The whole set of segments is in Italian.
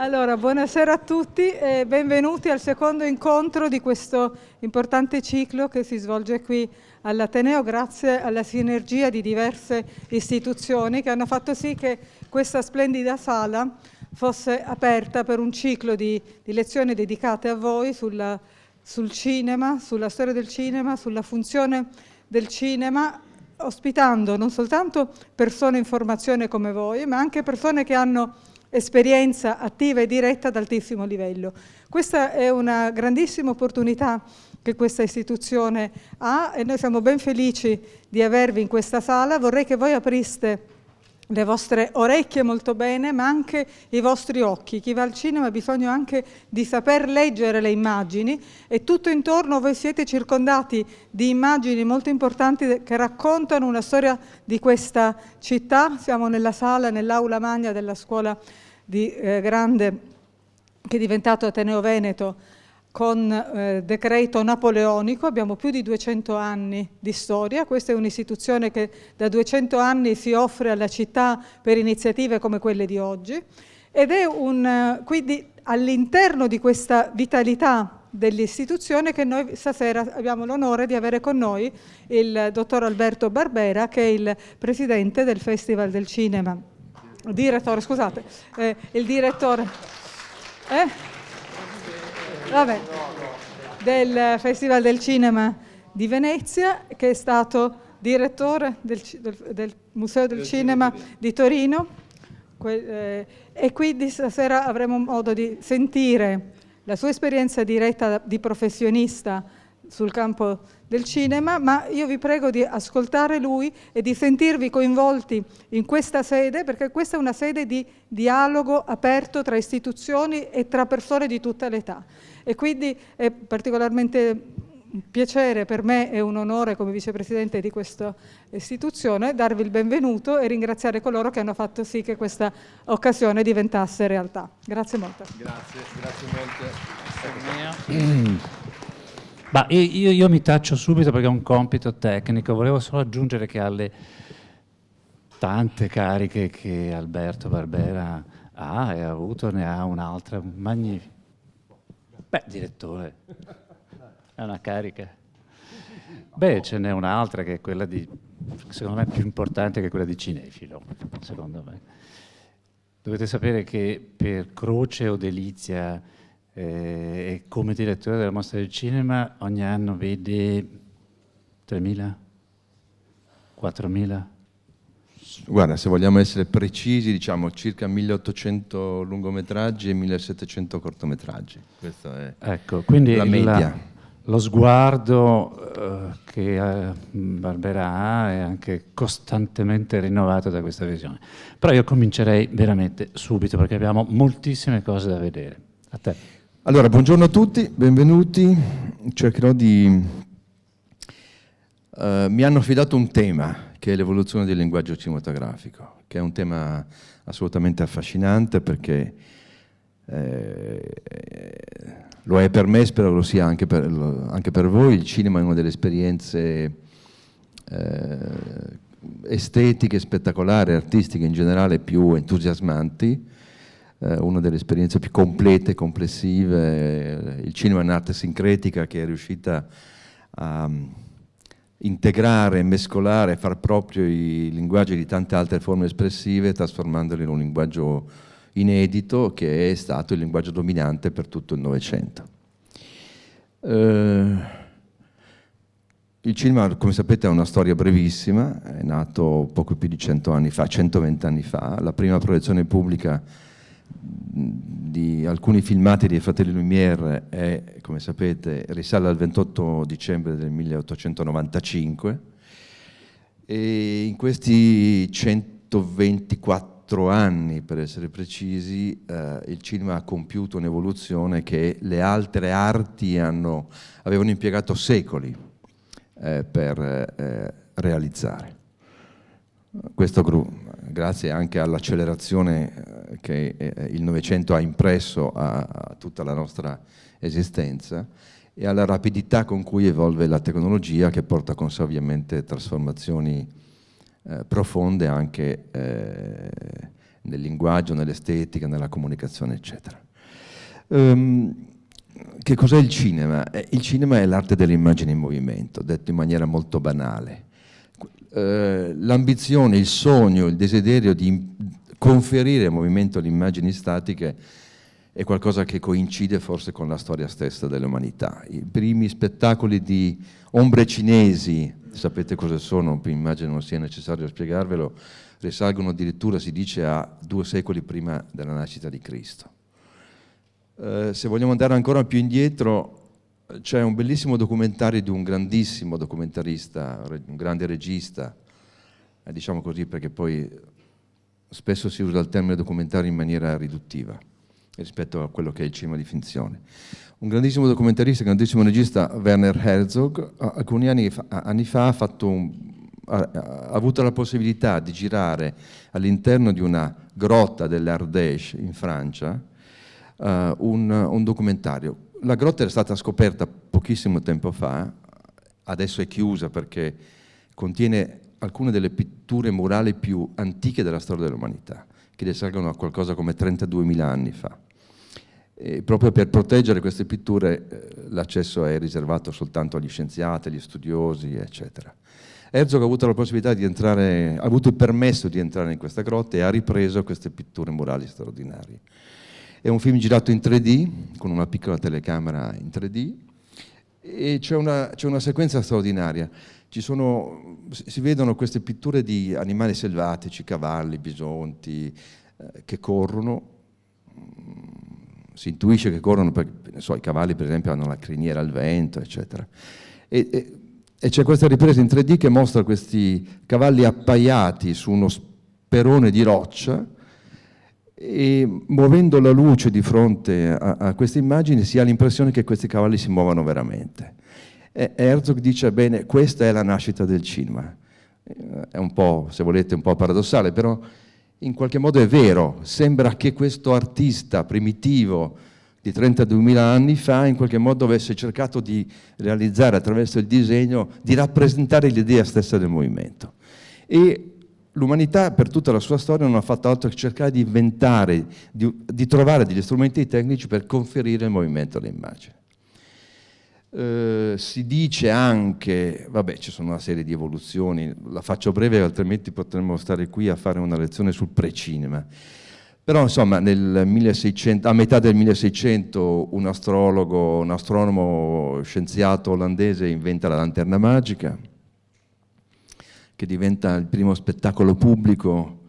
Allora, buonasera a tutti e benvenuti al secondo incontro di questo importante ciclo che si svolge qui all'Ateneo grazie alla sinergia di diverse istituzioni che hanno fatto sì che questa splendida sala fosse aperta per un ciclo di lezioni dedicate a voi sul cinema, sulla storia del cinema, sulla funzione del cinema, ospitando non soltanto persone in formazione come voi, ma anche persone che hanno esperienza attiva e diretta ad altissimo livello. Questa è una grandissima opportunità che questa istituzione ha e noi siamo ben felici di avervi in questa sala. Vorrei che voi apriste le vostre orecchie molto bene, ma anche i vostri occhi. Chi va al cinema ha bisogno anche di saper leggere le immagini e tutto intorno voi siete circondati di immagini molto importanti che raccontano una storia di questa città. Siamo nella sala, nell'aula magna della scuola di Grande, che è diventato Ateneo Veneto, con decreto napoleonico. Abbiamo più di 200 anni di storia. Questa è un'istituzione che da 200 anni si offre alla città per iniziative come quelle di oggi ed è quindi all'interno di questa vitalità dell'istituzione che noi stasera abbiamo l'onore di avere con noi il dottor Alberto Barbera, che è il presidente del Festival del Cinema. Il direttore del Festival del Cinema di Venezia, che è stato direttore del Museo del Cinema di Torino, e quindi stasera avremo modo di sentire la sua esperienza diretta di professionista sul campo del cinema, ma io vi prego di ascoltare lui e di sentirvi coinvolti in questa sede, perché questa è una sede di dialogo aperto tra istituzioni e tra persone di tutta l'età. E quindi è particolarmente un piacere per me e un onore come vicepresidente di questa istituzione darvi il benvenuto e ringraziare coloro che hanno fatto sì che questa occasione diventasse realtà. Grazie molto. Grazie molte. Ma io mi taccio subito perché è un compito tecnico. Volevo solo aggiungere che alle tante cariche che Alberto Barbera ha e ha avuto, ne ha un'altra magnifica. Direttore, è una carica. Ce n'è un'altra che è quella secondo me più importante, che è quella di cinefilo, secondo me. Dovete sapere che per Croce o Delizia e come direttore della Mostra del Cinema ogni anno vede 3.000? 4.000? Guarda, se vogliamo essere precisi, diciamo circa 1.800 lungometraggi e 1.700 cortometraggi. Questa è quindi la media. Lo sguardo che Barbera ha è anche costantemente rinnovato da questa visione. Però io comincerei veramente subito perché abbiamo moltissime cose da vedere. A te. Allora, buongiorno a tutti, benvenuti. Cercherò mi hanno affidato un tema, che è l'evoluzione del linguaggio cinematografico, che è un tema assolutamente affascinante perché lo è per me, spero lo sia anche per voi. Il cinema è una delle esperienze estetiche, spettacolari, artistiche in generale più entusiasmanti, una delle esperienze più complete, complessive. Il cinema è un'arte sincretica che è riuscita a integrare, mescolare, far proprio i linguaggi di tante altre forme espressive, trasformandoli in un linguaggio inedito che è stato il linguaggio dominante per tutto il Novecento. Il cinema, come sapete, ha una storia brevissima, è nato poco più di 100 anni fa, 120 anni fa. La prima proiezione pubblica di alcuni filmati dei fratelli Lumière come sapete, risale al 28 dicembre del 1895 e in questi 124 anni, per essere precisi, il cinema ha compiuto un'evoluzione che le altre arti avevano impiegato secoli per realizzare. Questo grazie anche all'accelerazione che il Novecento ha impresso a tutta la nostra esistenza e alla rapidità con cui evolve la tecnologia, che porta con sé ovviamente trasformazioni profonde anche nel linguaggio, nell'estetica, nella comunicazione, eccetera. Che cos'è il cinema? Il cinema è l'arte dell'immagine in movimento, detto in maniera molto banale. L'ambizione, il sogno, il desiderio di conferire movimento alle immagini statiche è qualcosa che coincide forse con la storia stessa dell'umanità. I primi spettacoli di ombre cinesi, sapete cosa sono, immagino non sia necessario spiegarvelo, risalgono addirittura, si dice, a 2 secoli prima della nascita di Cristo. Se vogliamo andare ancora più indietro, c'è un bellissimo documentario di un grandissimo documentarista, un grande regista, diciamo così perché poi spesso si usa il termine documentario in maniera riduttiva rispetto a quello che è il cinema di finzione. Un grandissimo documentarista, grandissimo regista, Werner Herzog, alcuni anni fa ha avuto la possibilità di girare all'interno di una grotta dell'Ardèche in Francia un documentario. La grotta era stata scoperta pochissimo tempo fa, adesso è chiusa perché contiene alcune delle pitture murali più antiche della storia dell'umanità, che risalgono a qualcosa come 32.000 anni fa. E proprio per proteggere queste pitture l'accesso è riservato soltanto agli scienziati, agli studiosi, eccetera. Herzog ha avuto la possibilità di entrare, ha avuto il permesso di entrare in questa grotta e ha ripreso queste pitture murali straordinarie. È un film girato in 3D, con una piccola telecamera in 3D, e c'è una sequenza straordinaria. Si vedono queste pitture di animali selvatici, cavalli, bisonti, che corrono. Si intuisce che corrono perché, i cavalli per esempio hanno la criniera al vento, eccetera. E c'è questa ripresa in 3D che mostra questi cavalli appaiati su uno sperone di roccia, e muovendo la luce di fronte a queste immagini si ha l'impressione che questi cavalli si muovano veramente. E Herzog dice, bene, questa è la nascita del cinema. È un po', se volete, un po' paradossale, però in qualche modo è vero. Sembra che questo artista primitivo di 32.000 anni fa in qualche modo avesse cercato di realizzare attraverso il disegno, di rappresentare l'idea stessa del movimento. E l'umanità per tutta la sua storia non ha fatto altro che cercare di inventare, di trovare degli strumenti tecnici per conferire il movimento alle immagini. Si dice anche, vabbè, ci sono una serie di evoluzioni, la faccio breve altrimenti potremmo stare qui a fare una lezione sul precinema. Però insomma nel 1600, a metà del 1600 un astronomo scienziato olandese inventa la lanterna magica, che diventa il primo spettacolo pubblico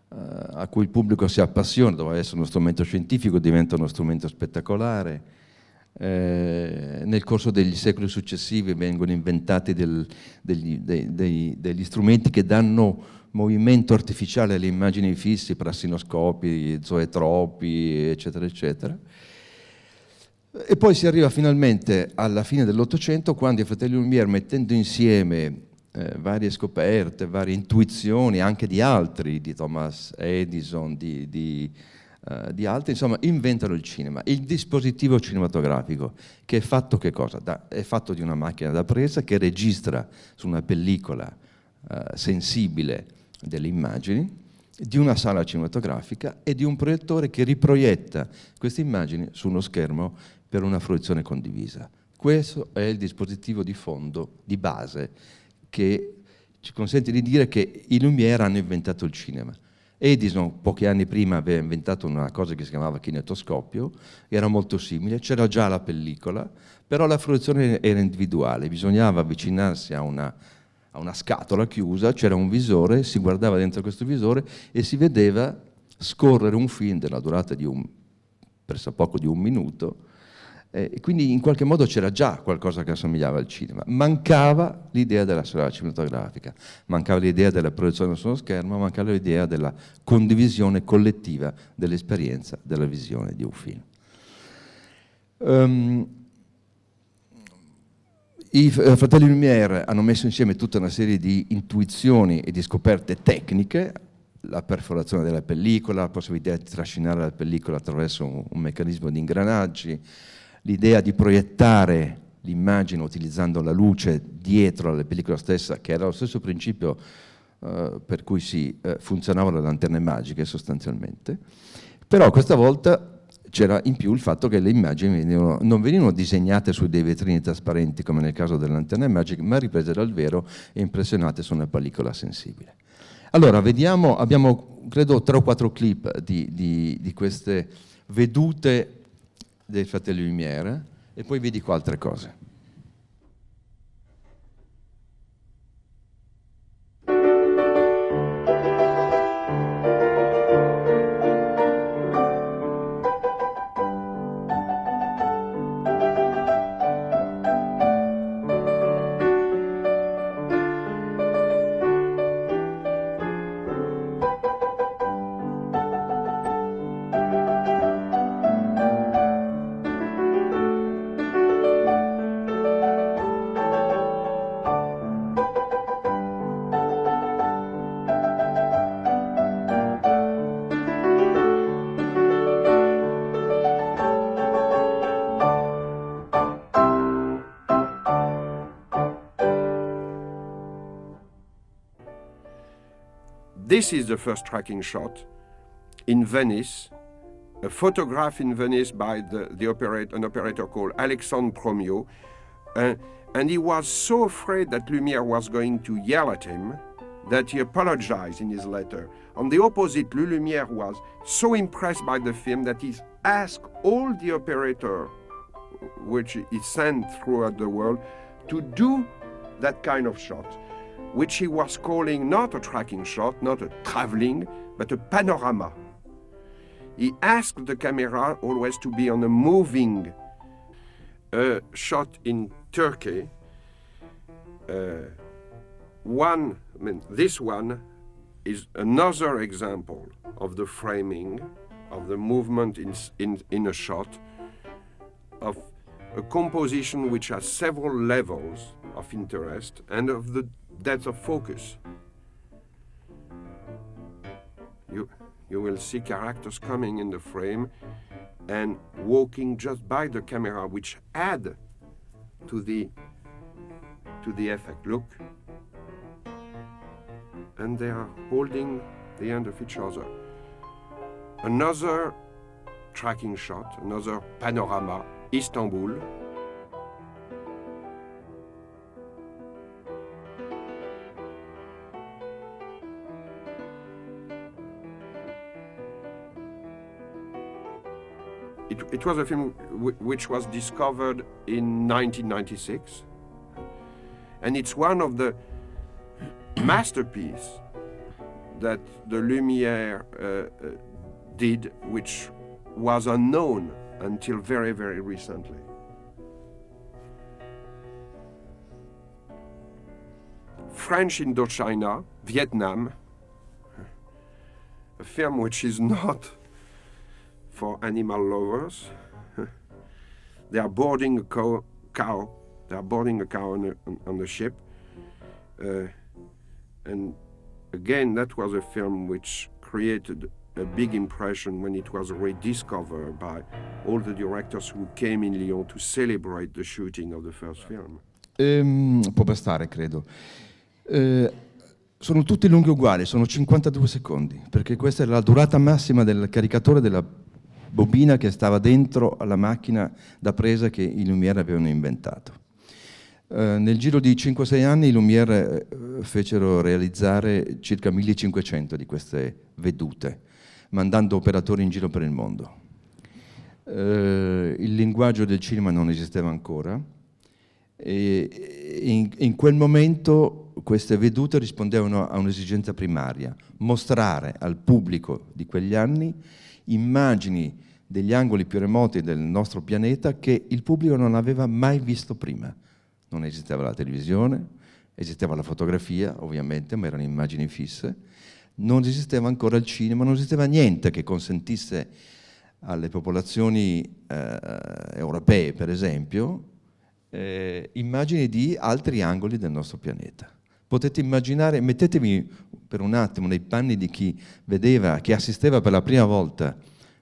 a cui il pubblico si appassiona, doveva essere uno strumento scientifico, diventa uno strumento spettacolare. Nel corso degli secoli successivi vengono inventati degli strumenti che danno movimento artificiale alle immagini fisse, prassinoscopi, zoetropi, eccetera, eccetera. E poi si arriva finalmente alla fine dell'Ottocento, quando i fratelli Lumière, mettendo insieme varie scoperte, varie intuizioni, anche di altri, di Thomas Edison, di altri, insomma, inventano il cinema, il dispositivo cinematografico, che è fatto che cosa? È fatto di una macchina da presa che registra su una pellicola sensibile delle immagini, di una sala cinematografica e di un proiettore che riproietta queste immagini su uno schermo per una fruizione condivisa. Questo è il dispositivo di fondo, di base, che ci consente di dire che i Lumière hanno inventato il cinema. Edison pochi anni prima aveva inventato una cosa che si chiamava kinetoscopio, era molto simile, c'era già la pellicola, però la fruizione era individuale, bisognava avvicinarsi a una scatola chiusa, c'era un visore, si guardava dentro questo visore e si vedeva scorrere un film della durata di pressappoco di 1 minuto, e quindi in qualche modo c'era già qualcosa che assomigliava al cinema. Mancava l'idea della sala cinematografica, mancava l'idea della proiezione sullo schermo, mancava l'idea della condivisione collettiva dell'esperienza della visione di un film. I fratelli Lumière hanno messo insieme tutta una serie di intuizioni e di scoperte tecniche, la perforazione della pellicola, la possibilità di trascinare la pellicola attraverso un meccanismo di ingranaggi, l'idea di proiettare l'immagine utilizzando la luce dietro alla pellicola stessa, che era lo stesso principio per cui funzionavano le lanterne magiche sostanzialmente, però questa volta c'era in più il fatto che le immagini non venivano disegnate su dei vetrini trasparenti come nel caso delle lanterne magiche, ma riprese dal vero e impressionate su una pellicola sensibile. Allora, vediamo, abbiamo credo 3 o 4 clip di queste vedute dei fratelli Lumière e poi vi dico altre cose. This is the first tracking shot in Venice, a photograph in Venice by an operator called Alexandre Promio. And he was so afraid that Lumière was going to yell at him that he apologized in his letter. On the opposite, Lumière was so impressed by the film that he asked all the operators, which he sent throughout the world, to do that kind of shot, which he was calling not a tracking shot, not a traveling, but a panorama. He asked the camera always to be on a moving shot in Turkey. This one is another example of the framing, of the movement in a shot, of a composition which has several levels of interest and of the depth of focus. You will see characters coming in the frame and walking just by the camera, which add to the effect. Look, and they are holding the end of each other. Another tracking shot, another panorama, Istanbul. It was a film which was discovered in 1996, and it's one of the masterpieces that the Lumière did, which was unknown until very, very recently. French Indochina, Vietnam, a film which is not for animal lovers. They are boarding a cow. They are boarding a cow on the ship. And again, that was a film which created a big impression when it was rediscovered by all the directors who came in Lyon to celebrate the shooting of the first film. Può bastare, credo. Sono tutti lunghi uguali, sono 52 secondi, perché questa è la durata massima del caricatore della bobina che stava dentro alla macchina da presa che i Lumière avevano inventato. Nel giro di 5-6 anni i Lumière fecero realizzare circa 1500 di queste vedute, mandando operatori in giro per il mondo. Il linguaggio del cinema non esisteva ancora e in quel momento queste vedute rispondevano a un'esigenza primaria: mostrare al pubblico di quegli anni immagini degli angoli più remoti del nostro pianeta che il pubblico non aveva mai visto prima. Non esisteva la televisione, esisteva la fotografia ovviamente, ma erano immagini fisse, non esisteva ancora il cinema, non esisteva niente che consentisse alle popolazioni europee, per esempio, immagini di altri angoli del nostro pianeta. Potete immaginare, mettetevi per un attimo nei panni di chi vedeva, che assisteva per la prima volta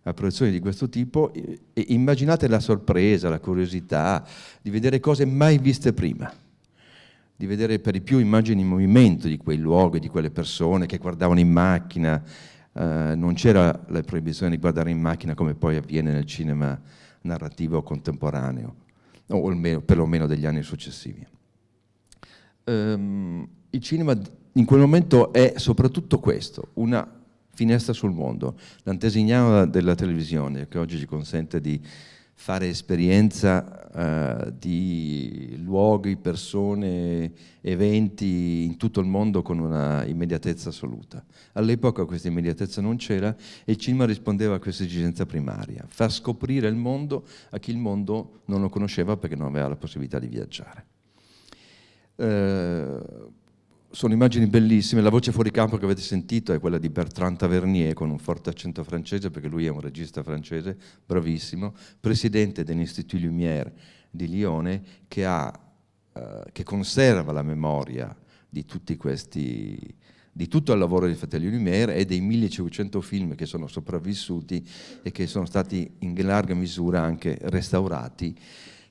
a proiezioni di questo tipo e immaginate la sorpresa, la curiosità di vedere cose mai viste prima. di vedere per di più immagini in movimento di quei luoghi, di quelle persone che guardavano in macchina. Non c'era la proibizione di guardare in macchina come poi avviene nel cinema narrativo contemporaneo, o almeno, perlomeno degli anni successivi. Il cinema in quel momento è soprattutto questo, una finestra sul mondo, l'antesignana della televisione, che oggi ci consente di fare esperienza di luoghi, persone, eventi in tutto il mondo con una immediatezza assoluta. All'epoca questa immediatezza non c'era e il cinema rispondeva a questa esigenza primaria, far scoprire il mondo a chi il mondo non lo conosceva perché non aveva la possibilità di viaggiare. Sono immagini bellissime, la voce fuori campo che avete sentito è quella di Bertrand Tavernier con un forte accento francese, perché lui è un regista francese bravissimo, presidente dell'Institut Lumière di Lione, che conserva la memoria di tutti questi, di tutto il lavoro dei fratelli Lumière e dei 1500 film che sono sopravvissuti e che sono stati in larga misura anche restaurati.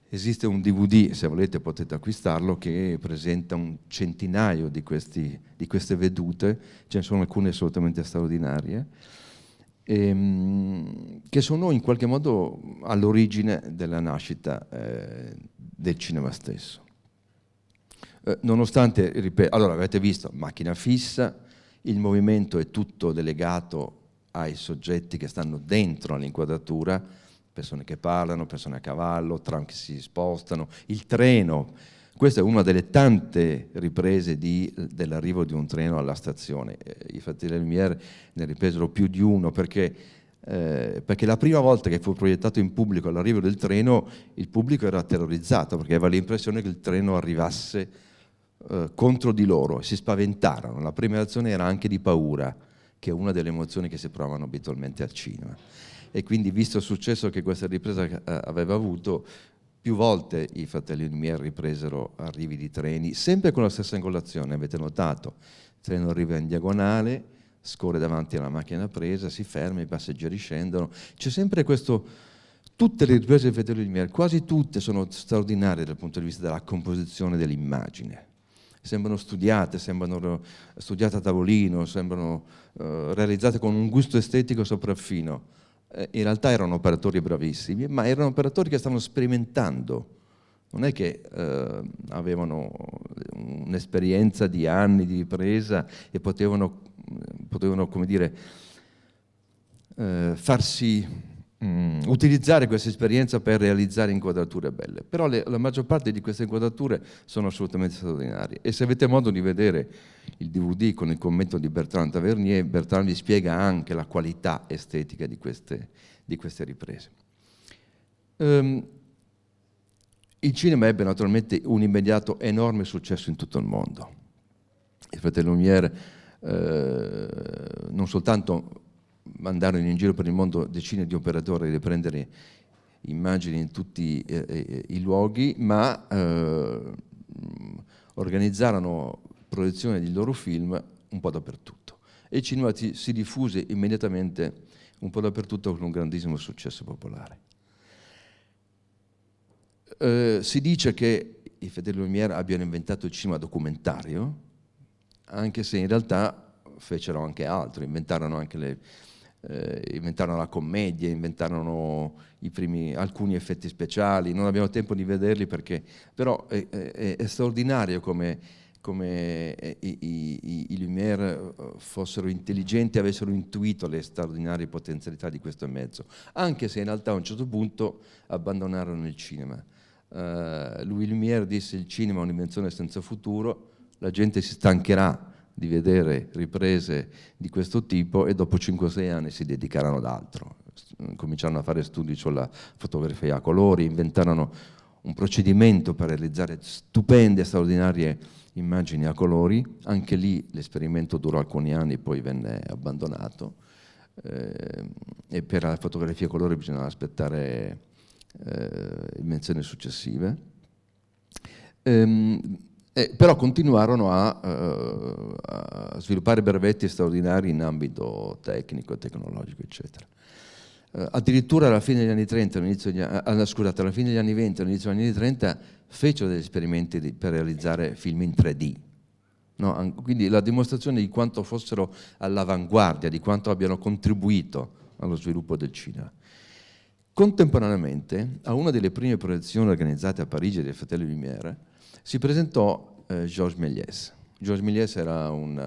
Esiste un DVD, se volete potete acquistarlo, che presenta un centinaio di queste vedute, ce ne sono alcune assolutamente straordinarie, che sono in qualche modo all'origine della nascita del cinema stesso. Nonostante, ripeto, allora avete visto, macchina fissa, il movimento è tutto delegato ai soggetti che stanno dentro all'inquadratura, persone che parlano, persone a cavallo, tram che si spostano, il treno. Questa è una delle tante riprese dell'arrivo di un treno alla stazione. I fratelli Lumière ne ripresero più di uno perché la prima volta che fu proiettato in pubblico l'arrivo del treno, il pubblico era terrorizzato perché aveva l'impressione che il treno arrivasse contro di loro e si spaventarono. La prima reazione era anche di paura, che è una delle emozioni che si provano abitualmente al cinema. E quindi, visto il successo che questa ripresa aveva avuto, più volte i fratelli Lumière ripresero arrivi di treni, sempre con la stessa angolazione, avete notato? Il treno arriva in diagonale, scorre davanti alla macchina da presa, si ferma, i passeggeri scendono. C'è sempre questo. Tutte le riprese dei fratelli Lumière, quasi tutte, sono straordinarie dal punto di vista della composizione dell'immagine. Sembrano studiate a tavolino, sembrano realizzate con un gusto estetico sopraffino. In realtà erano operatori bravissimi, ma erano operatori che stavano sperimentando. Non è che avevano un'esperienza di anni di ripresa e potevano come dire, farsi utilizzare questa esperienza per realizzare inquadrature belle. Però la maggior parte di queste inquadrature sono assolutamente straordinarie. E se avete modo di vedere il DVD con il commento di Bertrand Tavernier, Bertrand vi spiega anche la qualità estetica di queste riprese. Il cinema ebbe naturalmente un immediato enorme successo in tutto il mondo. I fratelli Lumière non soltanto mandarono in giro per il mondo decine di operatori a riprendere immagini in tutti i luoghi, ma organizzarono proiezioni dei loro film un po' dappertutto. E il cinema si diffuse immediatamente un po' dappertutto con un grandissimo successo popolare. Si dice che i fratelli Lumière abbiano inventato il cinema documentario, anche se in realtà fecero anche altro, inventarono la commedia, inventarono alcuni effetti speciali. Non abbiamo tempo di vederli perché, però è straordinario come i Lumière fossero intelligenti e avessero intuito le straordinarie potenzialità di questo mezzo, anche se in realtà a un certo punto abbandonarono il cinema. Louis Lumière disse: il cinema è un'invenzione senza futuro, la gente si stancherà di vedere riprese di questo tipo e dopo 5-6 anni si dedicarono ad altro. Cominciarono a fare studi sulla fotografia a colori, inventarono un procedimento per realizzare stupende, straordinarie immagini a colori. Anche lì l'esperimento durò alcuni anni, poi venne abbandonato e per la fotografia a colori bisognava aspettare invenzioni successive. Però continuarono a sviluppare brevetti straordinari in ambito tecnico, tecnologico, eccetera. Addirittura alla fine degli anni 30, alla fine degli anni 20, all'inizio degli anni 30, fecero degli esperimenti per realizzare film in 3D. No? Quindi la dimostrazione di quanto fossero all'avanguardia, di quanto abbiano contribuito allo sviluppo del cinema. Contemporaneamente, a una delle prime proiezioni organizzate a Parigi dai Fratelli Lumière, si presentò Georges Méliès. Georges Méliès era un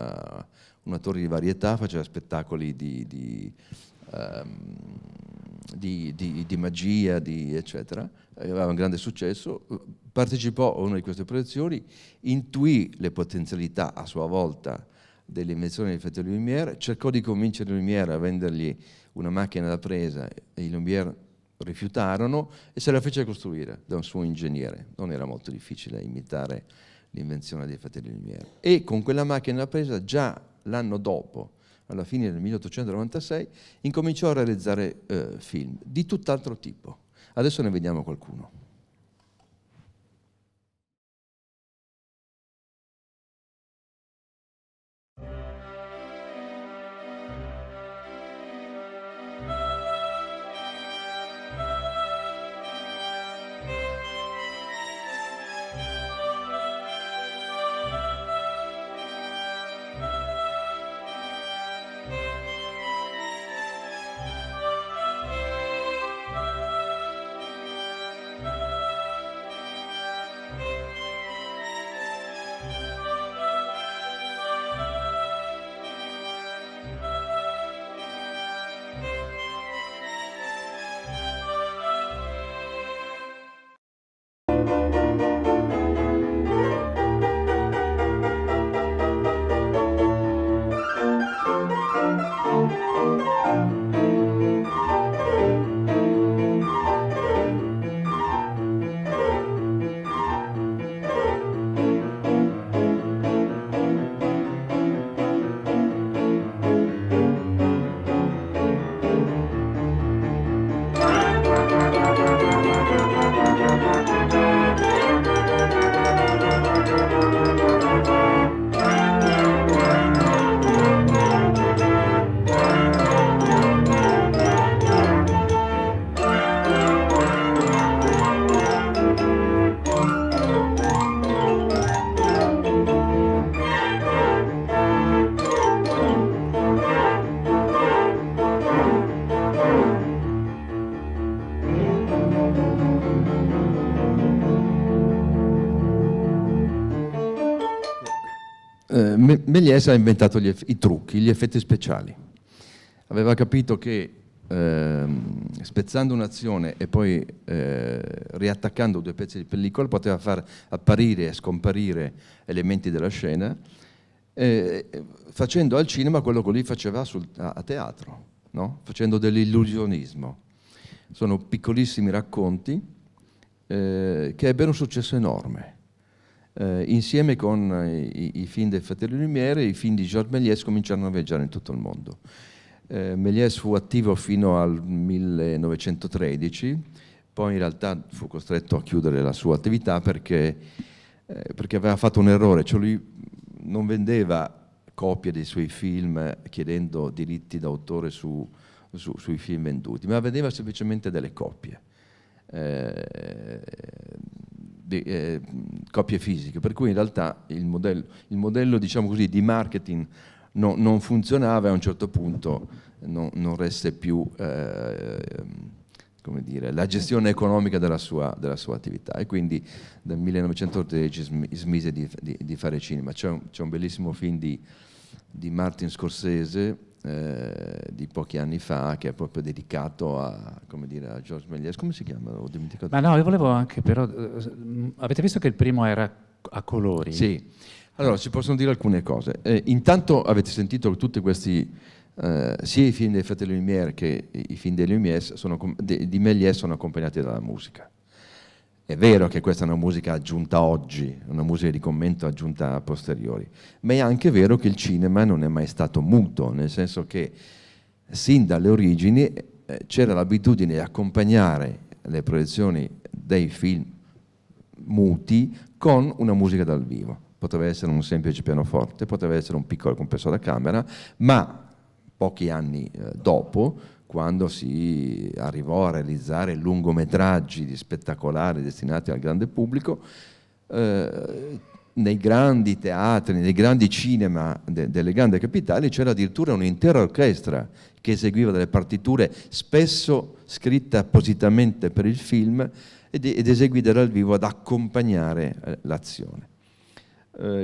attore di varietà, faceva spettacoli di magia, eccetera, aveva un grande successo, partecipò a una di queste proiezioni, intuì le potenzialità a sua volta delle invenzioni dei Fratelli Lumière, cercò di convincere i Lumière a vendergli una macchina da presa e i Lumière rifiutarono e se la fece costruire da un suo ingegnere. Non era molto difficile imitare l'invenzione dei Fratelli Lumière. E con quella macchina da presa già l'anno dopo, alla fine del 1896, incominciò a realizzare film di tutt'altro tipo. Adesso ne vediamo qualcuno. Méliès ha inventato i trucchi, gli effetti speciali. Aveva capito che spezzando un'azione e poi riattaccando due pezzi di pellicola poteva far apparire e scomparire elementi della scena, facendo al cinema quello che lui faceva a teatro, no? Facendo dell'illusionismo. Sono piccolissimi racconti che ebbero un successo enorme. Insieme con i film dei Fratelli Lumière, i film di Georges Méliès cominciarono a viaggiare in tutto il mondo. Méliès fu attivo fino al 1913, poi in realtà fu costretto a chiudere la sua attività perché aveva fatto un errore, cioè lui non vendeva copie dei suoi film chiedendo diritti d'autore sui film venduti, ma vendeva semplicemente delle copie. Copie fisiche, per cui in realtà il modello diciamo così, di marketing non funzionava e a un certo punto non resse più come dire, la gestione economica della sua attività e quindi nel 1913 smise di fare cinema. C'è un bellissimo film di Martin Scorsese di pochi anni fa che è proprio dedicato a Georges Méliès. Come si chiama? Ho dimenticato. Ma no, io volevo anche però avete visto che il primo era a colori? Sì. Allora si possono dire alcune cose. Intanto avete sentito che tutti questi sia i film dei Fratelli Lumière che i film di Méliès sono accompagnati dalla musica. È vero che questa è una musica aggiunta oggi, una musica di commento aggiunta a posteriori, ma è anche vero che il cinema non è mai stato muto, nel senso che sin dalle origini c'era l'abitudine di accompagnare le proiezioni dei film muti con una musica dal vivo. Poteva essere un semplice pianoforte, poteva essere un piccolo compressore da camera, ma pochi anni dopo quando si arrivò a realizzare lungometraggi spettacolari destinati al grande pubblico, nei grandi teatri, nei grandi cinema delle grandi capitali c'era addirittura un'intera orchestra che eseguiva delle partiture spesso scritte appositamente per il film ed eseguite dal vivo ad accompagnare l'azione.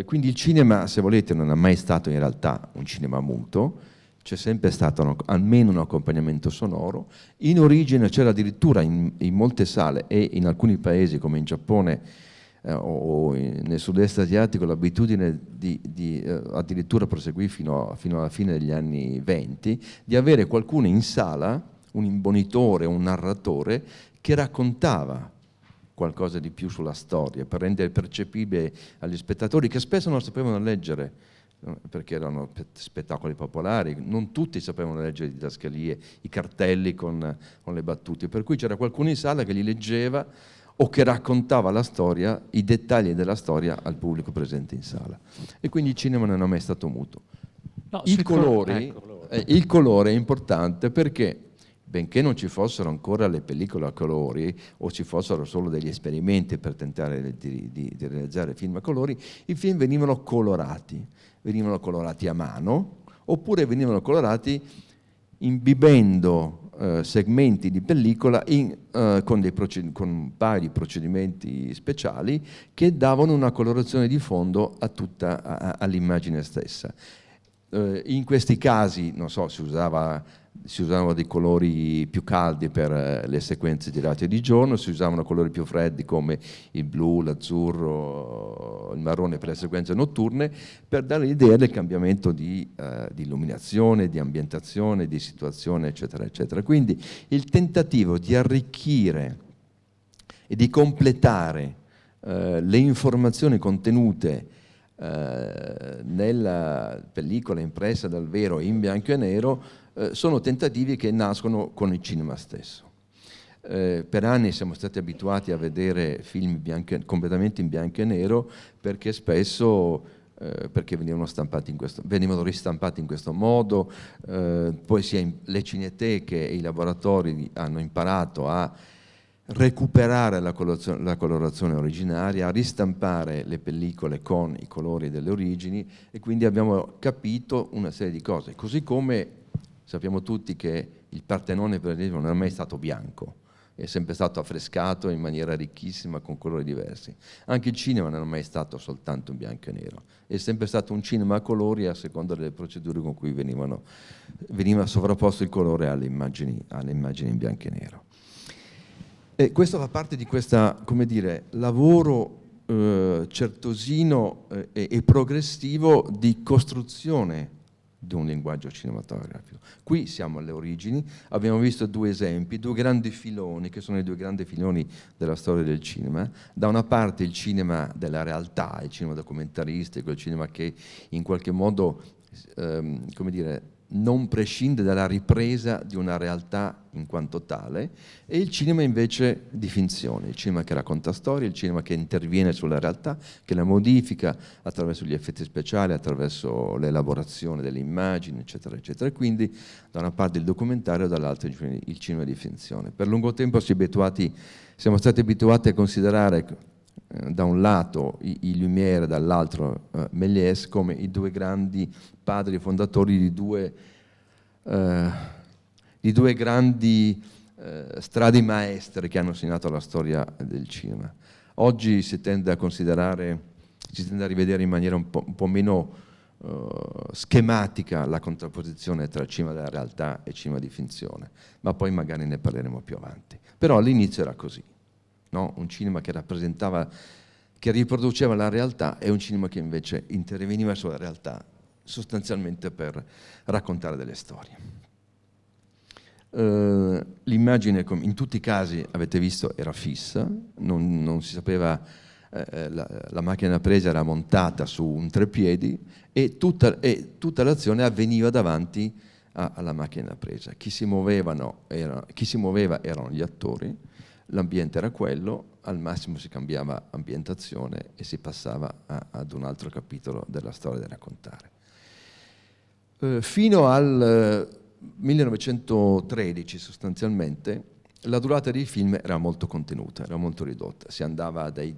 Quindi il cinema, se volete, non è mai stato in realtà un cinema muto, c'è sempre stato almeno un accompagnamento sonoro. In origine c'era addirittura in molte sale e in alcuni paesi come in Giappone o nel sud-est asiatico l'abitudine addirittura proseguì fino alla fine degli anni 20, di avere qualcuno in sala, un imbonitore, un narratore, che raccontava qualcosa di più sulla storia, per rendere percepibile agli spettatori, che spesso non sapevano leggere, perché erano spettacoli popolari, non tutti sapevano leggere le didascalie, i cartelli con le battute, per cui c'era qualcuno in sala che li leggeva o che raccontava la storia, i dettagli della storia al pubblico presente in sala. E quindi il cinema non è mai stato muto. No, Il colore è importante perché, benché non ci fossero ancora le pellicole a colori o ci fossero solo degli esperimenti per tentare di realizzare film a colori, i film venivano colorati a mano oppure venivano colorati imbibendo segmenti di pellicola con un paio di procedimenti speciali che davano una colorazione di fondo all'immagine stessa. In questi casi, non so, si usavano dei colori più caldi per le sequenze girate di giorno, si usavano colori più freddi come il blu, l'azzurro, il marrone per le sequenze notturne, per dare l'idea del cambiamento di illuminazione, di ambientazione, di situazione, eccetera, eccetera. Quindi il tentativo di arricchire e di completare le informazioni contenute nella pellicola impressa dal vero in bianco e nero sono tentativi che nascono con il cinema stesso. Per anni siamo stati abituati a vedere film completamente in bianco e nero perché spesso perché venivano ristampati in questo modo, poi sia le cineteche e i laboratori hanno imparato a recuperare la colorazione originaria, a ristampare le pellicole con i colori delle origini e quindi abbiamo capito una serie di cose, così come sappiamo tutti che il Partenone per esempio non è mai stato bianco, è sempre stato affrescato in maniera ricchissima con colori diversi. Anche il cinema non è mai stato soltanto in bianco e nero, è sempre stato un cinema a colori a seconda delle procedure con cui veniva sovrapposto il colore alle immagini in bianco e nero. E questo fa parte di questo, come dire, lavoro certosino e progressivo di costruzione di un linguaggio cinematografico. Qui siamo alle origini, abbiamo visto due esempi, due grandi filoni, che sono i due grandi filoni della storia del cinema. Da una parte il cinema della realtà, il cinema documentaristico, il cinema che in qualche modo, come dire, non prescinde dalla ripresa di una realtà in quanto tale, e il cinema invece di finzione, il cinema che racconta storie, il cinema che interviene sulla realtà, che la modifica attraverso gli effetti speciali, attraverso l'elaborazione delle immagini, eccetera, eccetera. E quindi da una parte il documentario, dall'altra il cinema di finzione. Per lungo tempo siamo stati abituati a considerare da un lato i Lumière, dall'altro Méliès, come i due grandi padri fondatori di due grandi strade maestre che hanno segnato la storia del cinema. Oggi si tende a rivedere in maniera un po' meno schematica la contrapposizione tra cinema della realtà e cinema di finzione, ma poi magari ne parleremo più avanti. Però all'inizio era così. No? Un cinema che riproduceva la realtà e un cinema che invece interveniva sulla realtà sostanzialmente per raccontare delle storie. L'immagine, in tutti i casi avete visto, era fissa, non si sapeva, la macchina da presa era montata su un treppiedi e tutta l'azione avveniva davanti alla macchina da presa. Chi si muoveva erano gli attori, l'ambiente era quello, al massimo si cambiava ambientazione e si passava ad un altro capitolo della storia da raccontare. Fino al 1913 sostanzialmente, la durata dei film era molto contenuta, era molto ridotta, si andava dai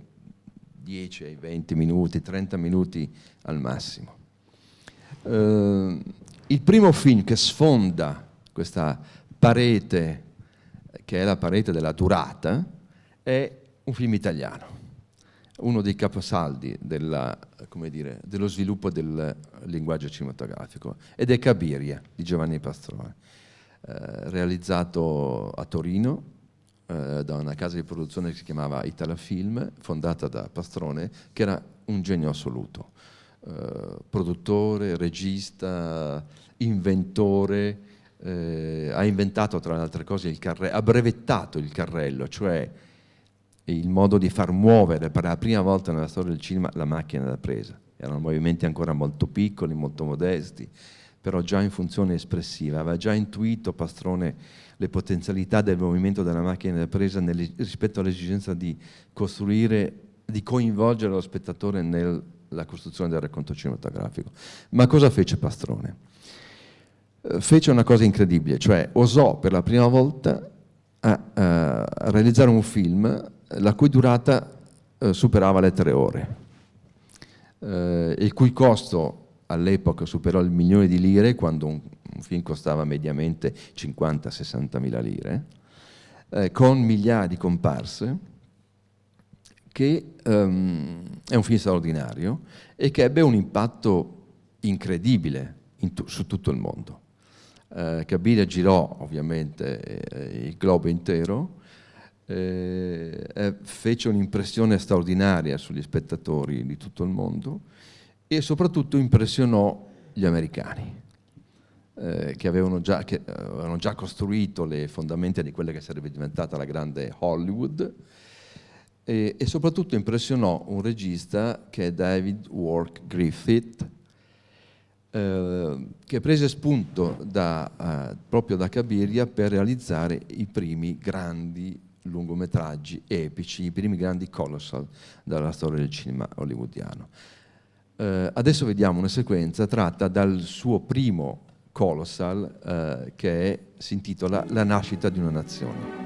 10 ai 20 minuti, 30 minuti al massimo. Il primo film che sfonda questa parete, che è la parete della durata, è un film italiano, uno dei caposaldi dello sviluppo del linguaggio cinematografico, ed è Cabiria di Giovanni Pastrone, realizzato a Torino da una casa di produzione che si chiamava Italafilm, fondata da Pastrone, che era un genio assoluto, produttore, regista, inventore, ha inventato tra le altre cose ha brevettato il carrello, cioè il modo di far muovere per la prima volta nella storia del cinema la macchina da presa. Erano movimenti ancora molto piccoli, molto modesti, però già in funzione espressiva. Aveva già intuito Pastrone le potenzialità del movimento della macchina da presa rispetto all'esigenza di costruire, di coinvolgere lo spettatore nella costruzione del racconto cinematografico. Ma cosa fece Pastrone? Fece una cosa incredibile, cioè osò per la prima volta a realizzare un film la cui durata superava le 3 ore, il cui costo all'epoca superò il 1.000.000 di lire, quando un film costava mediamente 50-60 mila lire, con migliaia di comparse, che è un film straordinario e che ebbe un impatto incredibile su tutto il mondo. Cabiria girò ovviamente il globo intero, fece un'impressione straordinaria sugli spettatori di tutto il mondo e soprattutto impressionò gli americani, che avevano già costruito le fondamenta di quella che sarebbe diventata la grande Hollywood, e soprattutto impressionò un regista che è David Wark Griffith, che prese spunto proprio da Cabiria per realizzare i primi grandi lungometraggi epici, i primi grandi colossal dalla storia del cinema hollywoodiano. Adesso vediamo una sequenza tratta dal suo primo colossal, si intitola La nascita di una nazione.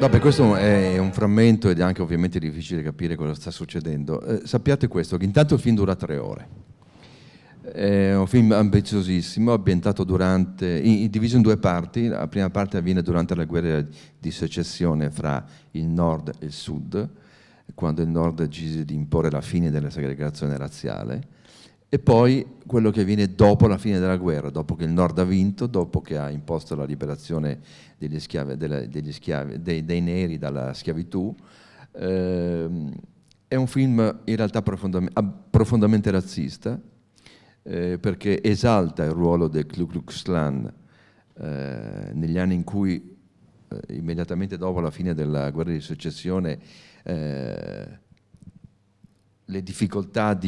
Vabbè, questo è un frammento ed è anche ovviamente difficile capire cosa sta succedendo. Sappiate questo, che intanto il film dura 3 ore. È un film ambiziosissimo, ambientato diviso in 2 parti. La prima parte avviene durante la guerra di secessione fra il nord e il sud, quando il nord decise di imporre la fine della segregazione razziale, e poi quello che avviene dopo la fine della guerra, dopo che il nord ha vinto, dopo che ha imposto la liberazione dei neri dalla schiavitù. È un film in realtà profondamente razzista, perché esalta il ruolo del Ku Klux Klan negli anni in cui, immediatamente dopo la fine della guerra di secessione, le difficoltà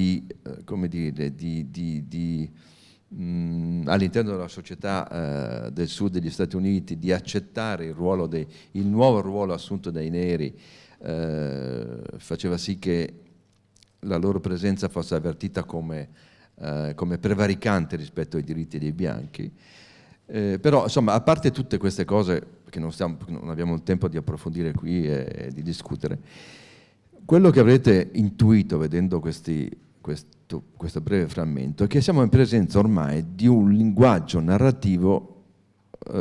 all'interno della società del sud degli Stati Uniti di accettare il nuovo ruolo assunto dai neri, faceva sì che la loro presenza fosse avvertita come prevaricante rispetto ai diritti dei bianchi. Però insomma, a parte tutte queste cose che non abbiamo il tempo di approfondire qui e di discutere, quello che avrete intuito vedendo questo breve frammento è che siamo in presenza ormai di un linguaggio narrativo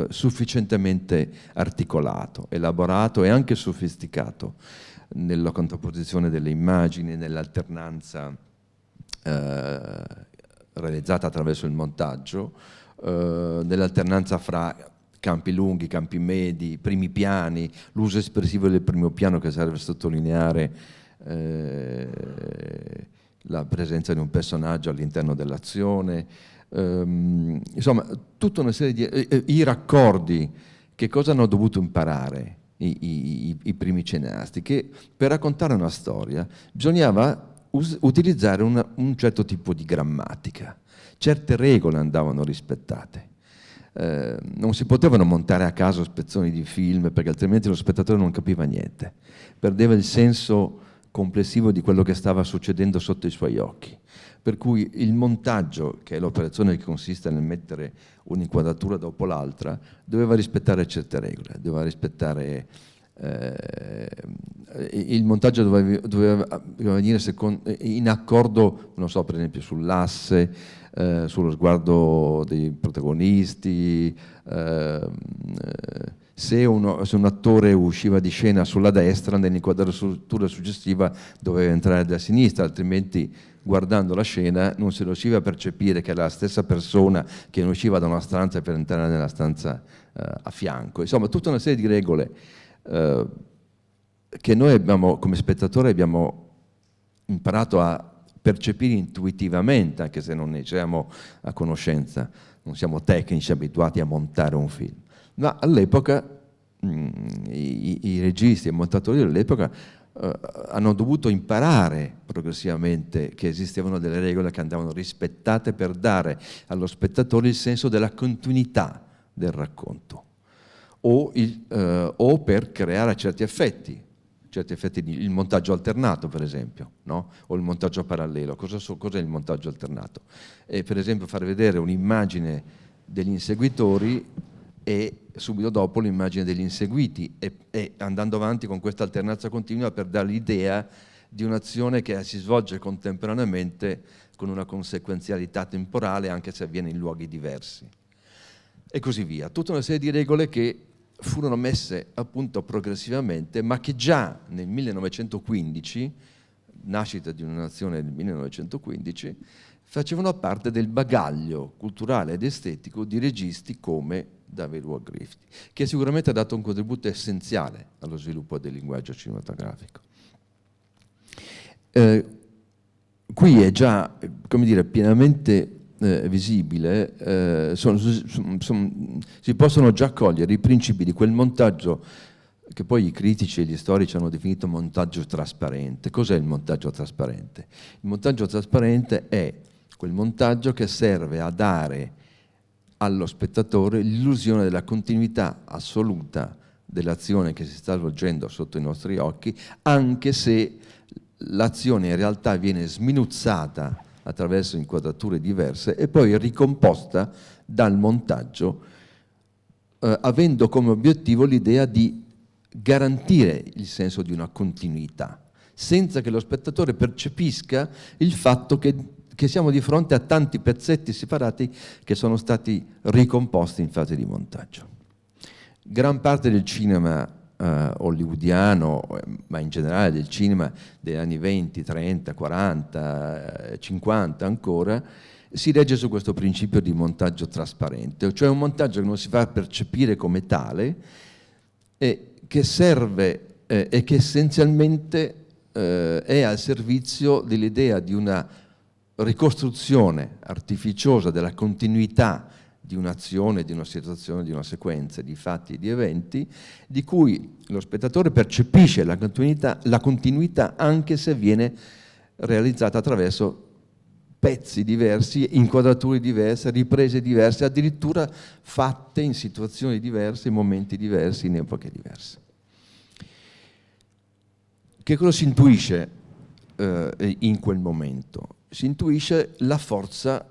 sufficientemente articolato, elaborato e anche sofisticato nella contrapposizione delle immagini, nell'alternanza realizzata attraverso il montaggio, nell'alternanza fra campi lunghi, campi medi, primi piani, l'uso espressivo del primo piano che serve a sottolineare la presenza di un personaggio all'interno dell'azione, insomma tutta una serie di i raccordi. Che cosa hanno dovuto imparare i primi cineasti? Che per raccontare una storia bisognava utilizzare un certo tipo di grammatica, certe regole andavano rispettate. Non si potevano montare a caso spezzoni di film, perché altrimenti lo spettatore non capiva niente, perdeva il senso complessivo di quello che stava succedendo sotto i suoi occhi. Per cui il montaggio, che è l'operazione che consiste nel mettere un'inquadratura dopo l'altra, doveva rispettare certe regole, doveva rispettare il montaggio doveva venire in accordo, non so, per esempio sull'asse, sullo sguardo dei protagonisti, se un attore usciva di scena sulla destra, nell'inquadratura successiva doveva entrare da sinistra, altrimenti guardando la scena non si riusciva a percepire che era la stessa persona che non usciva da una stanza per entrare nella stanza a fianco. Insomma, tutta una serie di regole che noi come spettatori abbiamo imparato a percepire intuitivamente, anche se non ne siamo a conoscenza, non siamo tecnici abituati a montare un film. Ma all'epoca i registi e i montatori dell'epoca hanno dovuto imparare progressivamente che esistevano delle regole che andavano rispettate per dare allo spettatore il senso della continuità del racconto o per creare certi effetti, il montaggio alternato per esempio, no? O il montaggio parallelo. Cos'è il montaggio alternato? È per esempio far vedere un'immagine degli inseguitori e subito dopo l'immagine degli inseguiti e andando avanti con questa alternanza continua per dare l'idea di un'azione che si svolge contemporaneamente con una conseguenzialità temporale anche se avviene in luoghi diversi e così via. Tutta una serie di regole che furono messe appunto progressivamente, ma che già nel 1915, nascita di una nazione nel 1915, facevano parte del bagaglio culturale ed estetico di registi come David Ward Griffith, che sicuramente ha dato un contributo essenziale allo sviluppo del linguaggio cinematografico. Qui è già, come dire, pienamente visibile, si possono già cogliere i principi di quel montaggio che poi i critici e gli storici hanno definito montaggio trasparente. Cos'è il montaggio trasparente? Il montaggio trasparente è quel montaggio che serve a dare allo spettatore l'illusione della continuità assoluta dell'azione che si sta svolgendo sotto i nostri occhi, anche se l'azione in realtà viene sminuzzata attraverso inquadrature diverse e poi ricomposta dal montaggio, avendo come obiettivo l'idea di garantire il senso di una continuità, senza che lo spettatore percepisca il fatto che siamo di fronte a tanti pezzetti separati che sono stati ricomposti in fase di montaggio. Gran parte del cinema hollywoodiano, ma in generale del cinema degli anni 20, 30, 40, 50 ancora, si regge su questo principio di montaggio trasparente, cioè un montaggio che non si fa percepire come tale e che serve e che essenzialmente è al servizio dell'idea di una ricostruzione artificiosa della continuità di un'azione, di una situazione, di una sequenza di fatti e di eventi, di cui lo spettatore percepisce la continuità anche se viene realizzata attraverso pezzi diversi, inquadrature diverse, riprese diverse, addirittura fatte in situazioni diverse, in momenti diversi, in epoche diverse. Che cosa si intuisce in quel momento? Si intuisce la forza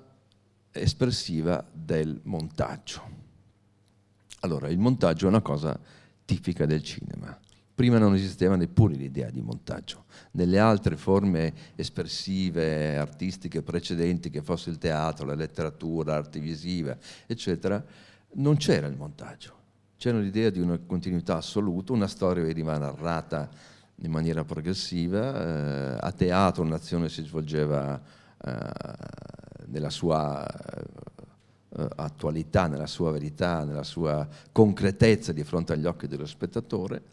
espressiva del montaggio. Allora, il montaggio è una cosa tipica del cinema. Prima non esisteva neppure l'idea di montaggio. Nelle altre forme espressive, artistiche precedenti, che fosse il teatro, la letteratura, l'arte visiva, eccetera, non c'era il montaggio. C'era l'idea di una continuità assoluta, una storia veniva narrata in maniera progressiva, a teatro un'azione si svolgeva nella sua attualità, nella sua verità, nella sua concretezza di fronte agli occhi dello spettatore.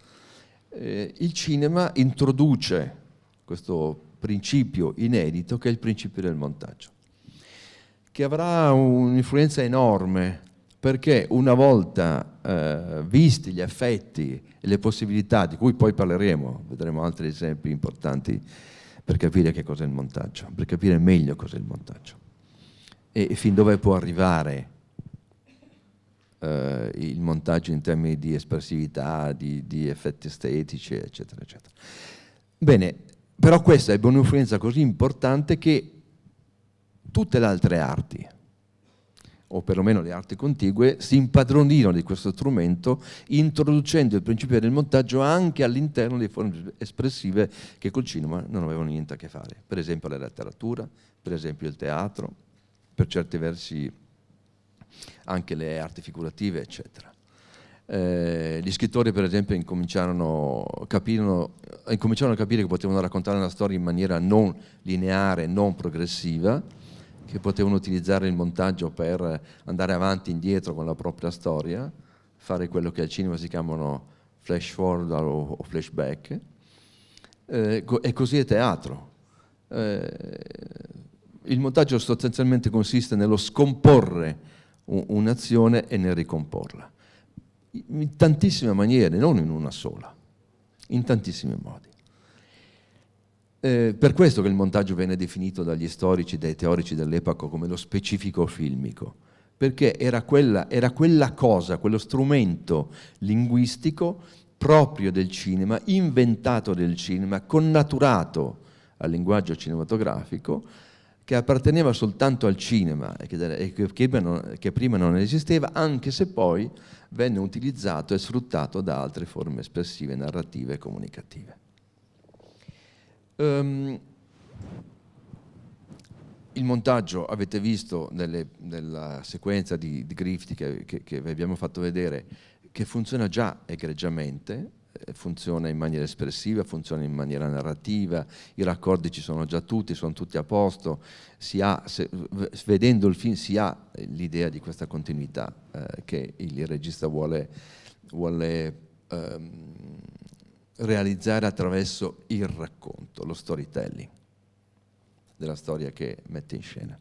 Il cinema introduce questo principio inedito che è il principio del montaggio, che avrà un'influenza enorme perché una volta visti gli effetti e le possibilità, di cui poi parleremo, vedremo altri esempi importanti per capire che cos'è il montaggio, per capire meglio cos'è il montaggio e fin dove può arrivare il montaggio in termini di espressività, di effetti estetici, eccetera, eccetera. Bene, però questa ebbe un'influenza così importante che tutte le altre arti, o perlomeno le arti contigue, si impadronirono di questo strumento introducendo il principio del montaggio anche all'interno di forme espressive che col cinema non avevano niente a che fare. Per esempio la letteratura, per esempio il teatro, per certi versi anche le arti figurative, eccetera. Gli scrittori, per esempio, incominciarono a capire che potevano raccontare una storia in maniera non lineare, non progressiva, che potevano utilizzare il montaggio per andare avanti e indietro con la propria storia, fare quello che al cinema si chiamano flash forward o flashback, e così è teatro. Il montaggio sostanzialmente consiste nello scomporre un'azione e nel ricomporla, in tantissime maniere, non in una sola, in tantissimi modi. Per questo che il montaggio viene definito dagli storici, dai teorici dell'epoca come lo specifico filmico, perché era quella cosa, quello strumento linguistico proprio del cinema, inventato del cinema, connaturato al linguaggio cinematografico, che apparteneva soltanto al cinema e che prima non esisteva, anche se poi venne utilizzato e sfruttato da altre forme espressive, narrative e comunicative. Il montaggio, avete visto nella sequenza di grifti che vi abbiamo fatto vedere, che funziona già egregiamente, funziona in maniera espressiva, funziona in maniera narrativa, i raccordi ci sono già tutti, sono tutti a posto, vedendo il film si ha l'idea di questa continuità che il regista vuole realizzare attraverso il racconto, lo storytelling della storia che mette in scena.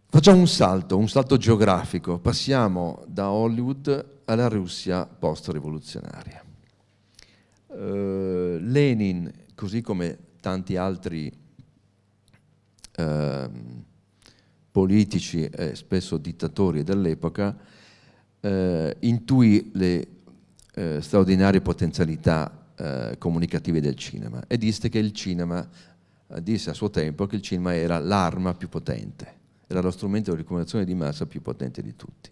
Facciamo un salto geografico, passiamo da Hollywood alla Russia post-rivoluzionaria. Lenin, così come tanti altri politici e spesso dittatori dell'epoca, intuì le straordinarie potenzialità comunicative del cinema e disse a suo tempo che il cinema era l'arma più potente, era lo strumento di comunicazione di massa più potente di tutti,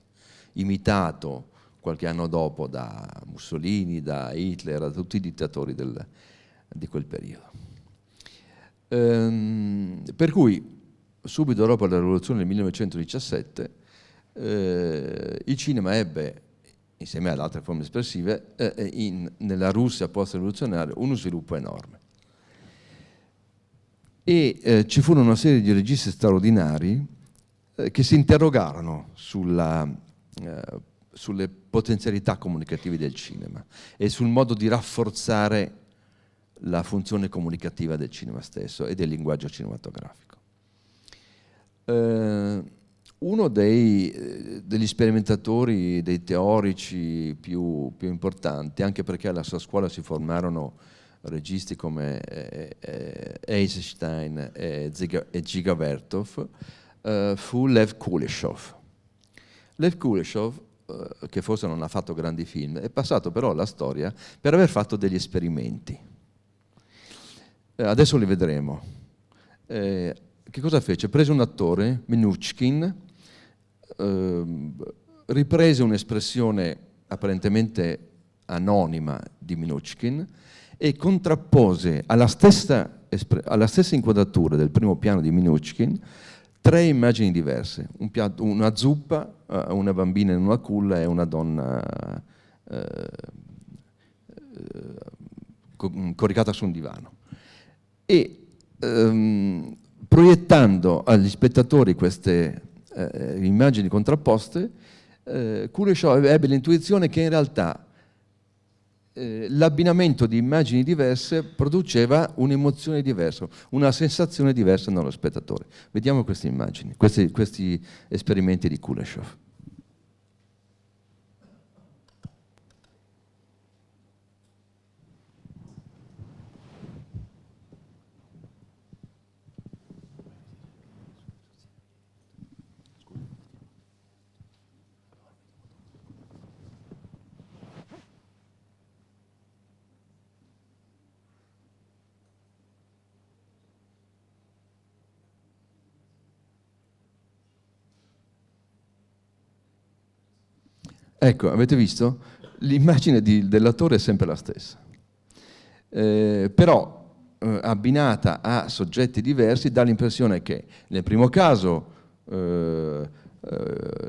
imitato qualche anno dopo da Mussolini, da Hitler, da tutti i dittatori di quel periodo. Per cui subito dopo la rivoluzione del 1917 il cinema ebbe, insieme ad altre forme espressive, nella Russia post-rivoluzionaria uno sviluppo enorme. E ci furono una serie di registi straordinari che si interrogarono sulle potenzialità comunicative del cinema e sul modo di rafforzare la funzione comunicativa del cinema stesso e del linguaggio cinematografico. Uno degli sperimentatori, dei teorici più importanti, anche perché alla sua scuola si formarono registi come Eisenstein e Dziga Vertov, fu Lev Kuleshov. Lev Kuleshov, che forse non ha fatto grandi film, è passato però alla storia per aver fatto degli esperimenti. Adesso li vedremo. Che cosa fece? Prese un attore, Minuchkin, riprese un'espressione apparentemente anonima di Minuchkin e contrappose alla stessa inquadratura del primo piano di Minuchkin 3 immagini diverse, una zuppa, una bambina in una culla e una donna coricata su un divano. E proiettando agli spettatori queste immagini contrapposte, Kuleshov ebbe l'intuizione che in realtà l'abbinamento di immagini diverse produceva un'emozione diversa, una sensazione diversa nello spettatore. Vediamo queste immagini, questi esperimenti di Kuleshov. Ecco, avete visto? L'immagine dell'attore è sempre la stessa, però abbinata a soggetti diversi dà l'impressione che nel primo caso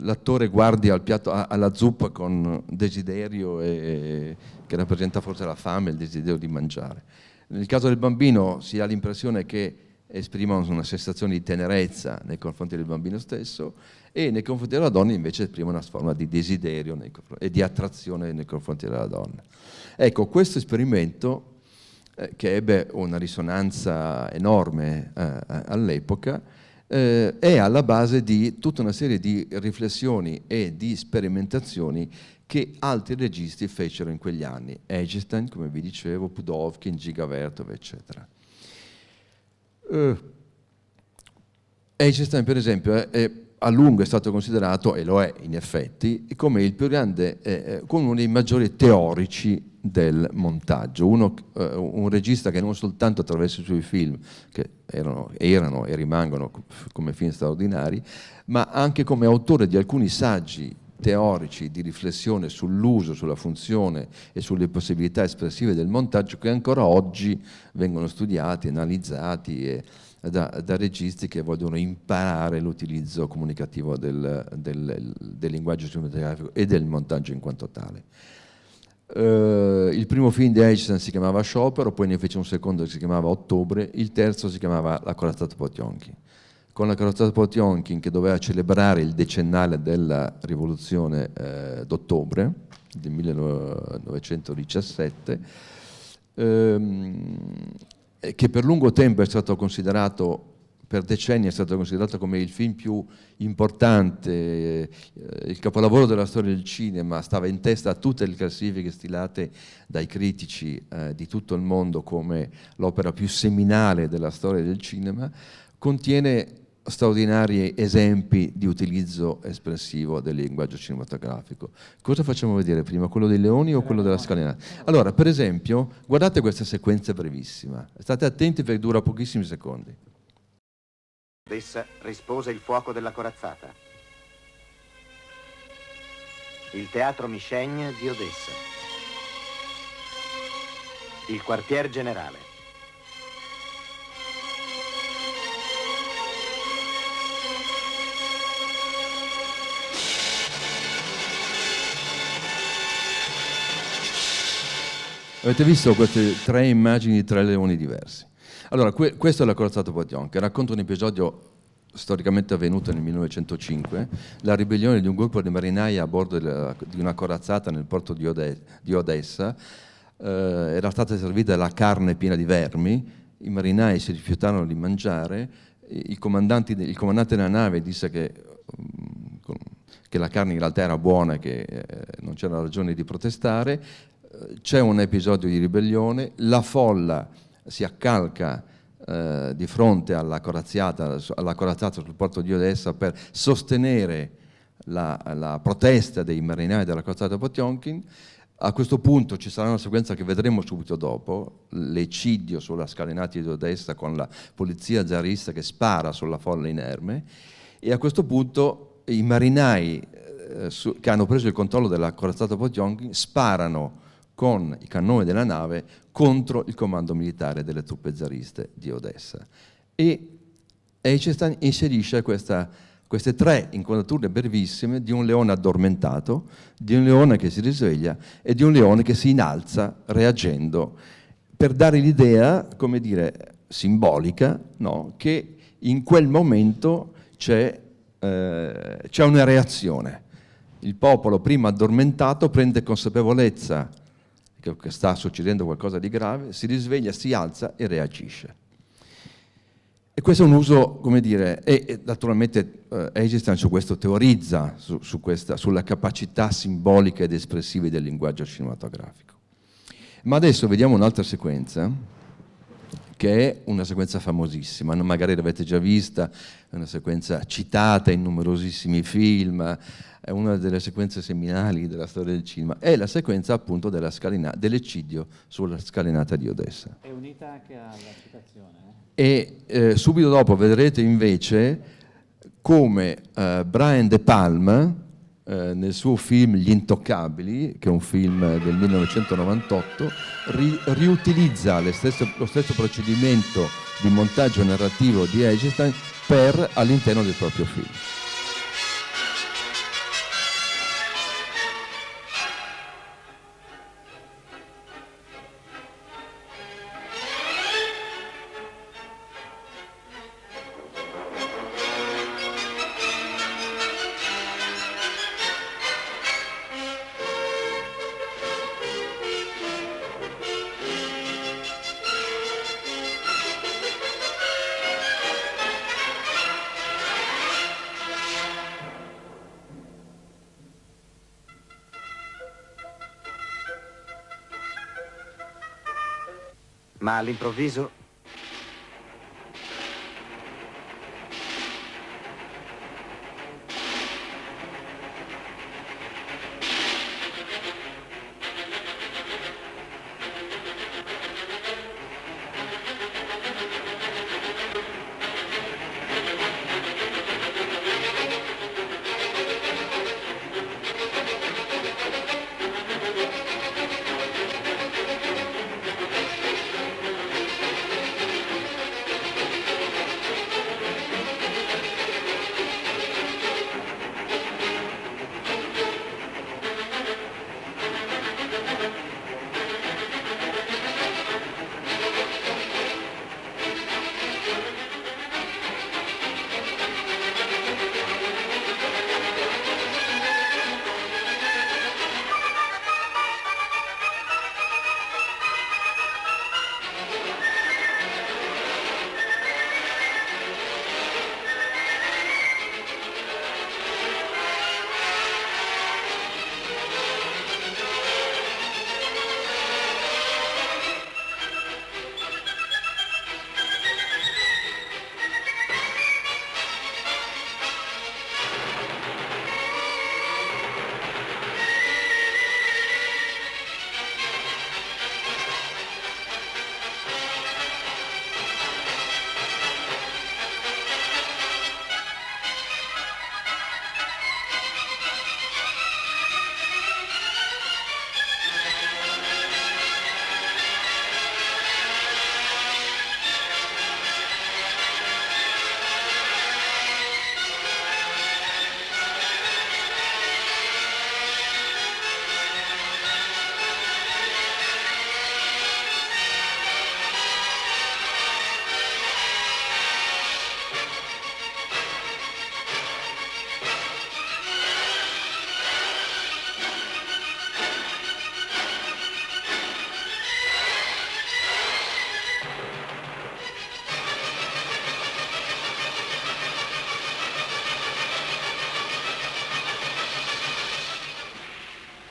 l'attore guardi al piatto, alla zuppa con desiderio che rappresenta forse la fame e il desiderio di mangiare. Nel caso del bambino si ha l'impressione che esprimono una sensazione di tenerezza nei confronti del bambino stesso e nei confronti della donna invece esprimono una forma di desiderio e di attrazione nei confronti della donna. Ecco, questo esperimento che ebbe una risonanza enorme all'epoca è alla base di tutta una serie di riflessioni e di sperimentazioni che altri registi fecero in quegli anni, Eisenstein, come vi dicevo, Pudovkin, Dziga Vertov, eccetera. Eisenstein, per esempio, a lungo è stato considerato, e lo è in effetti, come il più grande, come uno dei maggiori teorici del montaggio, un regista che non soltanto attraverso i suoi film, che erano e rimangono come film straordinari, ma anche come autore di alcuni saggi teorici di riflessione sull'uso, sulla funzione e sulle possibilità espressive del montaggio che ancora oggi vengono studiati, analizzati da registi che vogliono imparare l'utilizzo comunicativo del linguaggio cinematografico e del montaggio in quanto tale. Il primo film di Eisenstein si chiamava Sciopero, poi ne fece un secondo che si chiamava Ottobre, il terzo si chiamava La corazzata Potionkin. Con la corazzata Potionkin, che doveva celebrare il decennale della rivoluzione d'ottobre del 1917, che per lungo tempo è stato considerato, per decenni è stato considerato come il film più importante, il capolavoro della storia del cinema, stava in testa a tutte le classifiche stilate dai critici di tutto il mondo come l'opera più seminale della storia del cinema, contiene straordinari esempi di utilizzo espressivo del linguaggio cinematografico. Cosa facciamo vedere prima? Quello dei leoni o quello della scalinata? Allora, per esempio, guardate questa sequenza brevissima. State attenti perché dura pochissimi secondi. Essa rispose il fuoco della corazzata. Il teatro Michaigne di Odessa. Il quartier generale. Avete visto queste 3 immagini di 3 leoni diversi? Allora, questo è la corazzata Potion, che racconta un episodio storicamente avvenuto nel 1905, la ribellione di un gruppo di marinai a bordo di una corazzata nel porto di Odessa. Era stata servita la carne piena di vermi, i marinai si rifiutarono di mangiare, il comandante della nave disse che la carne in realtà era buona e che non c'era ragione di protestare. C'è un episodio di ribellione, la folla si accalca di fronte alla corazzata sul porto di Odessa per sostenere la protesta dei marinai della corazzata Potionkin. A questo punto ci sarà una sequenza che vedremo subito dopo, l'eccidio sulla scalinata di Odessa con la polizia zarista che spara sulla folla inerme, e a questo punto i marinai che hanno preso il controllo della corazzata Potionkin sparano con i cannoni della nave contro il comando militare delle truppe zariste di Odessa. E Eisenstein inserisce queste 3 inquadrature brevissime di un leone addormentato, di un leone che si risveglia e di un leone che si innalza reagendo, per dare l'idea, come dire, simbolica, no? Che in quel momento c'è una reazione. Il popolo, prima addormentato, prende consapevolezza che sta succedendo qualcosa di grave, si risveglia, si alza e reagisce. E questo è un uso, come dire, e naturalmente Eisenstein su questo teorizza, sulla capacità simbolica ed espressiva del linguaggio cinematografico. Ma adesso vediamo un'altra sequenza, che è una sequenza famosissima, magari l'avete già vista, è una sequenza citata in numerosissimi film, è una delle sequenze seminali della storia del cinema, è la sequenza appunto dell'eccidio sulla scalinata di Odessa. È unita anche alla citazione. E subito dopo vedrete invece come Brian De Palma, nel suo film Gli Intoccabili, che è un film del 1998, riutilizza lo stesso procedimento di montaggio narrativo di Eisenstein all'interno del proprio film. Ma all'improvviso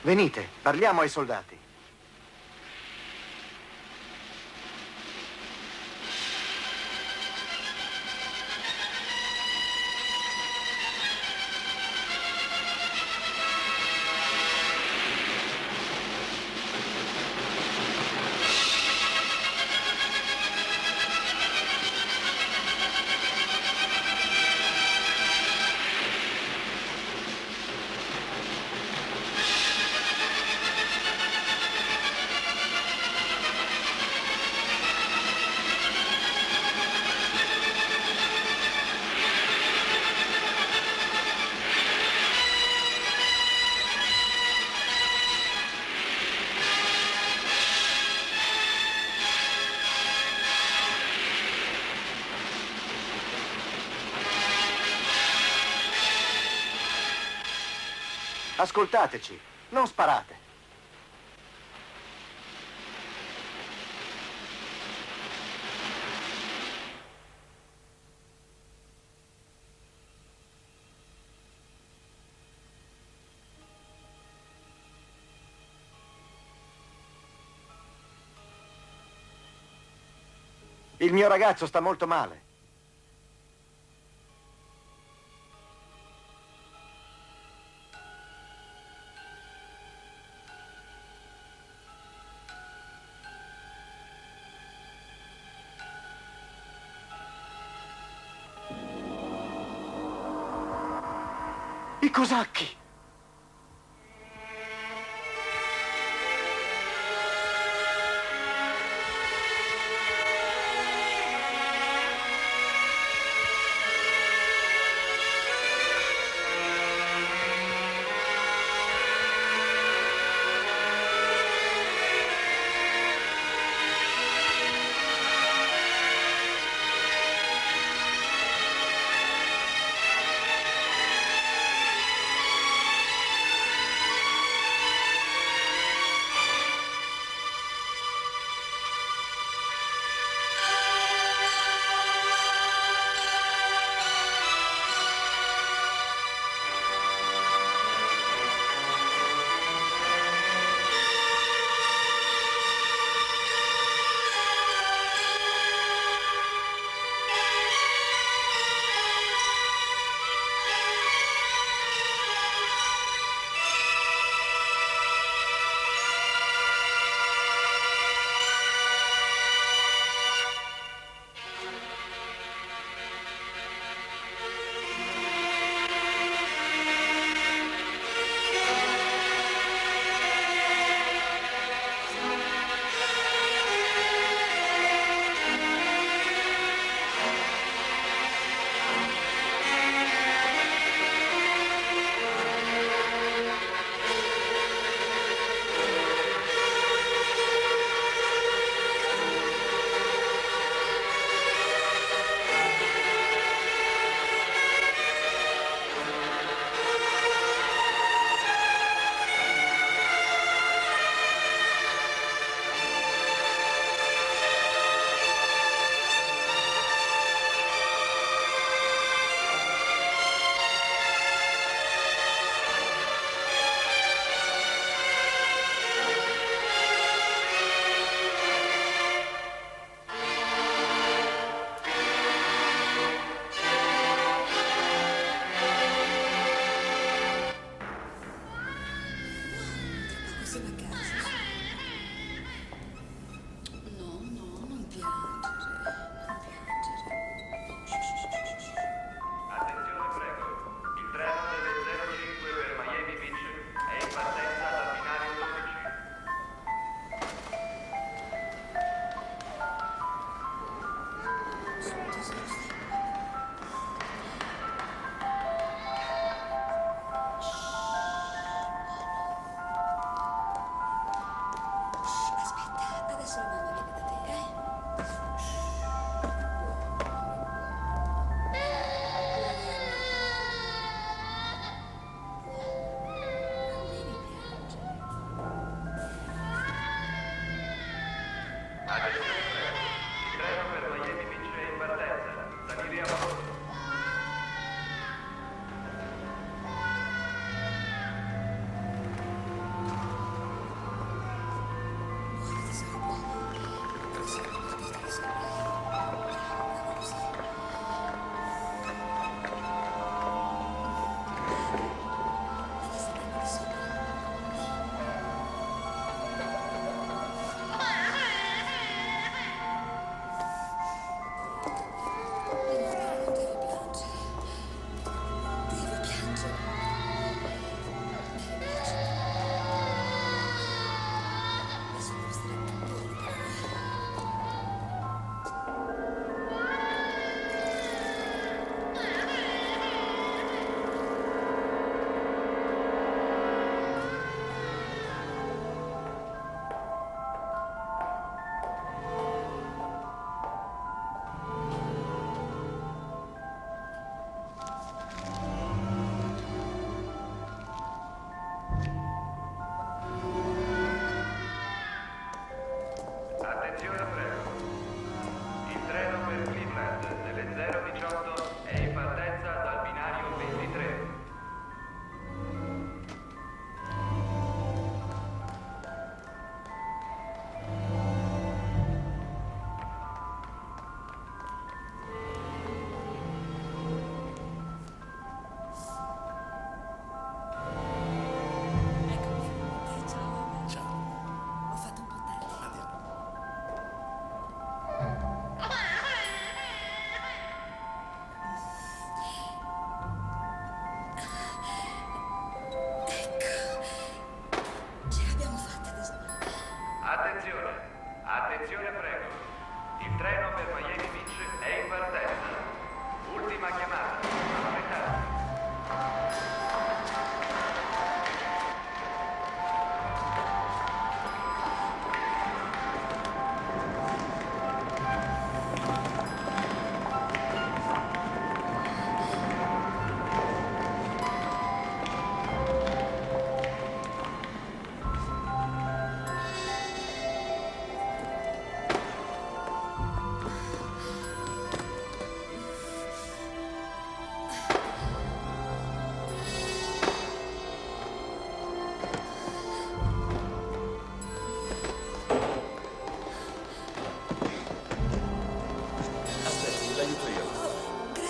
Venite, parliamo ai soldati. Ascoltateci, non sparate. Il mio ragazzo sta molto male. I cosacchi!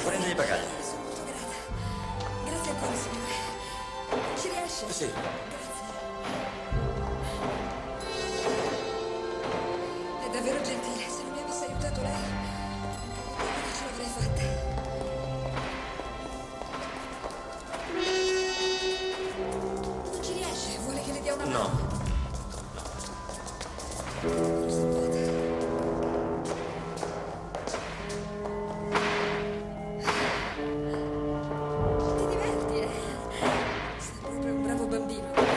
Prendi i bagagli. Molto grata. Grazie ancora, signore. Ci riesce? Sì. È davvero gentile. Se non mi avesse aiutato lei, non ce l'avrei fatta. Non ci riesce. Vuole che le dia una mano? No. Ti diverti, eh? Sei proprio un bravo bambino. Grazie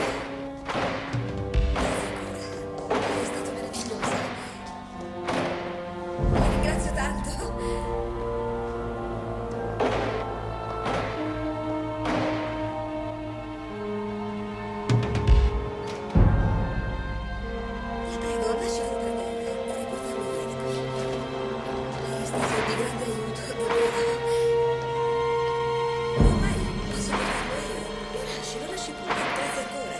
ancora. È stato meraviglioso. La ringrazio tanto. La prego, lascialo prendere. Vorrei portarlo via di qui. Lei è stato di grande aiuto, davvero. Ormai posso portarlo io. Lo lasci pure. Grazie ancora.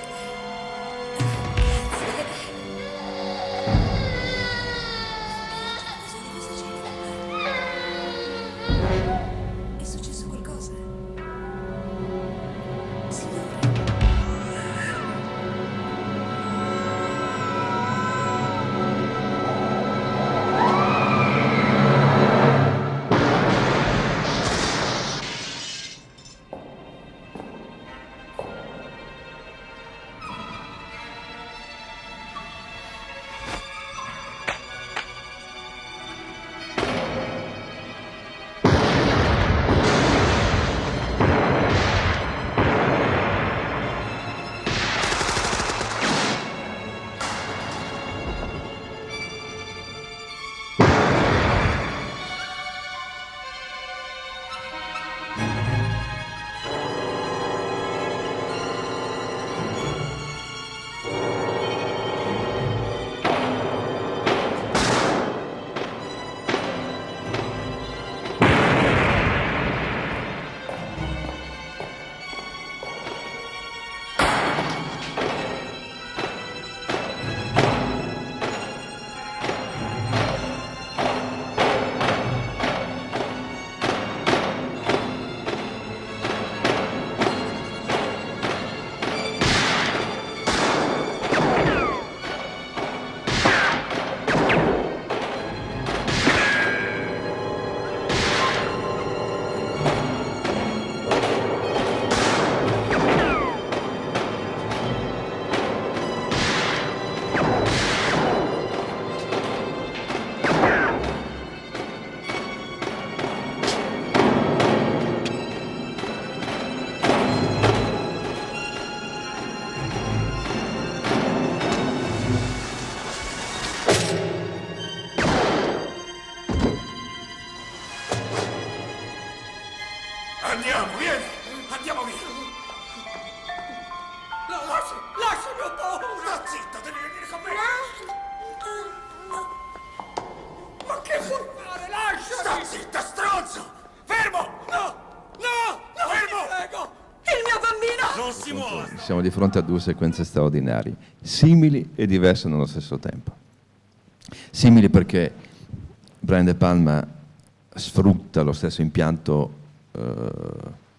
Grazie. Tesoro, cosa c'è? È successo qualcosa? Signore. Andiamo, vieni! Andiamo via! No, lasciami, ho paura! Sta zitto, devi venire con me! Ma che vuoi fare? Lasciami! Sta zitta, stronzo! Fermo! No! Fermo! Ti prego! Il mio bambino! Non si muove! Siamo di fronte a due sequenze straordinarie, simili e diverse nello stesso tempo. Simili perché Brian De Palma sfrutta lo stesso impianto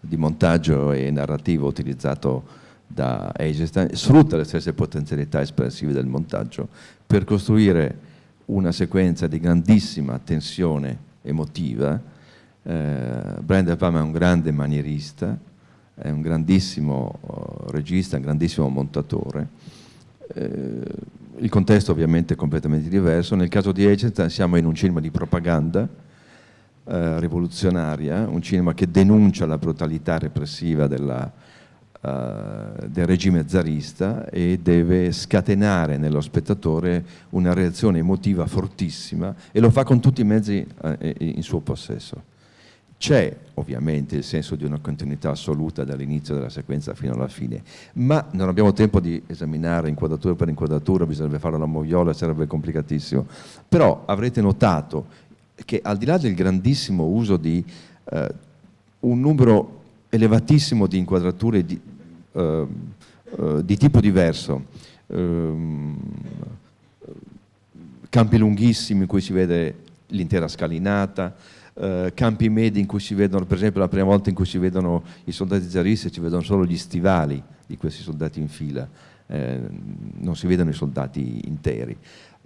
di montaggio e narrativo utilizzato da Eisenstein, sfrutta le stesse potenzialità espressive del montaggio per costruire una sequenza di grandissima tensione emotiva. Brian De Palma è un grande manierista, è un grandissimo regista, un grandissimo montatore. Il contesto ovviamente è completamente diverso. Nel caso di Eisenstein siamo in un cinema di propaganda rivoluzionaria, un cinema che denuncia la brutalità repressiva del regime zarista e deve scatenare nello spettatore una reazione emotiva fortissima, e lo fa con tutti i mezzi in suo possesso. C'è ovviamente il senso di una continuità assoluta dall'inizio della sequenza fino alla fine, ma non abbiamo tempo di esaminare inquadratura per inquadratura, bisognerebbe farlo alla moviola, sarebbe complicatissimo. Però avrete notato che al di là del grandissimo uso di un numero elevatissimo di inquadrature di tipo diverso, campi lunghissimi in cui si vede l'intera scalinata, campi medi in cui si vedono, per esempio la prima volta in cui si vedono i soldati zaristi, si vedono solo gli stivali di questi soldati in fila, non si vedono i soldati interi.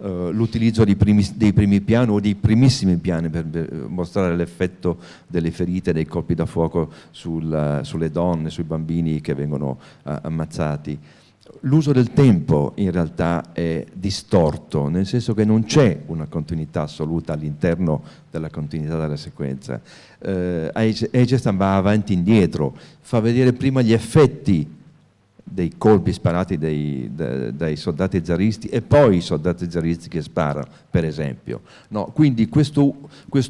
L'utilizzo dei primi piani o dei primissimi piani per mostrare l'effetto delle ferite, dei colpi da fuoco sulle donne, sui bambini che vengono ammazzati. L'uso del tempo in realtà è distorto, nel senso che non c'è una continuità assoluta all'interno della continuità della sequenza. Eisenstein va avanti e indietro, fa vedere prima gli effetti dei colpi sparati dai soldati zaristi e poi i soldati zaristi che sparano, per esempio. No, quindi questo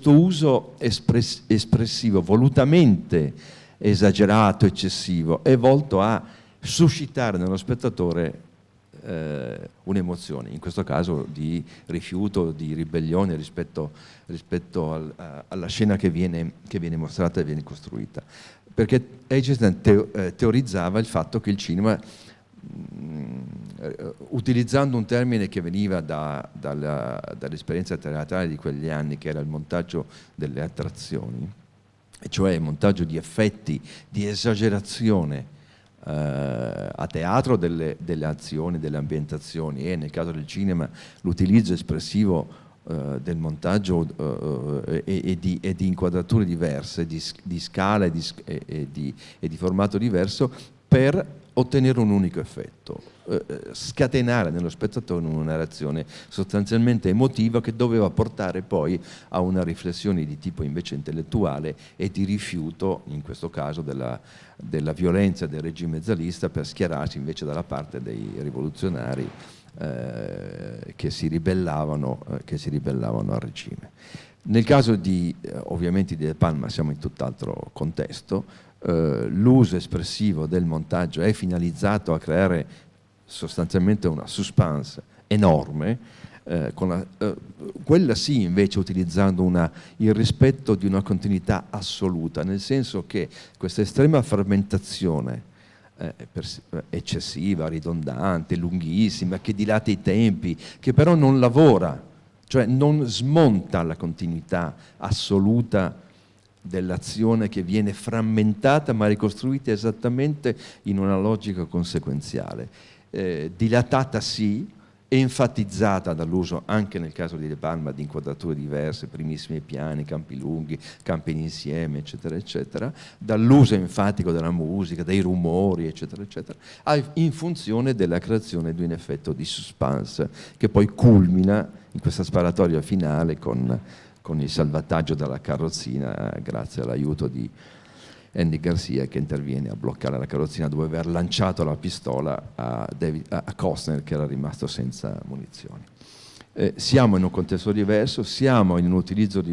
uso espressivo, volutamente esagerato, eccessivo, è volto a suscitare nello spettatore un'emozione, in questo caso di rifiuto, di ribellione rispetto alla scena che viene mostrata e viene costruita. Perché Eisenstein teorizzava il fatto che il cinema, utilizzando un termine che veniva dall'esperienza teatrale di quegli anni, che era il montaggio delle attrazioni, cioè il montaggio di effetti, di esagerazione a teatro delle azioni, delle ambientazioni, e nel caso del cinema l'utilizzo espressivo del montaggio e di inquadrature diverse, di scala e di formato diverso, per ottenere un unico effetto, scatenare nello spettatore una reazione sostanzialmente emotiva che doveva portare poi a una riflessione di tipo invece intellettuale e di rifiuto, in questo caso della violenza del regime zarista, per schierarsi invece dalla parte dei rivoluzionari che si ribellavano al regime. Nel caso ovviamente di De Palma siamo in tutt'altro contesto. L'uso espressivo del montaggio è finalizzato a creare sostanzialmente una suspense enorme, quella sì invece utilizzando il rispetto di una continuità assoluta, nel senso che questa estrema frammentazione eccessiva, ridondante, lunghissima, che dilata i tempi, che però non lavora, cioè non smonta la continuità assoluta dell'azione che viene frammentata ma ricostruita esattamente in una logica conseguenziale. Dilatata sì, enfatizzata dall'uso anche nel caso di De Palma di inquadrature diverse, primissimi piani, campi lunghi, campi insieme, eccetera, eccetera, dall'uso enfatico della musica, dei rumori, eccetera, eccetera, in funzione della creazione di un effetto di suspense che poi culmina in questa sparatoria finale con il salvataggio della carrozzina grazie all'aiuto di Andy Garcia, che interviene a bloccare la carrozzina dopo aver lanciato la pistola a Costner, che era rimasto senza munizioni. Siamo in un contesto diverso, siamo in un utilizzo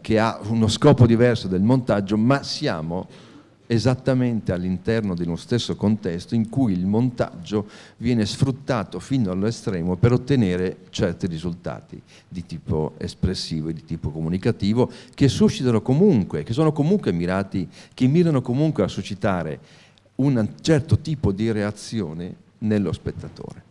che ha uno scopo diverso del montaggio, ma siamo esattamente all'interno di uno stesso contesto in cui il montaggio viene sfruttato fino all'estremo per ottenere certi risultati di tipo espressivo e di tipo comunicativo che suscitano comunque, che sono comunque mirati, che mirano comunque a suscitare un certo tipo di reazione nello spettatore.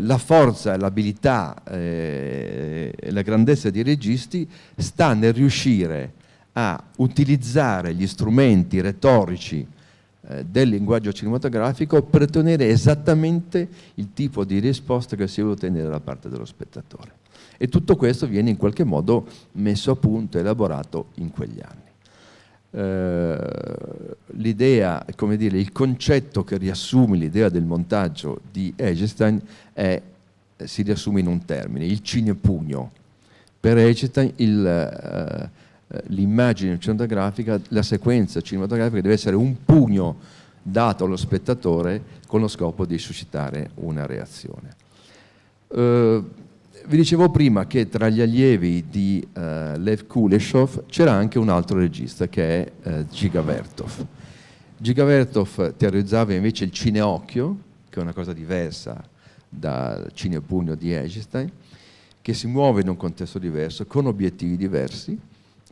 La forza, l'abilità e la grandezza dei registi sta nel riuscire a utilizzare gli strumenti retorici del linguaggio cinematografico per ottenere esattamente il tipo di risposta che si vuole ottenere da parte dello spettatore. E tutto questo viene in qualche modo messo a punto, elaborato in quegli anni. L'idea, come dire, il concetto che riassume l'idea del montaggio di Eisenstein si riassume in un termine, il cinepugno. Per Eisenstein l'immagine cinematografica, la sequenza cinematografica deve essere un pugno dato allo spettatore con lo scopo di suscitare una reazione. Vi dicevo prima che tra gli allievi di Lev Kuleshov c'era anche un altro regista che è Dziga Vertov. Dziga Vertov teorizzava invece il cineocchio, che è una cosa diversa dal cinepugno di Eisenstein, che si muove in un contesto diverso, con obiettivi diversi,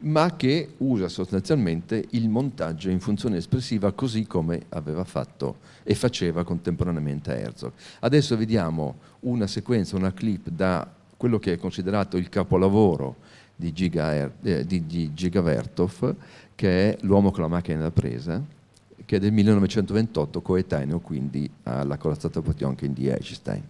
ma che usa sostanzialmente il montaggio in funzione espressiva così come aveva fatto e faceva contemporaneamente Herzog. Adesso vediamo una sequenza, una clip da quello che è considerato il capolavoro di Giga Vertov, che è L'uomo con la macchina da presa, che è del 1928, coetaneo quindi alla corazzata Potionkin di Eisenstein.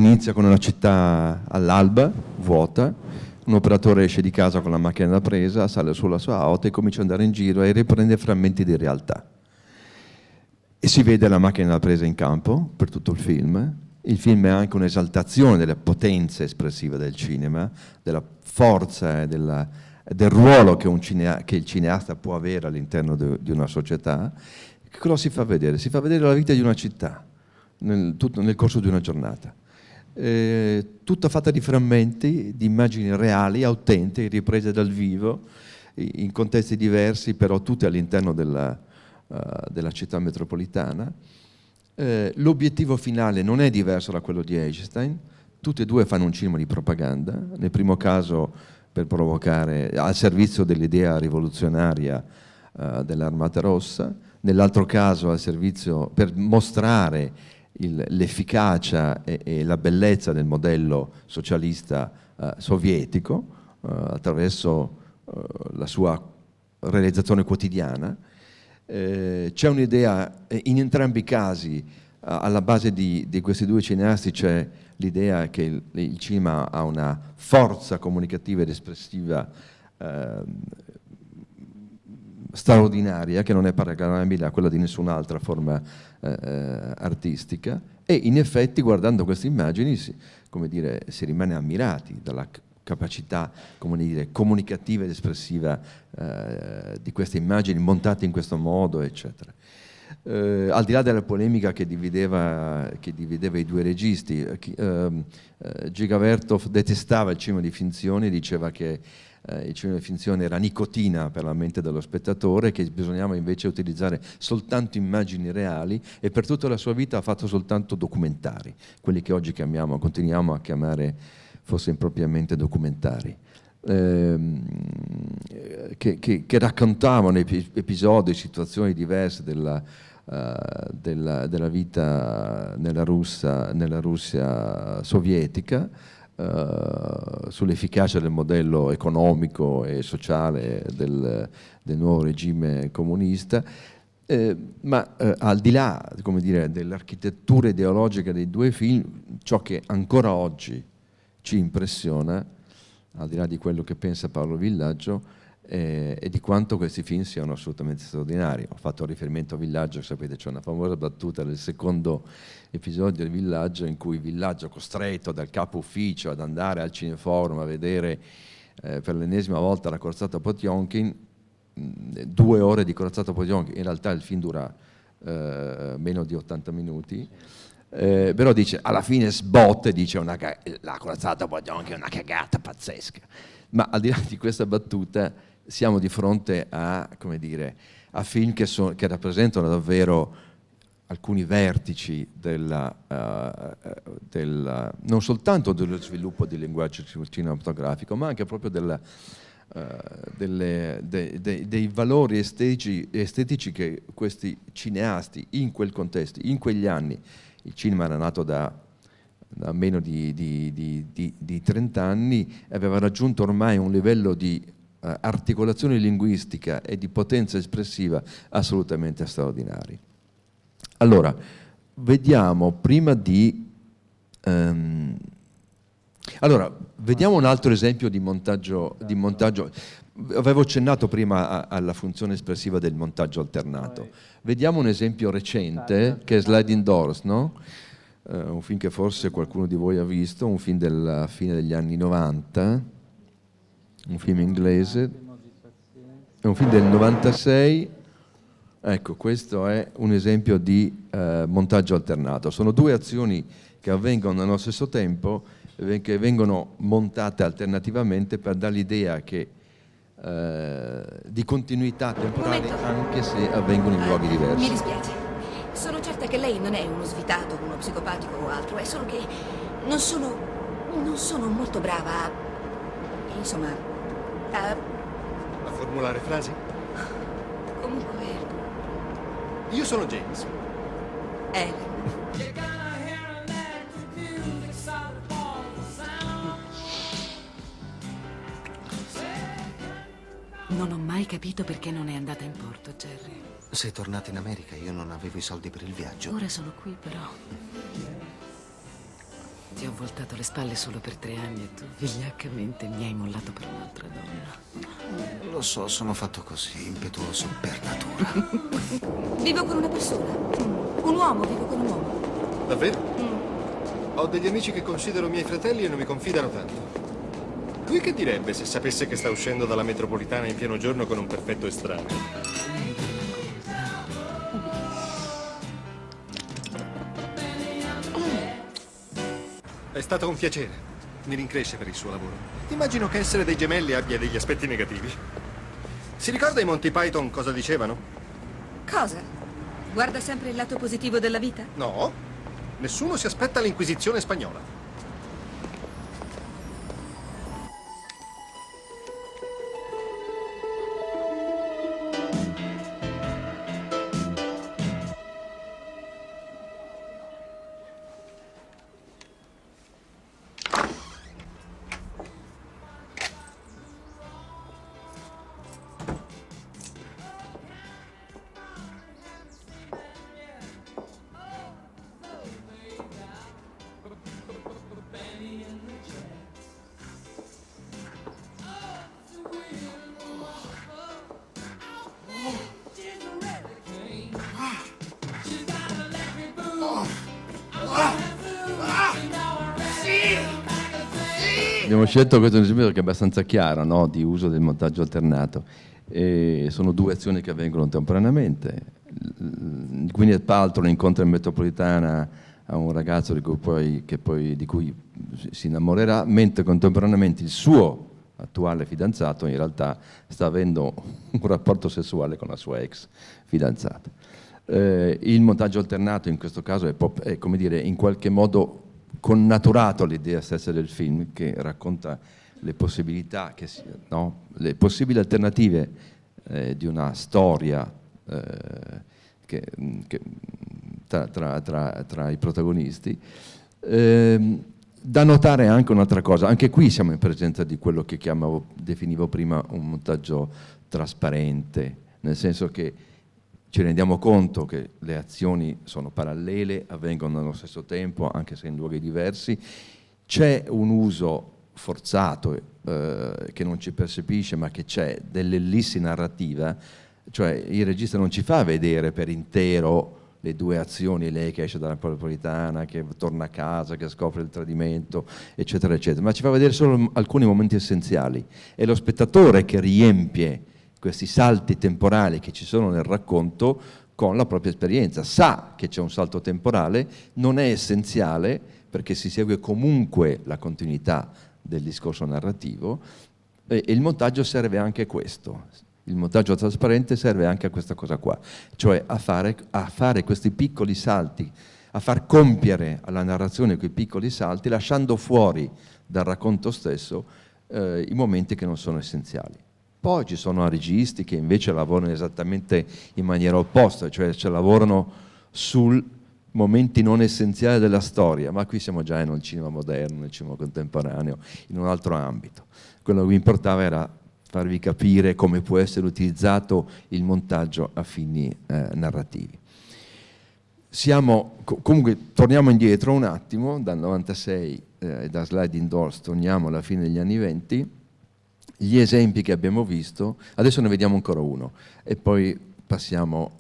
inizia con una città all'alba, vuota, un operatore esce di casa con la macchina da presa, sale sulla sua auto e comincia ad andare in giro e riprende frammenti di realtà. E si vede la macchina da presa in campo per tutto il film. Il film è anche un'esaltazione delle potenze espressive del cinema, della forza e del ruolo che il cineasta può avere all'interno di una società. Che cosa si fa vedere? Si fa vedere la vita di una città nel corso di una giornata. Tutta fatta di frammenti, di immagini reali, autentiche, riprese dal vivo, in contesti diversi, però tutte all'interno della città metropolitana. L'obiettivo finale non è diverso da quello di Eisenstein, tutti e due fanno un cinema di propaganda, nel primo caso per provocare, al servizio dell'idea rivoluzionaria dell'Armata Rossa, nell'altro caso al servizio per mostrare l'efficacia e la bellezza del modello socialista sovietico attraverso la sua realizzazione quotidiana. C'è un'idea, in entrambi i casi, alla base di questi due cineasti c'è l'idea che il cinema ha una forza comunicativa ed espressiva straordinaria, che non è paragonabile a quella di nessun'altra forma artistica, e in effetti guardando queste immagini si rimane ammirati dalla capacità comunicativa ed espressiva di queste immagini montate in questo modo, eccetera. Al di là della polemica che divideva i due registi, Giga Vertov detestava il cinema di finzione, diceva che il cinema di finzione era nicotina per la mente dello spettatore, che bisognava invece utilizzare soltanto immagini reali, e per tutta la sua vita ha fatto soltanto documentari, quelli che oggi continuiamo a chiamare forse impropriamente documentari, che raccontavano episodi, situazioni diverse della vita nella Russia sovietica, sull'efficacia del modello economico e sociale del nuovo regime comunista, ma al di là, dell'architettura ideologica dei due film, ciò che ancora oggi ci impressiona, al di là di quello che pensa Paolo Villaggio, e di quanto questi film siano assolutamente straordinari. Ho fatto riferimento a Villaggio, sapete, c'è una famosa battuta del secondo episodio del Villaggio, in cui Villaggio, costretto dal capo ufficio ad andare al Cineforum a vedere per l'ennesima volta la corazzata Potjomkin, 2 ore di corazzata Potjomkin, in realtà il film dura meno di 80 minuti, però dice, alla fine sbotte, dice la corazzata Potjomkin è una cagata pazzesca. Ma al di là di questa battuta siamo di fronte a film che rappresentano davvero alcuni vertici non soltanto dello sviluppo del linguaggio cinematografico, ma anche proprio dei valori estetici che questi cineasti in quel contesto, in quegli anni, il cinema era nato da meno di 30 anni, aveva raggiunto ormai un livello di articolazione linguistica e di potenza espressiva assolutamente straordinari. Allora, vediamo vediamo un altro esempio di montaggio. Avevo accennato prima alla funzione espressiva del montaggio alternato. Vediamo un esempio recente, che è Sliding Doors, no? Un film che forse qualcuno di voi ha visto, un film della fine degli anni 90, un film inglese, è un film del 96. Ecco, questo è un esempio di montaggio alternato. Sono 2 azioni che avvengono nello stesso tempo, che vengono montate alternativamente per dare l'idea che di continuità temporale, anche se avvengono in luoghi diversi. Mi dispiace. Sono certa che lei non è uno svitato, uno psicopatico o altro, è solo che non sono molto brava a formulare frasi? Comunque... Io sono James. Non ho mai capito perché non è andata in porto, Jerry. Sei tornata in America, io non avevo i soldi per il viaggio. Ora sono qui, però. Ti ho voltato le spalle solo per 3 anni e tu vigliaccamente mi hai mollato per un'altra donna. Lo so, sono fatto così, impetuoso per natura. Vivo con una persona. Un uomo, vivo con un uomo. Davvero? Ho degli amici che considero miei fratelli e non mi confidano tanto. Lui che direbbe se sapesse che sta uscendo dalla metropolitana in pieno giorno con un perfetto estraneo? È stato un piacere. Mi rincresce per il suo lavoro. Immagino che essere dei gemelli abbia degli aspetti negativi. Si ricorda i Monty Python cosa dicevano? Cosa? Guarda sempre il lato positivo della vita? No, nessuno si aspetta l'Inquisizione spagnola. Abbiamo scelto questo esempio perché è abbastanza chiaro, no? Di uso del montaggio alternato. E sono 2 azioni che avvengono contemporaneamente. Gwyneth Paltrow incontra in metropolitana a un ragazzo di cui si innamorerà, mentre contemporaneamente il suo attuale fidanzato in realtà sta avendo un rapporto sessuale con la sua ex fidanzata. Il montaggio alternato in questo caso è come dire, in qualche modo connaturato all'idea stessa del film, che racconta le possibilità, le possibili alternative di una storia tra i protagonisti. Da notare anche un'altra cosa, anche qui siamo in presenza di quello che definivo prima un montaggio trasparente, nel senso che ci rendiamo conto che le azioni sono parallele, avvengono allo stesso tempo, anche se in luoghi diversi. C'è un uso forzato che non ci percepisce, ma che c'è, dell'ellissi narrativa, cioè il regista non ci fa vedere per intero le 2 azioni, lei che esce dalla metropolitana, che torna a casa, che scopre il tradimento, eccetera, eccetera, ma ci fa vedere solo alcuni momenti essenziali. È lo spettatore che riempie questi salti temporali che ci sono nel racconto con la propria esperienza. Sa che c'è un salto temporale, non è essenziale perché si segue comunque la continuità del discorso narrativo, e il montaggio serve anche a questo. Il montaggio trasparente serve anche a questa cosa qua, cioè a fare questi piccoli salti, a far compiere alla narrazione quei piccoli salti, lasciando fuori dal racconto stesso i momenti che non sono essenziali. Poi ci sono registi che invece lavorano esattamente in maniera opposta, cioè lavorano sul momenti non essenziali della storia, ma qui siamo già nel cinema moderno, nel cinema contemporaneo, in un altro ambito. Quello che mi importava era farvi capire come può essere utilizzato il montaggio a fini narrativi. Comunque torniamo indietro un attimo, dal 96 e da Sliding Doors torniamo alla fine degli anni 20. Gli esempi che abbiamo visto, adesso ne vediamo ancora uno e poi passiamo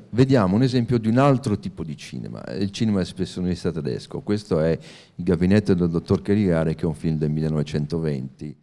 vediamo un esempio di un altro tipo di cinema, il cinema espressionista tedesco. Questo è Il gabinetto del dottor Caligari, che è un film del 1920.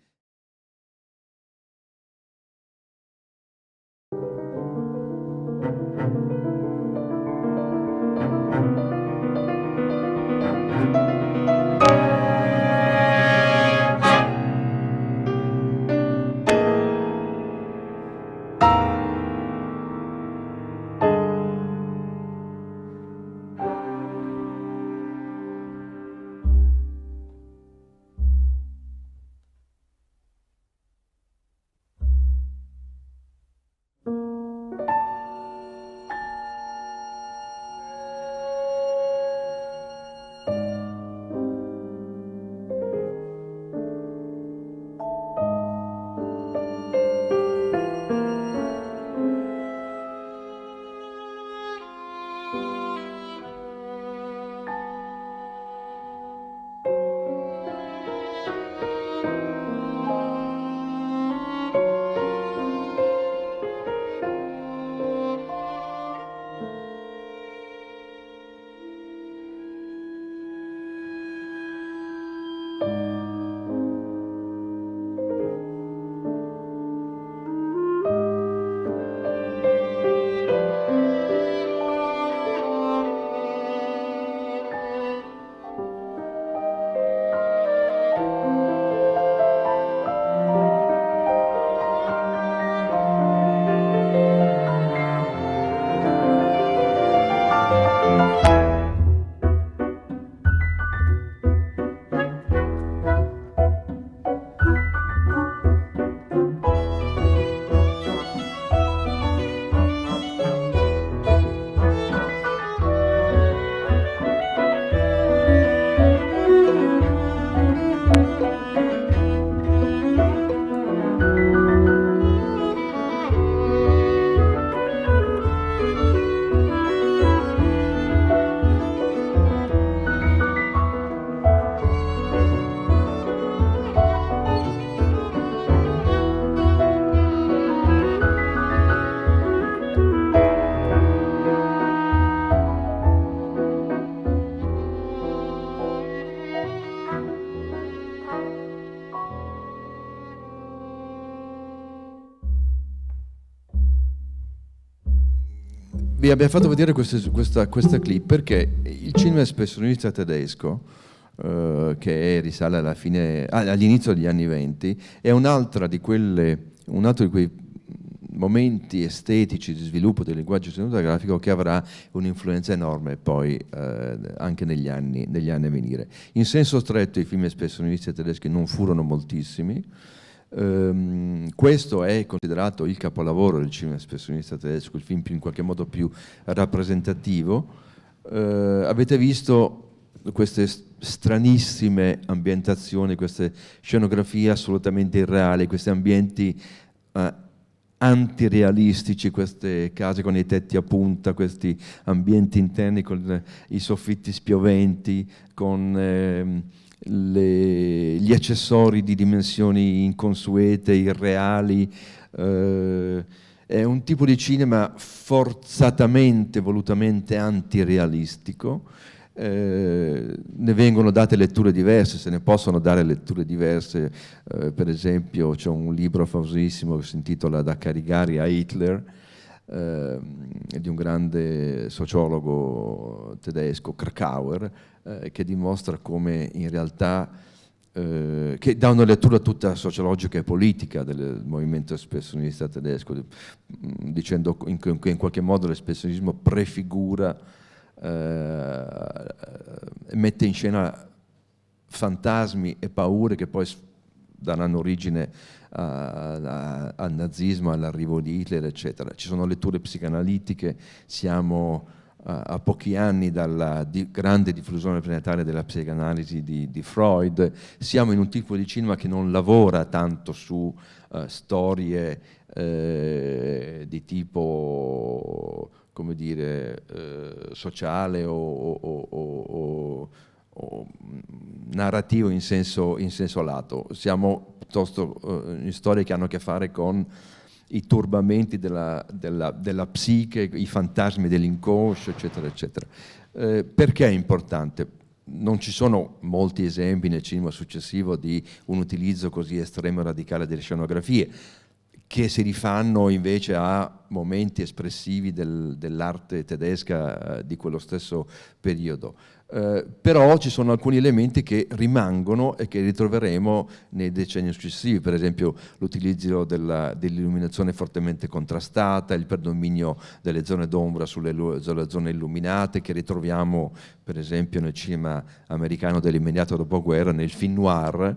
vi abbiamo fatto vedere questa clip perché il cinema espressionista tedesco, che risale all'inizio degli anni '20, è un altro di quei momenti estetici di sviluppo del linguaggio cinematografico che avrà un'influenza enorme poi anche negli anni a venire. In senso stretto i film espressionisti tedeschi non furono moltissimi. Questo è considerato il capolavoro del cinema espressionista tedesco, il film in qualche modo più rappresentativo. Avete visto queste stranissime ambientazioni, queste scenografie assolutamente irreali, questi ambienti antirealistici, queste case con i tetti a punta, questi ambienti interni con i soffitti spioventi, con gli accessori di dimensioni inconsuete, irreali. È un tipo di cinema forzatamente, volutamente antirealistico. Ne vengono date letture diverse, se ne possono dare letture diverse. Per esempio c'è un libro famosissimo che si intitola Da Carigari a Hitler, di un grande sociologo tedesco, Krakauer, che dimostra come in realtà, che dà una lettura tutta sociologica e politica del movimento espressionista tedesco, dicendo che in qualche modo l'espressionismo prefigura, mette in scena fantasmi e paure che poi daranno origine al nazismo, all'arrivo di Hitler, eccetera. Ci sono letture psicanalitiche, siamo a pochi anni dalla grande diffusione planetaria della psicanalisi di Freud, siamo in un tipo di cinema che non lavora tanto su storie di tipo, come dire, sociale o narrativo in senso lato. Siamo piuttosto in storie che hanno a che fare con i turbamenti della psiche, i fantasmi dell'inconscio, eccetera, eccetera. Perché è importante? Non ci sono molti esempi nel cinema successivo di un utilizzo così estremo e radicale delle scenografie, che si rifanno invece a momenti espressivi dell'arte tedesca di quello stesso periodo. Però ci sono alcuni elementi che rimangono e che ritroveremo nei decenni successivi, per esempio l'utilizzo dell'illuminazione fortemente contrastata, il predominio delle zone d'ombra sulle zone illuminate, che ritroviamo per esempio nel cinema americano dell'immediato dopoguerra, nel film noir,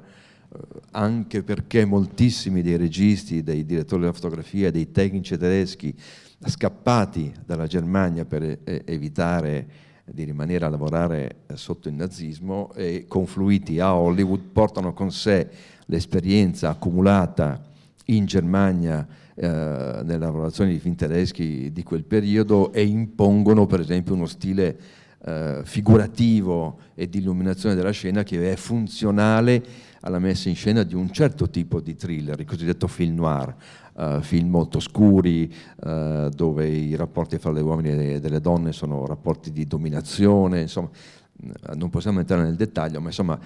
anche perché moltissimi dei registi, dei direttori della fotografia, dei tecnici tedeschi scappati dalla Germania per evitare di rimanere a lavorare sotto il nazismo e confluiti a Hollywood portano con sé l'esperienza accumulata in Germania nelle lavorazioni di film tedeschi di quel periodo e impongono per esempio uno stile figurativo e di illuminazione della scena che è funzionale alla messa in scena di un certo tipo di thriller, il cosiddetto film noir, film molto scuri, dove i rapporti fra gli uomini e delle donne sono rapporti di dominazione, insomma, non possiamo entrare nel dettaglio, ma insomma,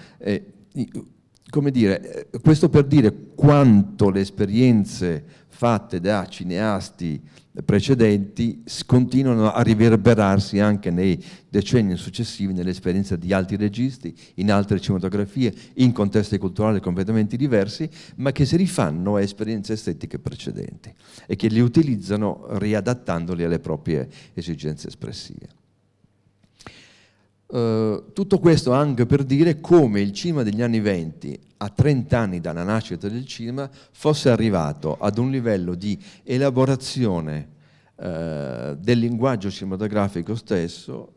come dire, questo per dire quanto le esperienze fatte da cineasti precedenti continuano a riverberarsi anche nei decenni successivi nell'esperienza di altri registi, in altre cinematografie, in contesti culturali completamente diversi, ma che si rifanno a esperienze estetiche precedenti e che li utilizzano riadattandoli alle proprie esigenze espressive. Tutto questo anche per dire come il cinema degli anni '20, a 30 anni dalla nascita del cinema, fosse arrivato ad un livello di elaborazione del linguaggio cinematografico stesso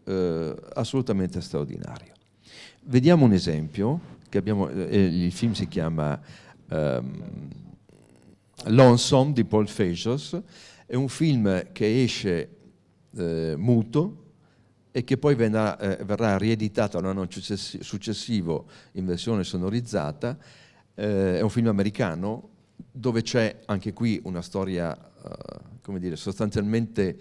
assolutamente straordinario. Vediamo un esempio, che il film si chiama Lonesome di Paul Feijos, è un film che esce muto e che poi verrà rieditato l'anno successivo in versione sonorizzata. È un film americano dove c'è anche qui una storia, come dire, sostanzialmente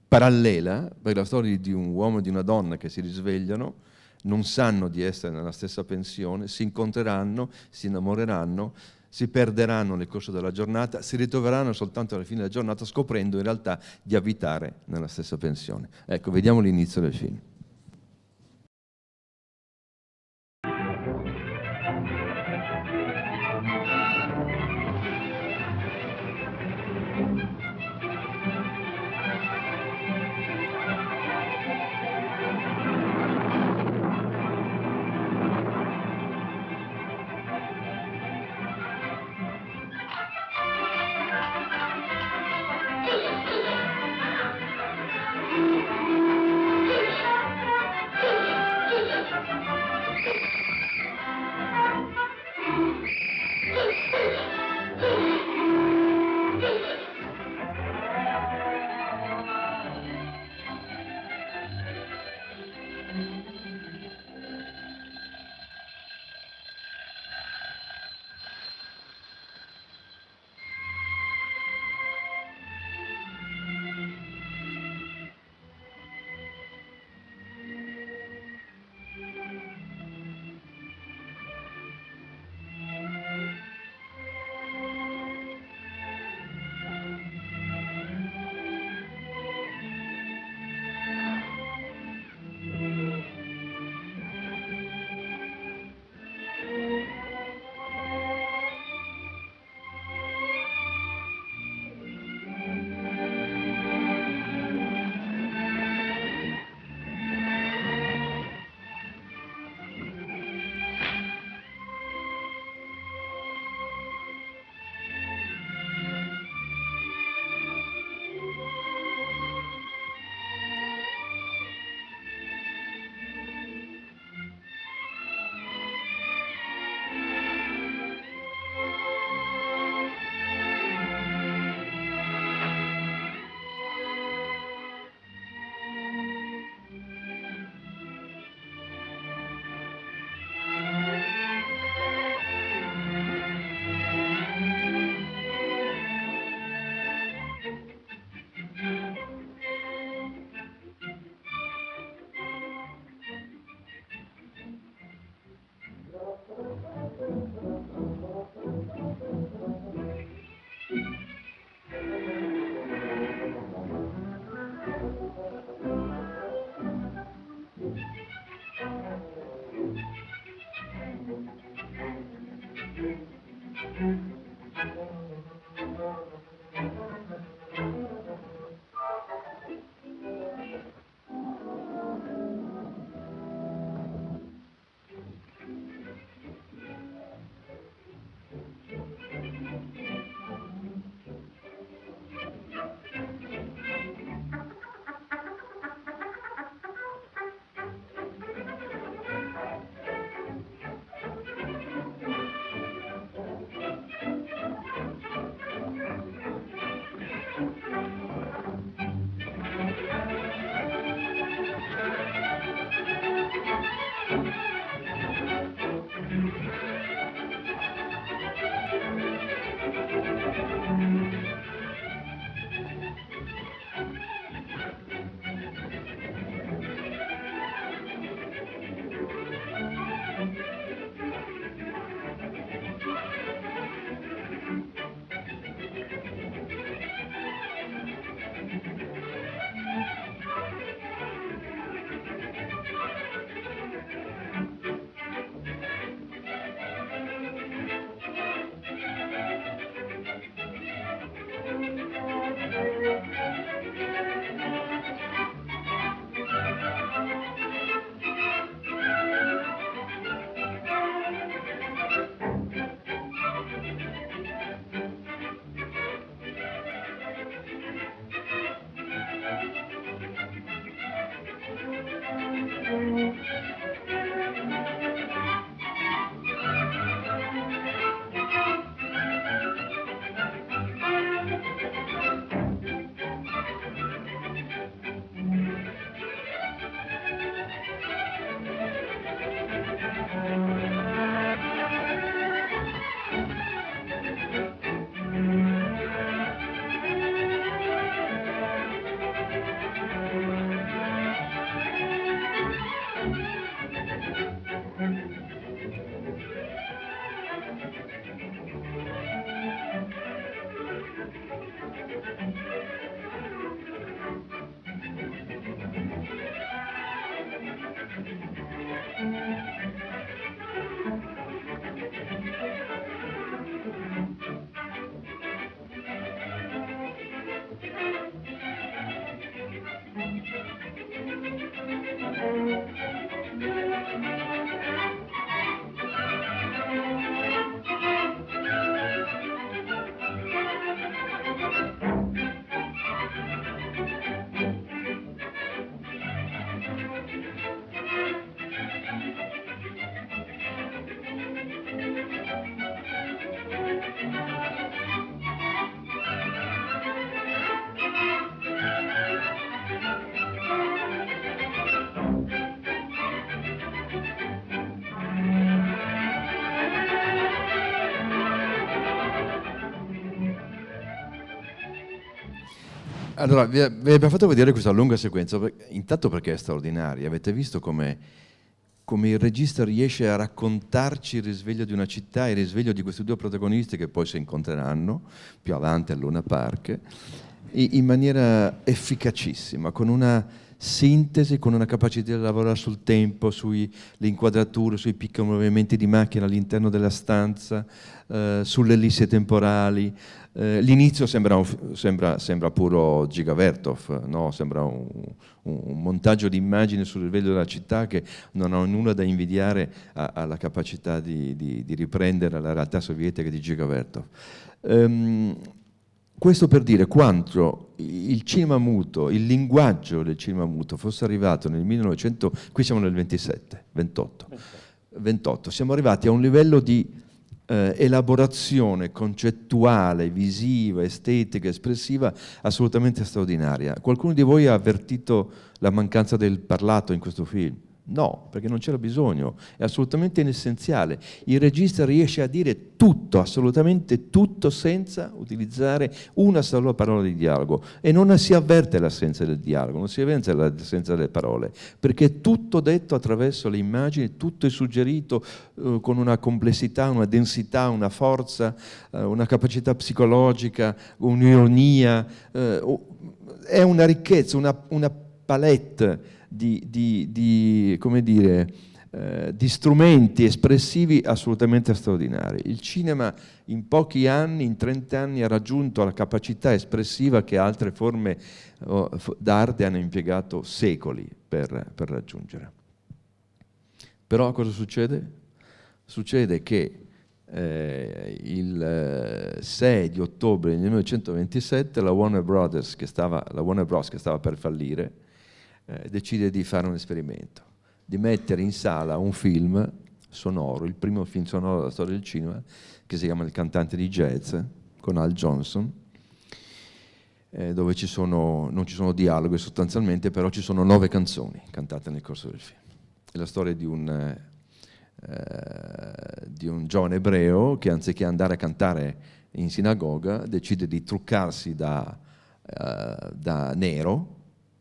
parallela, per la storia di un uomo e di una donna che si risvegliano, non sanno di essere nella stessa pensione, si incontreranno, si innamoreranno, si perderanno nel corso della giornata, si ritroveranno soltanto alla fine della giornata scoprendo in realtà di abitare nella stessa pensione. Ecco, vediamo l'inizio del film. Allora, vi abbiamo fatto vedere questa lunga sequenza, intanto perché è straordinaria. Avete visto come il regista riesce a raccontarci il risveglio di una città, il risveglio di questi due protagonisti che poi si incontreranno più avanti al Luna Park, in maniera efficacissima, con una sintesi, con una capacità di lavorare sul tempo, sulle inquadrature, sui piccoli movimenti di macchina all'interno della stanza, sulle ellisse temporali. L'inizio sembra puro Giga Vertov, no? Sembra un montaggio di immagini sul risveglio della città che non ha nulla da invidiare alla capacità di riprendere la realtà sovietica di Giga Vertov. Questo per dire quanto il cinema muto, il linguaggio del cinema muto fosse arrivato nel 1900, qui siamo nel 28, siamo arrivati a un livello di elaborazione concettuale, visiva, estetica, espressiva assolutamente straordinaria. Qualcuno di voi ha avvertito la mancanza del parlato in questo film? No, perché non c'era bisogno, è assolutamente inessenziale. Il regista riesce a dire tutto, assolutamente tutto, senza utilizzare una sola parola di dialogo, e non si avverte l'assenza del dialogo, non si avverte l'assenza delle parole, perché è tutto detto attraverso le immagini, tutto è suggerito con una complessità, una densità, una forza, una capacità psicologica, un'ironia, è una ricchezza, una palette di strumenti espressivi assolutamente straordinari. Il cinema in pochi anni, in 30 anni, ha raggiunto la capacità espressiva che altre forme d'arte hanno impiegato secoli per raggiungere. Però cosa succede? Succede che il 6 di ottobre 1927 la Warner Bros. Che stava per fallire decide di fare un esperimento, di mettere in sala un film sonoro, il primo film sonoro della storia del cinema, che si chiama Il cantante di jazz, con Al Johnson, dove non ci sono dialoghi sostanzialmente, però ci sono 9 canzoni cantate nel corso del film. È la storia di un giovane ebreo che, anziché andare a cantare in sinagoga, decide di truccarsi da nero,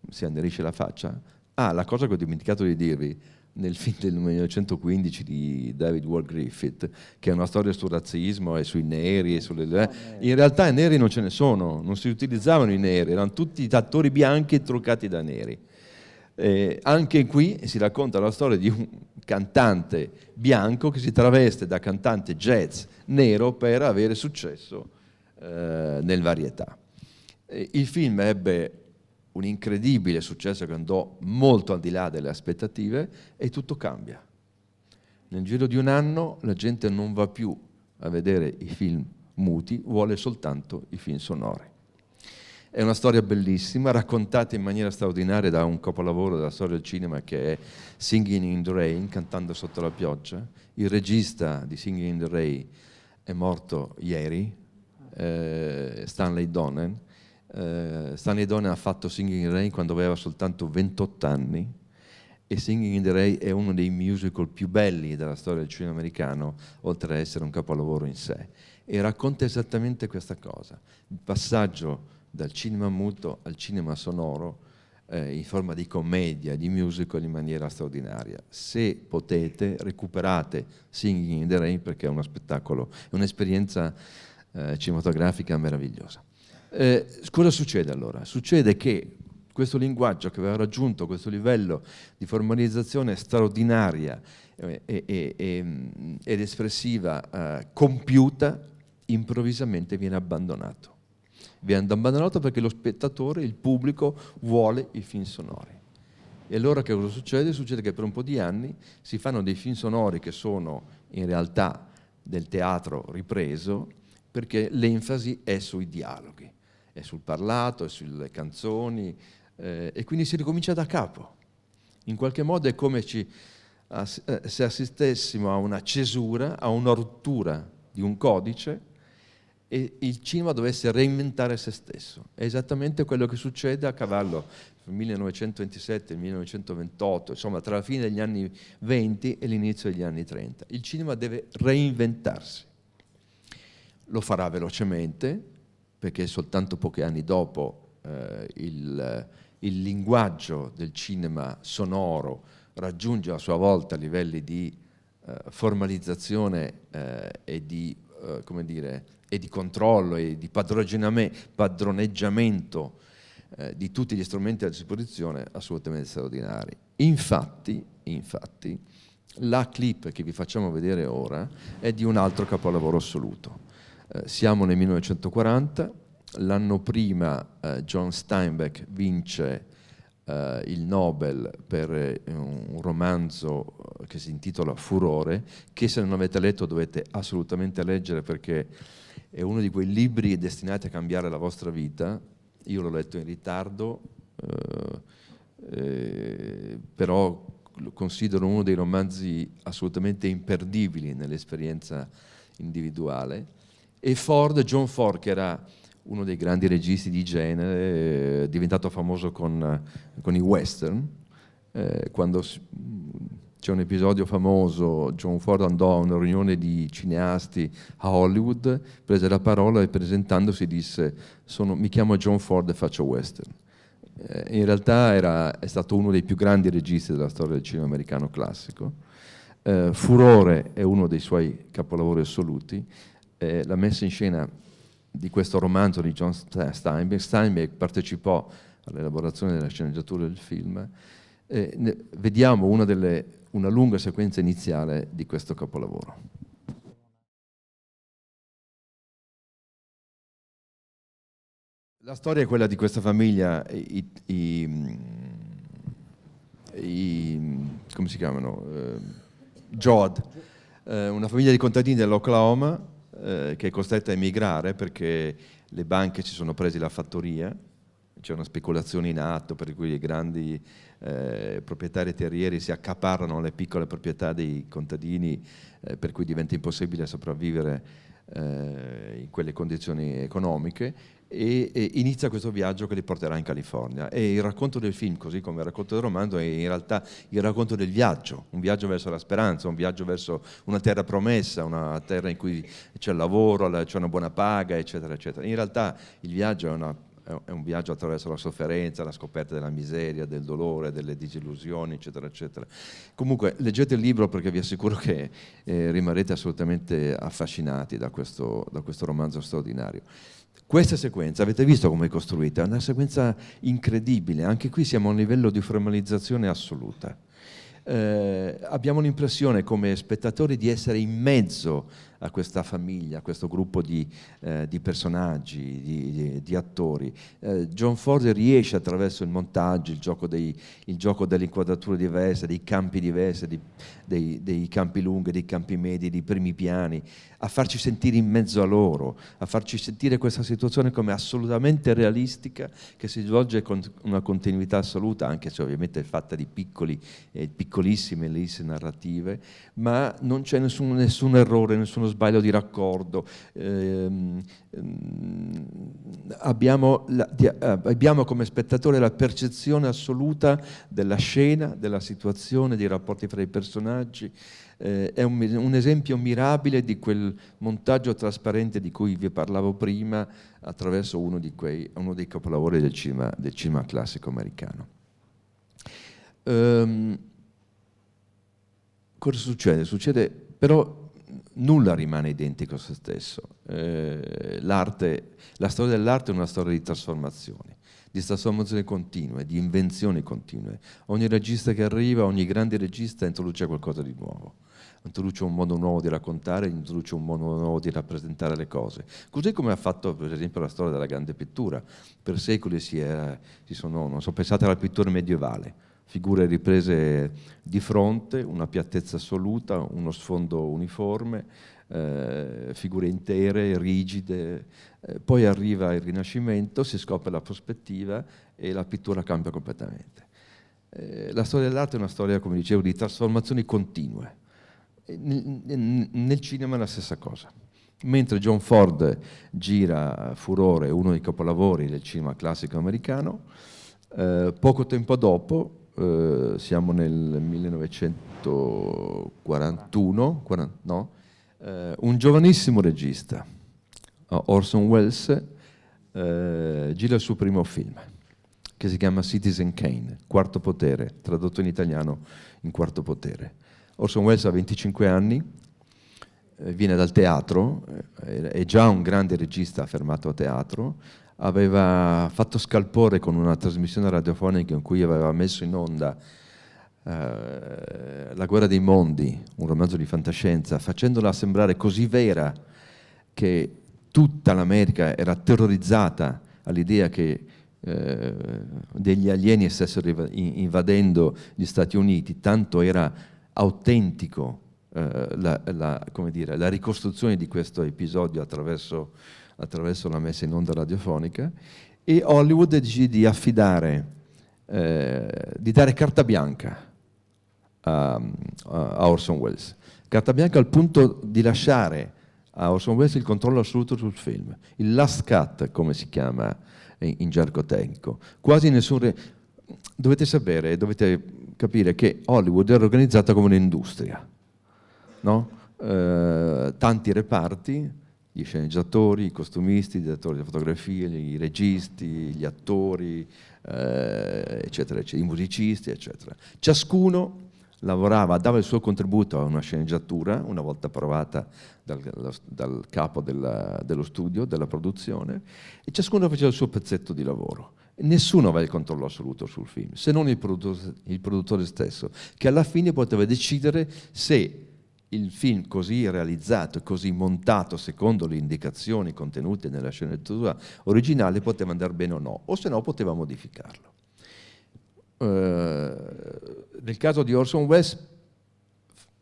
si annerisce la faccia. La cosa che ho dimenticato di dirvi, nel film del 1915 di David Ward Griffith, che è una storia sul razzismo e sui neri, in realtà i neri non ce ne sono, non si utilizzavano i neri, erano tutti attori bianchi truccati da neri. Anche qui si racconta la storia di un cantante bianco che si traveste da cantante jazz nero per avere successo nel varietà. Il film ebbe un incredibile successo che andò molto al di là delle aspettative, e tutto cambia. Nel giro di un anno la gente non va più a vedere i film muti, vuole soltanto i film sonori. È una storia bellissima, raccontata in maniera straordinaria da un capolavoro della storia del cinema che è Singing in the Rain, Cantando sotto la pioggia. Il regista di Singing in the Rain è morto ieri, Stanley Donen. Stanley Donen ha fatto Singing in the Rain quando aveva soltanto 28 anni, e Singing in the Rain è uno dei musical più belli della storia del cinema americano, oltre a essere un capolavoro in sé, e racconta esattamente questa cosa, il passaggio dal cinema muto al cinema sonoro, in forma di commedia, di musical, in maniera straordinaria. Se potete, recuperate Singing in the Rain, perché è uno spettacolo, è un'esperienza cinematografica meravigliosa. Cosa succede allora? Succede che questo linguaggio che aveva raggiunto questo livello di formalizzazione straordinaria ed espressiva compiuta, improvvisamente viene abbandonato. Viene abbandonato perché lo spettatore, il pubblico, vuole i film sonori. E allora che cosa succede? Succede che per un po' di anni si fanno dei film sonori che sono in realtà del teatro ripreso, perché l'enfasi è sui dialoghi, è sul parlato, è sulle canzoni, e quindi si ricomincia da capo. In qualche modo è come se assistessimo a una cesura, a una rottura di un codice, e il cinema dovesse reinventare se stesso. È esattamente quello che succede a cavallo tra il 1927 e il 1928, insomma tra la fine degli anni 20 e l'inizio degli anni 30. Il cinema deve reinventarsi. Lo farà velocemente, perché soltanto pochi anni dopo il linguaggio del cinema sonoro raggiunge a sua volta livelli di formalizzazione e di, come dire, e di controllo e di padroneggiamento di tutti gli strumenti a disposizione assolutamente straordinari. Infatti, la clip che vi facciamo vedere ora è di un altro capolavoro assoluto. Siamo nel 1940, l'anno prima John Steinbeck vince il Nobel per un romanzo che si intitola Furore, che se non avete letto dovete assolutamente leggere, perché è uno di quei libri destinati a cambiare la vostra vita. Io l'ho letto in ritardo, però lo considero uno dei romanzi assolutamente imperdibili nell'esperienza individuale. E John Ford, che era uno dei grandi registi di genere, diventato famoso con i western, quando c'è un episodio famoso, John Ford andò a una riunione di cineasti a Hollywood, prese la parola e presentandosi disse: mi chiamo John Ford e faccio western. In realtà è stato uno dei più grandi registi della storia del cinema americano classico. Furore è uno dei suoi capolavori assoluti. La messa in scena di questo romanzo di John Steinbeck. Steinbeck partecipò all'elaborazione della sceneggiatura del film. Vediamo una lunga sequenza iniziale di questo capolavoro. La storia è quella di questa famiglia, come si chiamano? Jod, una famiglia di contadini dell'Oklahoma, che è costretta a emigrare perché le banche si sono presi la fattoria, c'è una speculazione in atto per cui i grandi proprietari terrieri si accaparrano le piccole proprietà dei contadini, per cui diventa impossibile sopravvivere in quelle condizioni economiche, e inizia questo viaggio che li porterà in California. E il racconto del film, così come il racconto del romanzo, è in realtà il racconto del viaggio, un viaggio verso la speranza, un viaggio verso una terra promessa, una terra in cui c'è il lavoro, c'è una buona paga, eccetera, eccetera. In realtà il viaggio è un viaggio attraverso la sofferenza, la scoperta della miseria, del dolore, delle disillusioni, eccetera, eccetera. Comunque, leggete il libro, perché vi assicuro che rimarrete assolutamente affascinati da questo romanzo straordinario. Questa sequenza, avete visto come è costruita? È una sequenza incredibile. Anche qui siamo a un livello di formalizzazione assoluta. Abbiamo l'impressione come spettatori di essere in mezzo a questa famiglia, a questo gruppo di personaggi, di attori. John Ford riesce, attraverso il montaggio, il gioco delle inquadrature diverse, dei campi diversi, dei campi lunghi, dei campi medi, dei primi piani, a farci sentire in mezzo a loro, a farci sentire questa situazione come assolutamente realistica, che si svolge con una continuità assoluta, anche se ovviamente è fatta di piccolissime ellisse narrative, ma non c'è nessun errore, nessuno sbaglio di raccordo. Abbiamo come spettatore la percezione assoluta della scena, della situazione, dei rapporti fra i personaggi. È un esempio mirabile di quel montaggio trasparente di cui vi parlavo prima, attraverso uno dei capolavori del cinema classico americano. Cosa succede? Succede però nulla rimane identico a se stesso. La storia dell'arte è una storia di trasformazioni continue, di invenzioni continue. Ogni regista che arriva, ogni grande regista introduce qualcosa di nuovo, introduce un modo nuovo di raccontare, introduce un modo nuovo di rappresentare le cose. Così come ha fatto per esempio la storia della grande pittura. Per secoli pensate alla pittura medievale, figure riprese di fronte, una piattezza assoluta, uno sfondo uniforme, figure intere, rigide. Poi arriva il Rinascimento, si scopre la prospettiva e la pittura cambia completamente. La storia dell'arte è una storia, come dicevo, di trasformazioni continue. Nel cinema è la stessa cosa. Mentre John Ford gira Furore, uno dei capolavori del cinema classico americano, poco tempo dopo, siamo nel 1941, un giovanissimo regista, Orson Welles, gira il suo primo film, che si chiama Citizen Kane, Quarto Potere, tradotto in italiano in Quarto Potere. Orson Welles ha 25 anni, viene dal teatro, è già un grande regista affermato a teatro, aveva fatto scalpore con una trasmissione radiofonica in cui aveva messo in onda La guerra dei mondi, un romanzo di fantascienza, facendola sembrare così vera che tutta l'America era terrorizzata all'idea che degli alieni stessero invadendo gli Stati Uniti, tanto era autentico come dire, la ricostruzione di questo episodio attraverso la messa in onda radiofonica, e Hollywood decide di affidare, di dare carta bianca a Orson Welles. Carta bianca al punto di lasciare a Orson Welles il controllo assoluto sul film, il last cut, come si chiama in gergo tecnico. Quasi nessun... Dovete sapere, dovete capire che Hollywood era organizzata come un'industria, no? Tanti reparti, gli sceneggiatori, i costumisti, i direttori di fotografia, i registi, gli attori, eccetera, eccetera, i musicisti, eccetera. Ciascuno lavorava, dava il suo contributo a una sceneggiatura, una volta approvata dal capo dello studio, della produzione, e ciascuno faceva il suo pezzetto di lavoro. Nessuno aveva il controllo assoluto sul film, se non il produttore stesso, che alla fine poteva decidere se il film così realizzato, così montato secondo le indicazioni contenute nella sceneggiatura originale poteva andare bene o no, o se no poteva modificarlo. Nel caso di Orson Welles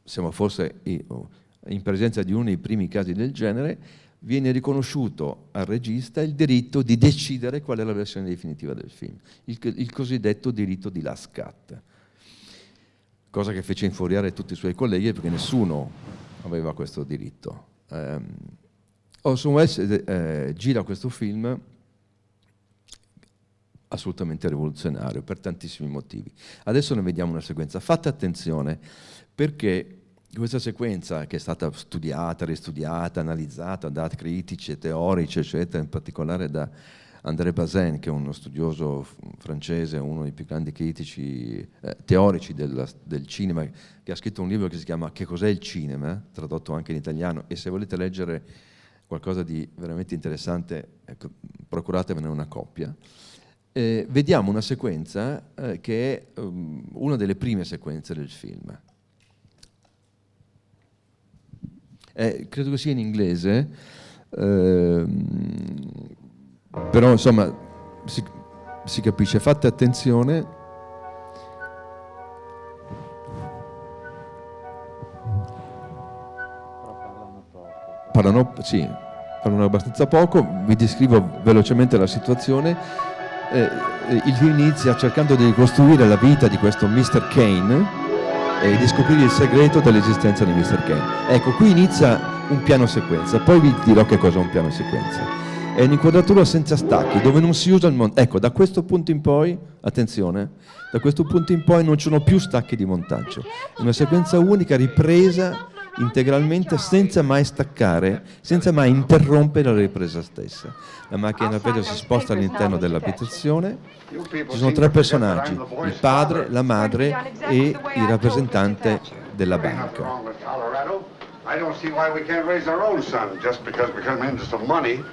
siamo forse in presenza di uno dei primi casi del genere. Viene riconosciuto al regista il diritto di decidere qual è la versione definitiva del film, il cosiddetto diritto di last cut, cosa che fece infuriare tutti i suoi colleghi perché nessuno aveva questo diritto. Orson Welles gira questo film assolutamente rivoluzionario per tantissimi motivi. Adesso ne vediamo una sequenza. Fate attenzione, perché questa sequenza, che è stata studiata, ristudiata, analizzata da critici e teorici, eccetera, in particolare da André Bazin, che è uno studioso francese, uno dei più grandi critici teorici del cinema, che ha scritto un libro che si chiama Che cos'è il cinema?, tradotto anche in italiano, e se volete leggere qualcosa di veramente interessante, ecco, procuratevene una copia. Vediamo una sequenza che è una delle prime sequenze del film. Credo che sia in inglese, però insomma si capisce. Fate attenzione. Parlano abbastanza poco. Vi descrivo velocemente la situazione. Il film inizia cercando di ricostruire la vita di questo Mr. Kane e di scoprire il segreto dell'esistenza di Mr. Kane. Ecco, qui inizia un piano sequenza, poi vi dirò che cosa è un piano sequenza. È un'inquadratura senza stacchi, dove non si usa il montaggio. Ecco, da questo punto in poi, attenzione, da questo punto in poi non ci sono più stacchi di montaggio. È una sequenza unica ripresa integralmente senza mai staccare, senza mai interrompere la ripresa stessa. La macchina da vedere si sposta all'interno dell'abitazione. Ci sono tre personaggi, il padre, la madre e il rappresentante della banca. I don't see why we can't raise our own son just because we come into some money.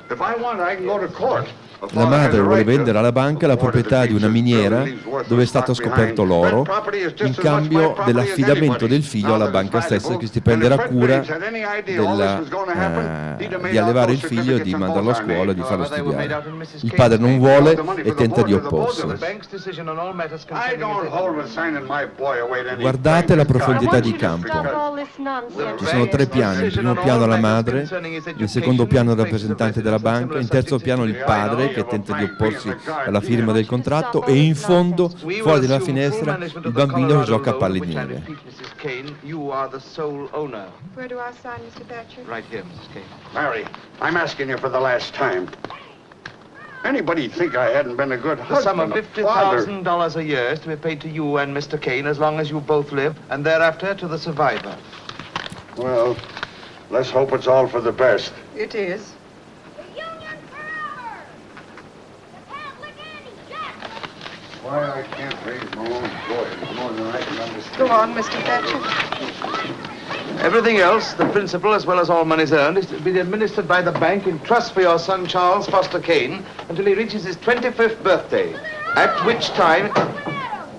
If I want, I can go to court. La madre vuole vendere alla banca la proprietà di una miniera dove è stato scoperto l'oro in cambio dell'affidamento del figlio alla banca stessa, che si prenderà cura di allevare il figlio e di mandarlo a scuola e di farlo studiare. Il padre non vuole e tenta di opporsi. Guardate la profondità di campo. Ci sono tre piani: il primo piano la madre, il secondo piano il rappresentante della banca, in terzo piano il padre che tenta di opporsi alla firma del contratto, e in fondo, fuori dalla finestra, il bambino che gioca a palle di neve. Where do I sign, Mr. Thatcher? Right here, Mrs. Kane. Mary, I'm asking you for the last time. Anybody'd think I hadn't been a good husband. The sum of $50,000 a year is to be paid to you and Mr. Kane as long as you both live, and thereafter to the survivor. Well, let's hope it's all for the best. It is. why I can't raise my own voice more than I can understand. Go on, Mr. Thatcher. Everything else, the principal as well as all monies earned, is to be administered by the bank in trust for your son Charles Foster Kane until he reaches his 25th birthday, at which time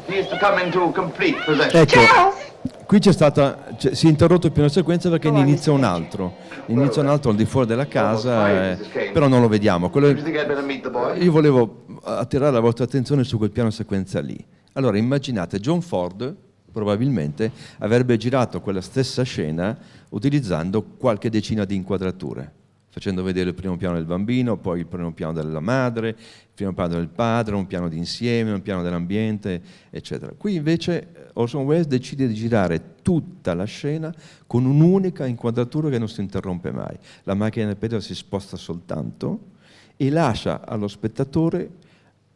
he is to come into complete possession. Ecco, qui si è interrotto il piano sequenza perché ne inizia un altro. Inizia un altro al di fuori della casa, però non lo vediamo. Io volevo attirare la vostra attenzione su quel piano sequenza lì. Allora immaginate, John Ford probabilmente avrebbe girato quella stessa scena utilizzando qualche decina di inquadrature, facendo vedere il primo piano del bambino, poi il primo piano della madre, il primo piano del padre, un piano d'insieme, un piano dell'ambiente, eccetera. Qui invece Orson Welles decide di girare tutta la scena con un'unica inquadratura che non si interrompe mai. La macchina del pedale si sposta soltanto e lascia allo spettatore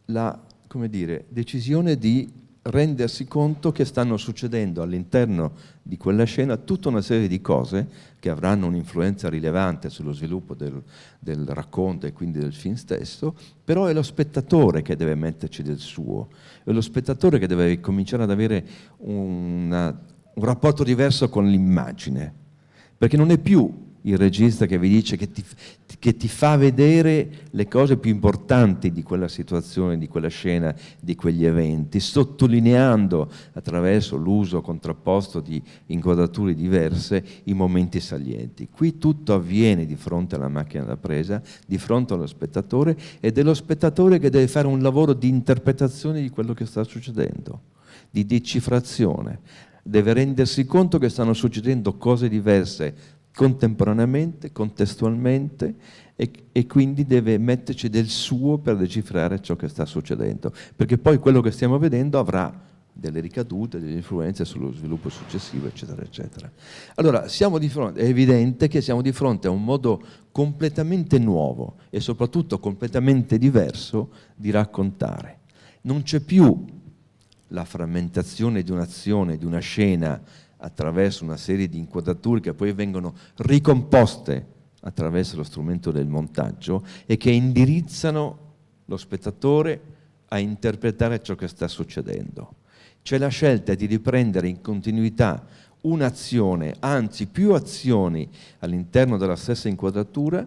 la, come dire, decisione di rendersi conto che stanno succedendo all'interno di quella scena tutta una serie di cose che avranno un'influenza rilevante sullo sviluppo del racconto e quindi del film stesso, però è lo spettatore che deve metterci del suo, è lo spettatore che deve cominciare ad avere un rapporto diverso con l'immagine, perché non è più il regista che vi dice che ti fa vedere le cose più importanti di quella situazione, di quella scena, di quegli eventi, sottolineando attraverso l'uso contrapposto di inquadrature diverse i momenti salienti. Qui tutto avviene di fronte alla macchina da presa, di fronte allo spettatore, ed è lo spettatore che deve fare un lavoro di interpretazione di quello che sta succedendo, di decifrazione. Deve rendersi conto che stanno succedendo cose diverse contemporaneamente, contestualmente, e quindi deve metterci del suo per decifrare ciò che sta succedendo, perché poi quello che stiamo vedendo avrà delle ricadute, delle influenze sullo sviluppo successivo, eccetera, eccetera. Allora, è evidente che siamo di fronte a un modo completamente nuovo e soprattutto completamente diverso di raccontare. Non c'è più la frammentazione di un'azione, di una scena, attraverso una serie di inquadrature che poi vengono ricomposte attraverso lo strumento del montaggio e che indirizzano lo spettatore a interpretare ciò che sta succedendo. C'è la scelta di riprendere in continuità un'azione, anzi più azioni all'interno della stessa inquadratura,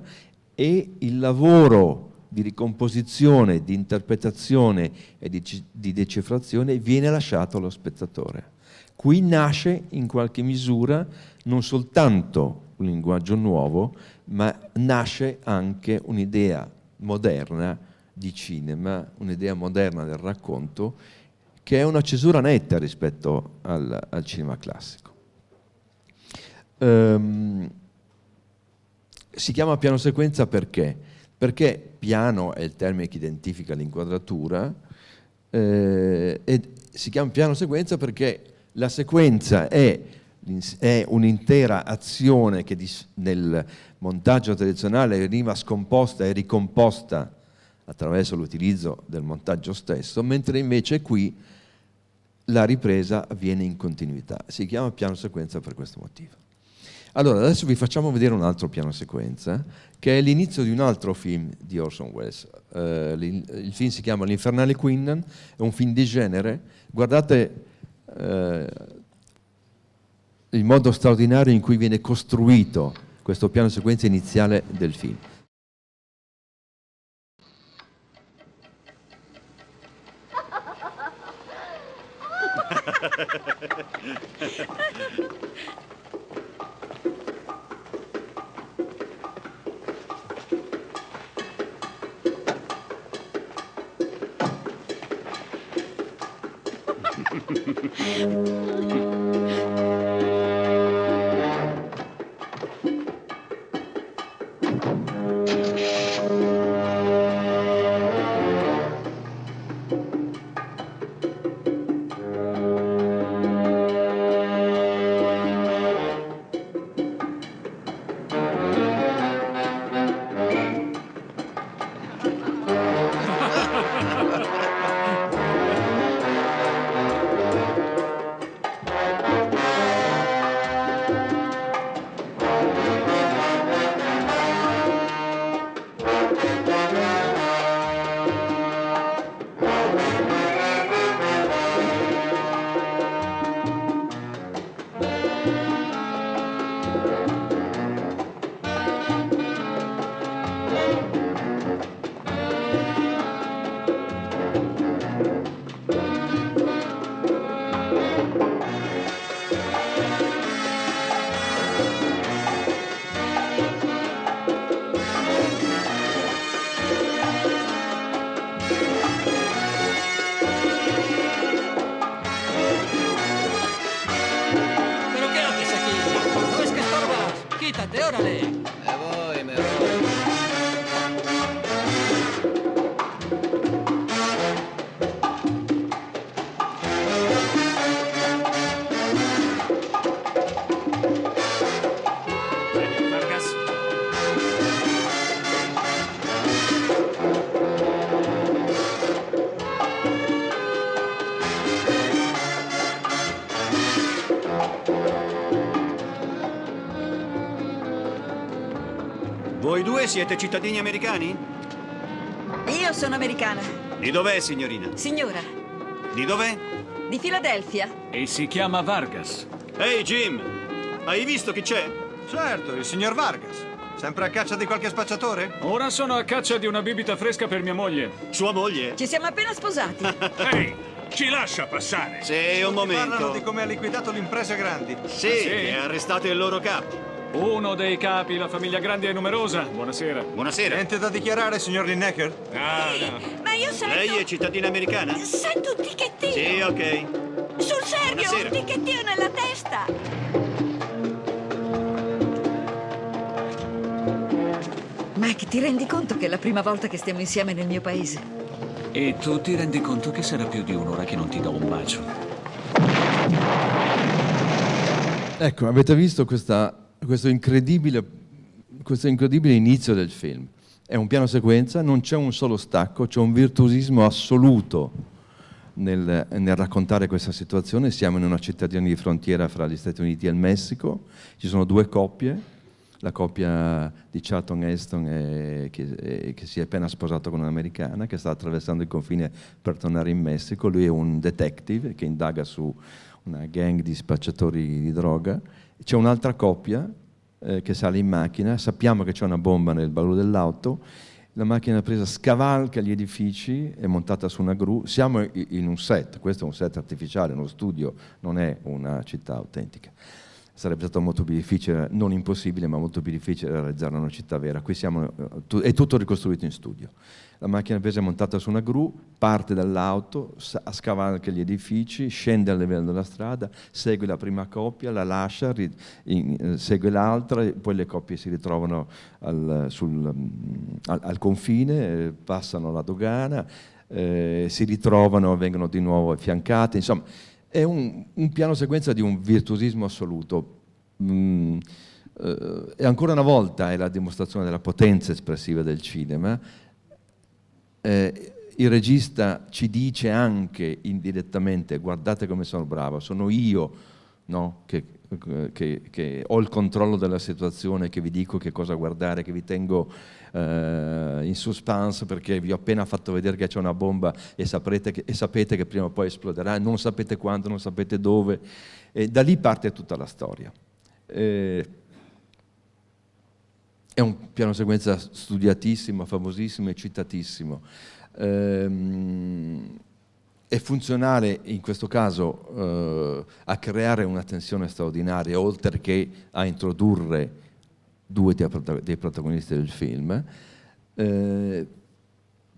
e il lavoro di ricomposizione, di interpretazione e di decifrazione viene lasciato allo spettatore. Qui nasce in qualche misura non soltanto un linguaggio nuovo, ma nasce anche un'idea moderna di cinema, un'idea moderna del racconto, che è una cesura netta rispetto al cinema classico. Si chiama piano sequenza perché? Perché piano è il termine che identifica l'inquadratura, e si chiama piano sequenza perché la sequenza è un'intera azione che nel montaggio tradizionale veniva scomposta e ricomposta attraverso l'utilizzo del montaggio stesso, mentre invece qui la ripresa avviene in continuità. Si chiama piano sequenza per questo motivo. Allora, adesso vi facciamo vedere un altro piano sequenza, che è l'inizio di un altro film di Orson Welles. Il film si chiama L'Infernale Queenan, è un film di genere. Guardate il modo straordinario in cui viene costruito questo piano sequenza iniziale del film. ¿Pero qué haces aquí? ¿No es que estorbas? Quítate, órale. Me voy, me voy. Vargas. Voi due siete cittadini americani? Io sono americana. Di dov'è, signorina? Signora, Di dov'è? di Filadelfia. E si chiama Vargas. Ehi, Jim! Hai visto chi c'è? Certo, il signor Vargas. Sempre a caccia di qualche spacciatore? Ora sono a caccia di una bibita fresca per mia moglie. Sua moglie? Ci siamo appena sposati. Ehi, ci lascia passare. Sì, un momento. Parlano di come ha liquidato l'impresa Grandi. Sì, e arrestate il loro capo. Uno dei capi, la famiglia Grandi è numerosa. Buonasera. Buonasera. Niente da dichiarare, signor Lineker? Ah, no. Ma io sento... Lei è cittadina americana? Sento un ticchettino. Sì, ok. Sul serio, Buonasera. un ticchettino nella testa. Mike, ti rendi conto che è la prima volta che stiamo insieme nel mio paese? E tu ti rendi conto che sarà più di un'ora che non ti do un bacio? Ecco, avete visto questo incredibile inizio del film. È un piano sequenza, non c'è un solo stacco, c'è un virtuosismo assoluto nel raccontare questa situazione. Siamo in una cittadina di frontiera fra gli Stati Uniti e il Messico, ci sono due coppie, la coppia di Charlton Heston che si è appena sposato con un'americana che sta attraversando il confine per tornare in Messico. Lui è un detective che indaga su una gang di spacciatori di droga. C'è un'altra coppia che sale in macchina, sappiamo che c'è una bomba nel baule dell'auto, la macchina presa scavalca gli edifici, è montata su una gru, siamo in un set, questo è un set artificiale, uno studio, non è una città autentica. Sarebbe stato molto più difficile, non impossibile, ma molto più difficile realizzare una città vera. Qui è tutto ricostruito in studio. La macchina presa è montata su una gru, parte dall'auto, scavalca gli edifici, scende al livello della strada, segue la prima coppia, la lascia, segue l'altra, e poi le coppie si ritrovano al confine, passano la dogana, si ritrovano, vengono di nuovo affiancate, insomma. È un piano sequenza di un virtuosismo assoluto. E ancora una volta è la dimostrazione della potenza espressiva del cinema. Il regista ci dice anche indirettamente: guardate come sono bravo, sono io, no, che ho il controllo della situazione, che vi dico che cosa guardare, che vi tengo in suspense perché vi ho appena fatto vedere che c'è una bomba e sapete che prima o poi esploderà, non sapete quando, non sapete dove, e da lì parte tutta la storia. È un piano sequenza studiatissimo, famosissimo e citatissimo. È funzionale in questo caso a creare una tensione straordinaria, oltre che a introdurre due dei protagonisti del film.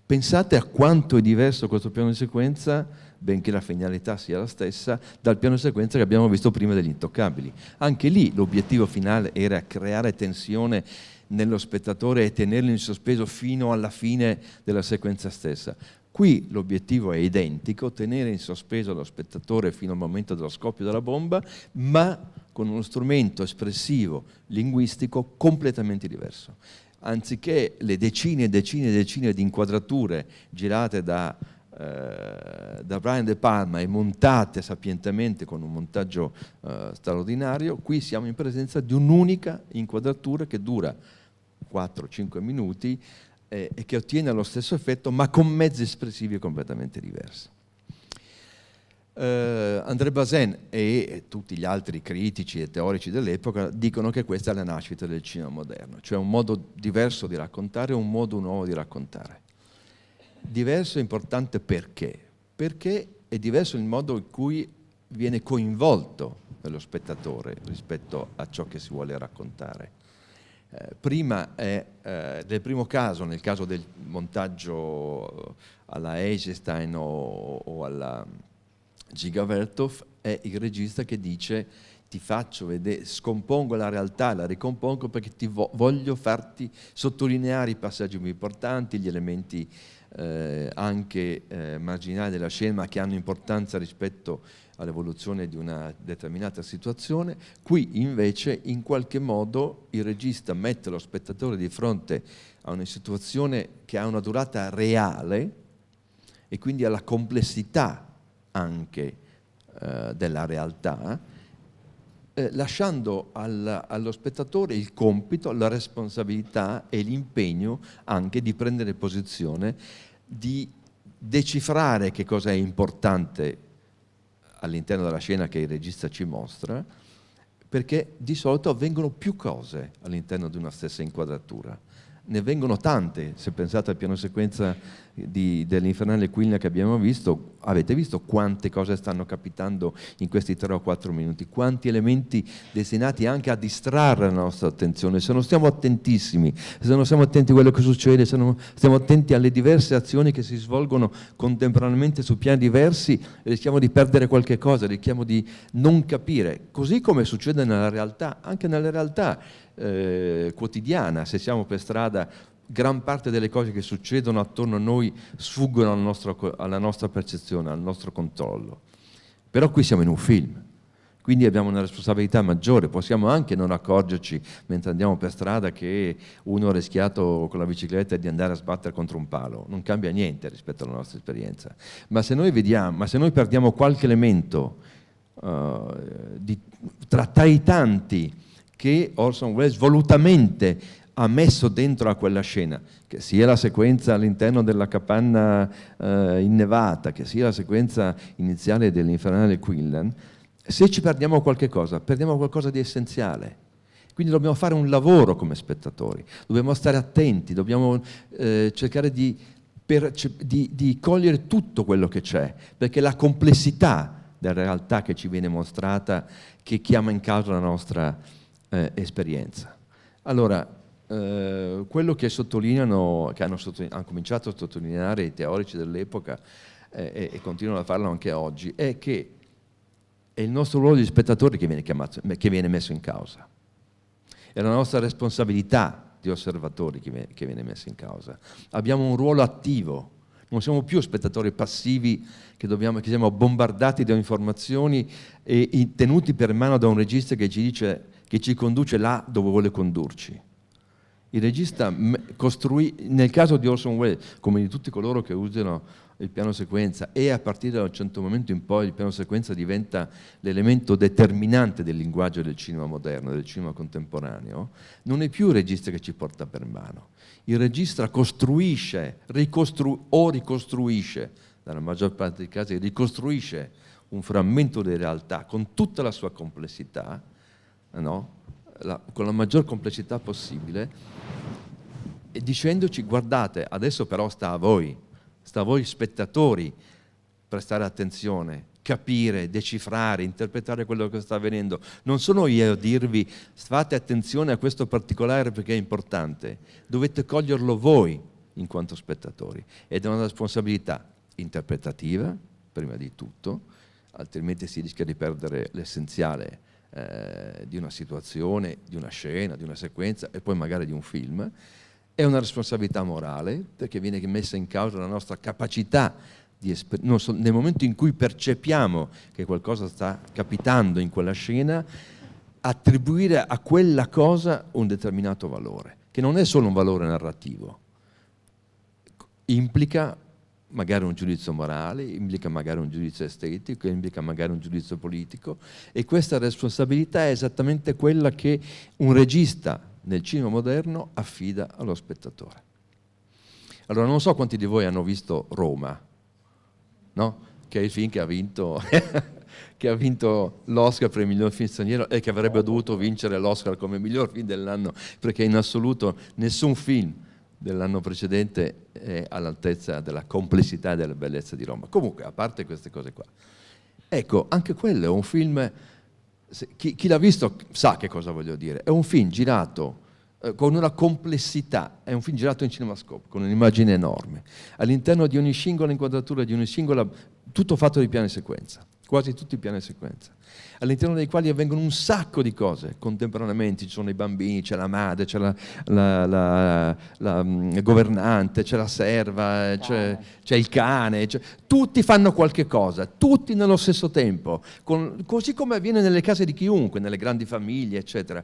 Pensate a quanto è diverso questo piano di sequenza, benché la finalità sia la stessa, dal piano di sequenza che abbiamo visto prima degli Intoccabili. Anche lì l'obiettivo finale era creare tensione nello spettatore e tenerlo in sospeso fino alla fine della sequenza stessa. Qui l'obiettivo è identico, tenere in sospeso lo spettatore fino al momento dello scoppio della bomba, ma con uno strumento espressivo, linguistico completamente diverso. Anziché le decine e decine e decine di inquadrature girate da Brian De Palma e montate sapientemente con un montaggio straordinario, qui siamo in presenza di un'unica inquadratura che dura 4-5 minuti e che ottiene lo stesso effetto, ma con mezzi espressivi completamente diversi. André Bazin e tutti gli altri critici e teorici dell'epoca dicono che questa è la nascita del cinema moderno, cioè un modo diverso di raccontare, un modo nuovo di raccontare. Diverso è importante perché? Perché è diverso il modo in cui viene coinvolto nello spettatore rispetto a ciò che si vuole raccontare. Prima nel primo caso, nel caso del montaggio alla Eisenstein o alla Giga Vertov, è il regista che dice: ti faccio vedere, scompongo la realtà, la ricompongo perché voglio farti sottolineare i passaggi più importanti, gli elementi anche marginali della scena, ma che hanno importanza rispetto all'evoluzione di una determinata situazione. Qui invece in qualche modo il regista mette lo spettatore di fronte a una situazione che ha una durata reale e quindi alla complessità anche della realtà, lasciando allo spettatore il compito, la responsabilità e l'impegno anche di prendere posizione, di decifrare che cosa è importante all'interno della scena che il regista ci mostra, perché di solito avvengono più cose all'interno di una stessa inquadratura. Ne vengono tante. Se pensate al piano sequenza dell'Infernale Queen che abbiamo visto, avete visto quante cose stanno capitando in questi 3 o 4 minuti, quanti elementi destinati anche a distrarre la nostra attenzione. Se non stiamo attentissimi, se non stiamo attenti a quello che succede, se non stiamo attenti alle diverse azioni che si svolgono contemporaneamente su piani diversi, rischiamo di perdere qualche cosa, rischiamo di non capire, così come succede nella realtà, anche nella realtà quotidiana. Se siamo per strada, gran parte delle cose che succedono attorno a noi sfuggono alla nostra percezione, al nostro controllo. Però qui siamo in un film, quindi abbiamo una responsabilità maggiore. Possiamo anche non accorgerci mentre andiamo per strada che uno ha rischiato con la bicicletta di andare a sbattere contro un palo, non cambia niente rispetto alla nostra esperienza. Ma se noi perdiamo qualche elemento tra i tanti che Orson Welles volutamente ha messo dentro a quella scena, che sia la sequenza all'interno della capanna innevata, che sia la sequenza iniziale dell'Infernale Quinlan, se ci perdiamo qualche cosa, perdiamo qualcosa di essenziale. Quindi dobbiamo fare un lavoro come spettatori, dobbiamo stare attenti, dobbiamo cercare di cogliere tutto quello che c'è, perché la complessità della realtà che ci viene mostrata, che chiama in causa la nostra esperienza. Allora, quello che sottolineano, che hanno cominciato a sottolineare i teorici dell'epoca e continuano a farlo anche oggi, è che è il nostro ruolo di spettatori che viene messo in causa. È la nostra responsabilità di osservatori che viene messa in causa. Abbiamo un ruolo attivo, non siamo più spettatori passivi che siamo bombardati da informazioni e tenuti per mano da un regista che ci dice, che ci conduce là dove vuole condurci. Il regista nel caso di Orson Welles, come di tutti coloro che usano il piano sequenza, e a partire da un certo momento in poi il piano sequenza diventa l'elemento determinante del linguaggio del cinema moderno, del cinema contemporaneo, non è più il regista che ci porta per mano. Il regista costruisce, ricostruisce, nella maggior parte dei casi ricostruisce un frammento di realtà con tutta la sua complessità, no? Con la maggior complessità possibile, e dicendoci: guardate, adesso però sta a voi spettatori prestare attenzione, capire, decifrare, interpretare quello che sta avvenendo. Non sono io a dirvi fate attenzione a questo particolare perché è importante, dovete coglierlo voi in quanto spettatori, ed è una responsabilità interpretativa prima di tutto, altrimenti si rischia di perdere l'essenziale di una situazione, di una scena, di una sequenza e poi magari di un film. È una responsabilità morale perché viene messa in causa la nostra capacità di nel momento in cui percepiamo che qualcosa sta capitando in quella scena, attribuire a quella cosa un determinato valore, che non è solo un valore narrativo, implica magari un giudizio morale, implica magari un giudizio estetico, implica magari un giudizio politico, e questa responsabilità è esattamente quella che un regista nel cinema moderno affida allo spettatore. Allora, non so quanti di voi hanno visto Roma, no? Che è il film che ha vinto che ha vinto l'Oscar per il miglior film straniero e che avrebbe dovuto vincere l'Oscar come miglior film dell'anno, perché in assoluto nessun film dell'anno precedente è all'altezza della complessità e della bellezza di Roma. Comunque, a parte queste cose qua, Ecco, anche quello è un film, chi l'ha visto sa che cosa voglio dire, è un film girato con una complessità, è un film girato in CinemaScope, con un'immagine enorme, all'interno di ogni singola inquadratura, di ogni singola, tutto fatto di piani sequenza, quasi tutti i piani sequenza, all'interno dei quali avvengono un sacco di cose contemporaneamente. Ci sono i bambini, c'è la madre, c'è la governante, c'è la serva, c'è il cane, tutti fanno qualche cosa, tutti nello stesso tempo, così come avviene nelle case di chiunque, nelle grandi famiglie, eccetera.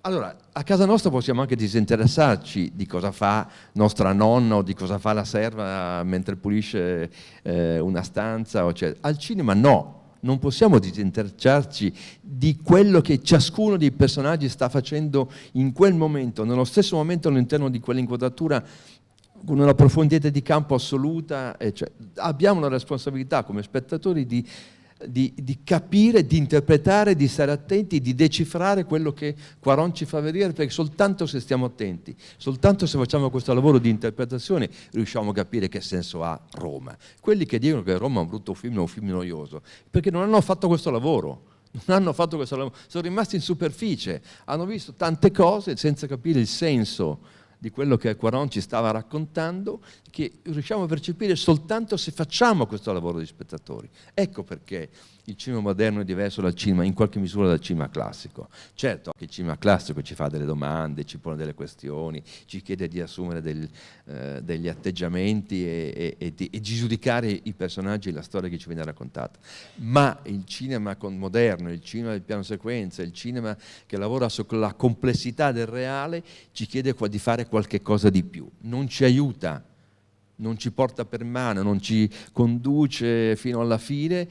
Allora, a casa nostra possiamo anche disinteressarci di cosa fa nostra nonna o di cosa fa la serva mentre pulisce una stanza, eccetera. Al cinema no. Non possiamo disinteressarci di quello che ciascuno dei personaggi sta facendo in quel momento, nello stesso momento all'interno di quell'inquadratura, con una profondità di campo assoluta. Abbiamo una responsabilità come spettatori di capire, di interpretare, di stare attenti, di decifrare quello che Cuarón ci fa vedere, perché soltanto se stiamo attenti, soltanto se facciamo questo lavoro di interpretazione riusciamo a capire che senso ha Roma. Quelli che dicono che Roma è un brutto film, è un film noioso, perché non hanno fatto questo lavoro. Non hanno fatto questo lavoro, sono rimasti in superficie, hanno visto tante cose senza capire il senso di quello che Cuarón ci stava raccontando, che riusciamo a percepire soltanto se facciamo questo lavoro di spettatori. Ecco perché il cinema moderno è diverso dal cinema, in qualche misura dal cinema classico. Certo che il cinema classico ci fa delle domande, ci pone delle questioni, ci chiede di assumere degli atteggiamenti e di giudicare i personaggi e la storia che ci viene raccontata. Ma il cinema moderno, il cinema del piano sequenza, il cinema che lavora sulla complessità del reale, ci chiede di fare qualche cosa di più. Non ci aiuta, non ci porta per mano, non ci conduce fino alla fine,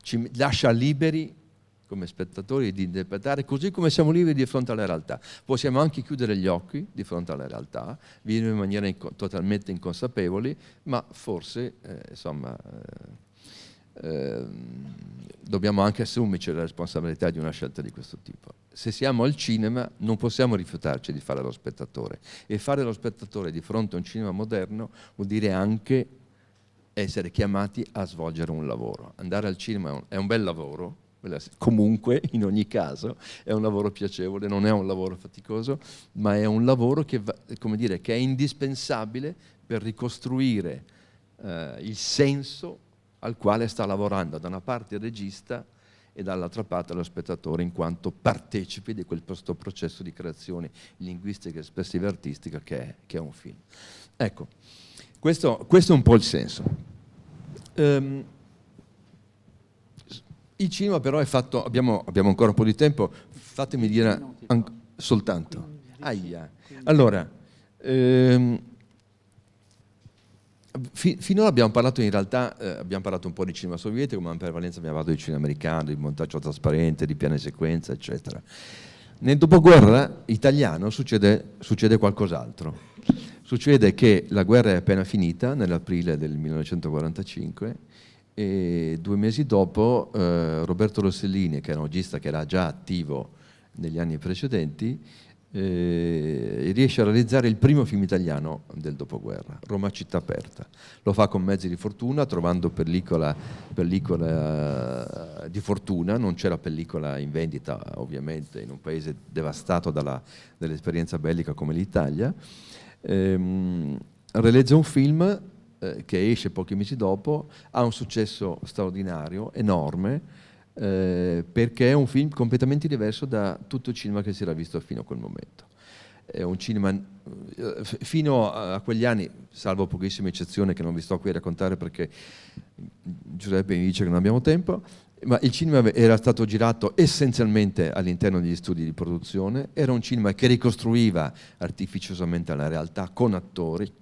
ci lascia liberi come spettatori di interpretare, così come siamo liberi di fronte alla realtà. Possiamo anche chiudere gli occhi di fronte alla realtà, vivere in maniera totalmente inconsapevoli, ma forse dobbiamo anche assumerci la responsabilità di una scelta di questo tipo. Se siamo al cinema non possiamo rifiutarci di fare lo spettatore, e fare lo spettatore di fronte a un cinema moderno vuol dire anche essere chiamati a svolgere un lavoro. Andare al cinema è un bel lavoro, comunque, in ogni caso, è un lavoro piacevole, non è un lavoro faticoso, ma è un lavoro che è indispensabile per ricostruire il senso al quale sta lavorando da una parte il regista e dall'altra parte lo spettatore, in quanto partecipi di questo processo di creazione linguistica, espressiva e artistica che è un film. Ecco, questo è un po' il senso. Il cinema però è fatto, abbiamo ancora un po' di tempo, fatemi dire soltanto. Allora, finora abbiamo parlato abbiamo parlato un po' di cinema sovietico, ma per valenza abbiamo parlato di cinema americano, di montaggio trasparente, di piani sequenza, eccetera. Nel dopoguerra italiano succede qualcos'altro. Succede che la guerra è appena finita, nell'aprile del 1945, e 2 mesi dopo Roberto Rossellini, che era un regista che era già attivo negli anni precedenti, riesce a realizzare il primo film italiano del dopoguerra, Roma città aperta. Lo fa con mezzi di fortuna, trovando pellicola di fortuna. Non c'era pellicola in vendita, ovviamente, in un paese devastato dall'esperienza bellica come l'Italia. Realizza un film che esce pochi mesi dopo, ha un successo straordinario, enorme, perché è un film completamente diverso da tutto il cinema che si era visto fino a quel momento. È un cinema, fino a quegli anni, salvo pochissime eccezioni che non vi sto qui a raccontare perché Giuseppe mi dice che non abbiamo tempo, ma il cinema era stato girato essenzialmente all'interno degli studi di produzione, era un cinema che ricostruiva artificiosamente la realtà con attori,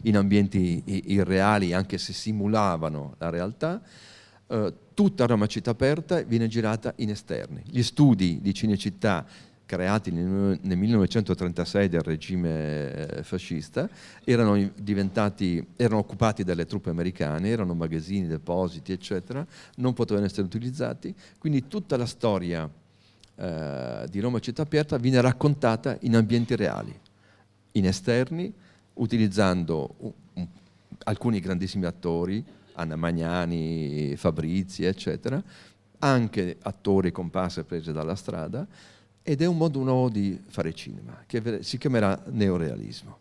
in ambienti irreali, anche se simulavano la realtà. Tutta Roma città aperta viene girata in esterni. Gli studi di Cinecittà creati nel 1936 del regime fascista erano occupati dalle truppe americane, erano magazzini, depositi, eccetera, non potevano essere utilizzati, quindi tutta la storia di Roma città aperta viene raccontata in ambienti reali, in esterni, utilizzando alcuni grandissimi attori, Anna Magnani, Fabrizi, eccetera, anche attori e comparse prese dalla strada, ed è un modo nuovo di fare cinema, che si chiamerà neorealismo.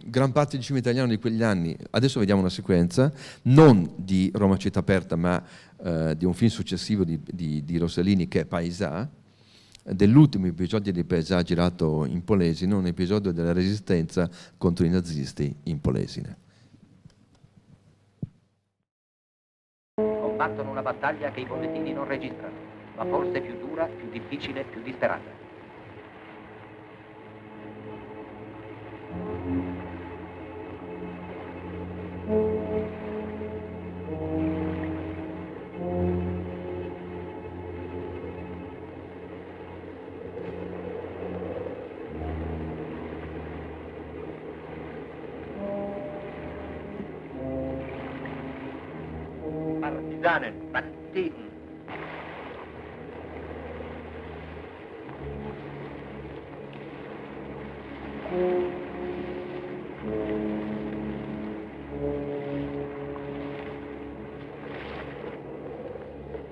Gran parte del cinema italiano di quegli anni, adesso vediamo una sequenza, non di Roma città aperta, ma di un film successivo di Rossellini che è Paesà, dell'ultimo episodio di Paesà girato in Polesine, un episodio della resistenza contro i nazisti in Polesine. Combattono una battaglia che i bollettini non registrano, ma forse più dura, più difficile, più disperata. Partisanen, Banditen.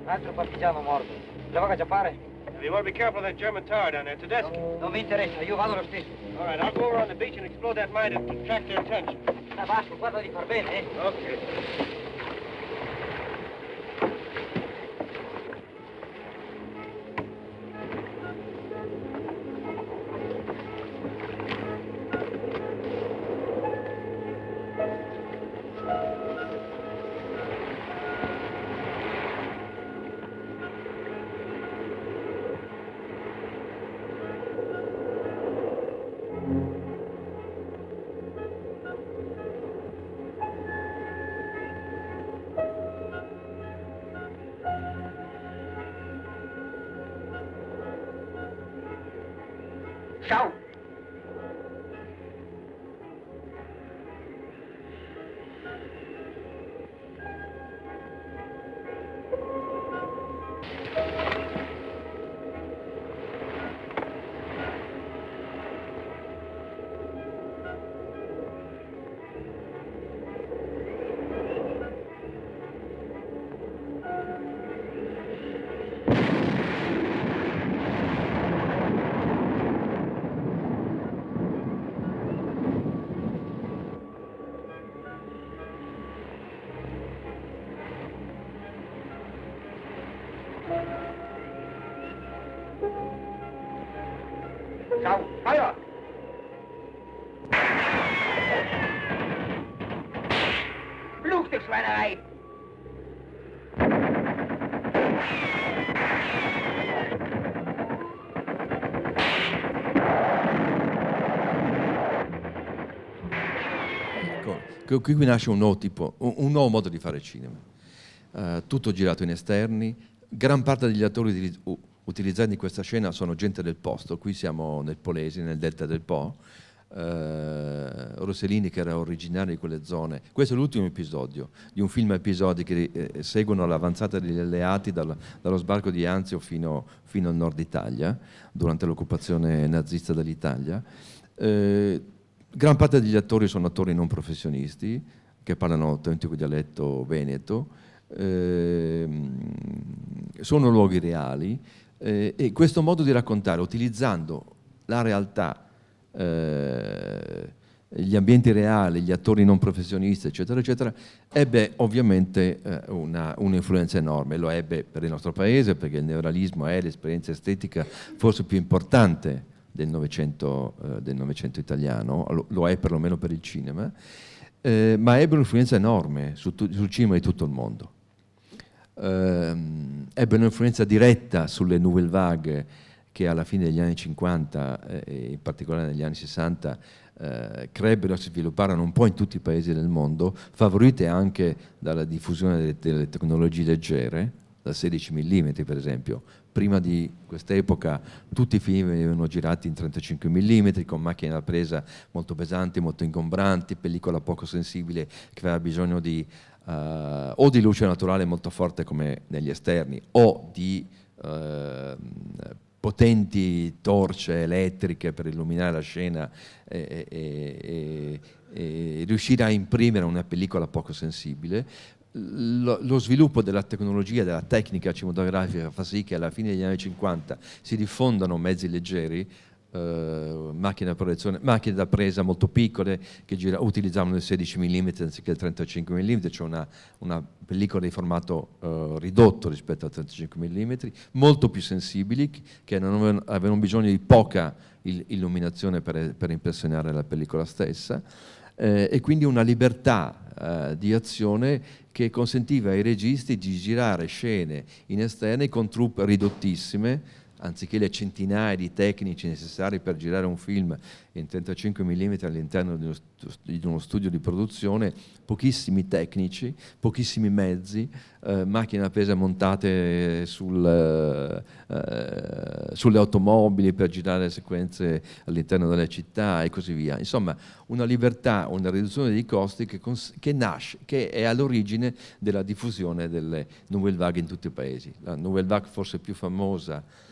Altro partigiano morto. Giova già pare? You want to be careful of that German tower down there, Tedeschi. Non mi interessa, io vado lo stesso. All right, I'll go over on the beach and explode that mine to attract their attention. Vasco, guarda di far bene, eh? Okay. Ciao! Ciao, fire! Flugzeugschweinerei! Ecco, qui nasce un nuovo tipo, un nuovo modo di fare cinema. Tutto girato in esterni, gran parte degli attori utilizzati in questa scena sono gente del posto, qui siamo nel Polesine, nel delta del Po, Rossellini che era originario di quelle zone. Questo è l'ultimo episodio di un film a episodi che seguono l'avanzata degli alleati dallo sbarco di Anzio fino al nord Italia, durante l'occupazione nazista dell'Italia. Gran parte degli attori sono attori non professionisti, che parlano autentico dialetto veneto, sono luoghi reali, e questo modo di raccontare, utilizzando la realtà, gli ambienti reali, gli attori non professionisti, eccetera, eccetera, ebbe ovviamente un'influenza enorme. Lo ebbe per il nostro paese, perché il neorealismo è l'esperienza estetica forse più importante del Novecento italiano, lo è perlomeno per il cinema, ma ebbe un'influenza enorme sul cinema di tutto il mondo. Ebbe un'influenza diretta sulle Nouvelle Vague che alla fine degli anni 50 e in particolare negli anni 60 crebbero e si svilupparono un po' in tutti i paesi del mondo, favorite anche dalla diffusione delle tecnologie leggere, da 16 mm per esempio. Prima di quest'epoca tutti i film venivano girati in 35 mm con macchine da presa molto pesanti, molto ingombranti, pellicola poco sensibile che aveva bisogno di o di luce naturale molto forte come negli esterni, o di potenti torce elettriche per illuminare la scena e riuscire a imprimere una pellicola poco sensibile. Lo sviluppo della tecnologia, della tecnica cinematografica fa sì che alla fine degli anni 50 si diffondano mezzi leggeri, macchine da presa molto piccole che utilizzavano il 16 mm anziché il 35 mm, cioè una pellicola di formato ridotto rispetto al 35 mm, molto più sensibili, che avevano bisogno di poca illuminazione per impressionare la pellicola stessa, e quindi una libertà di azione che consentiva ai registi di girare scene in esterni con troupe ridottissime, anziché le centinaia di tecnici necessari per girare un film in 35 mm all'interno di uno studio di produzione, pochissimi tecnici, pochissimi mezzi, macchine da presa montate sulle automobili per girare sequenze all'interno delle città e così via. Insomma, una libertà, una riduzione dei costi che è all'origine della diffusione delle Nouvelle Vague in tutti i paesi. La Nouvelle Vague forse più famosa,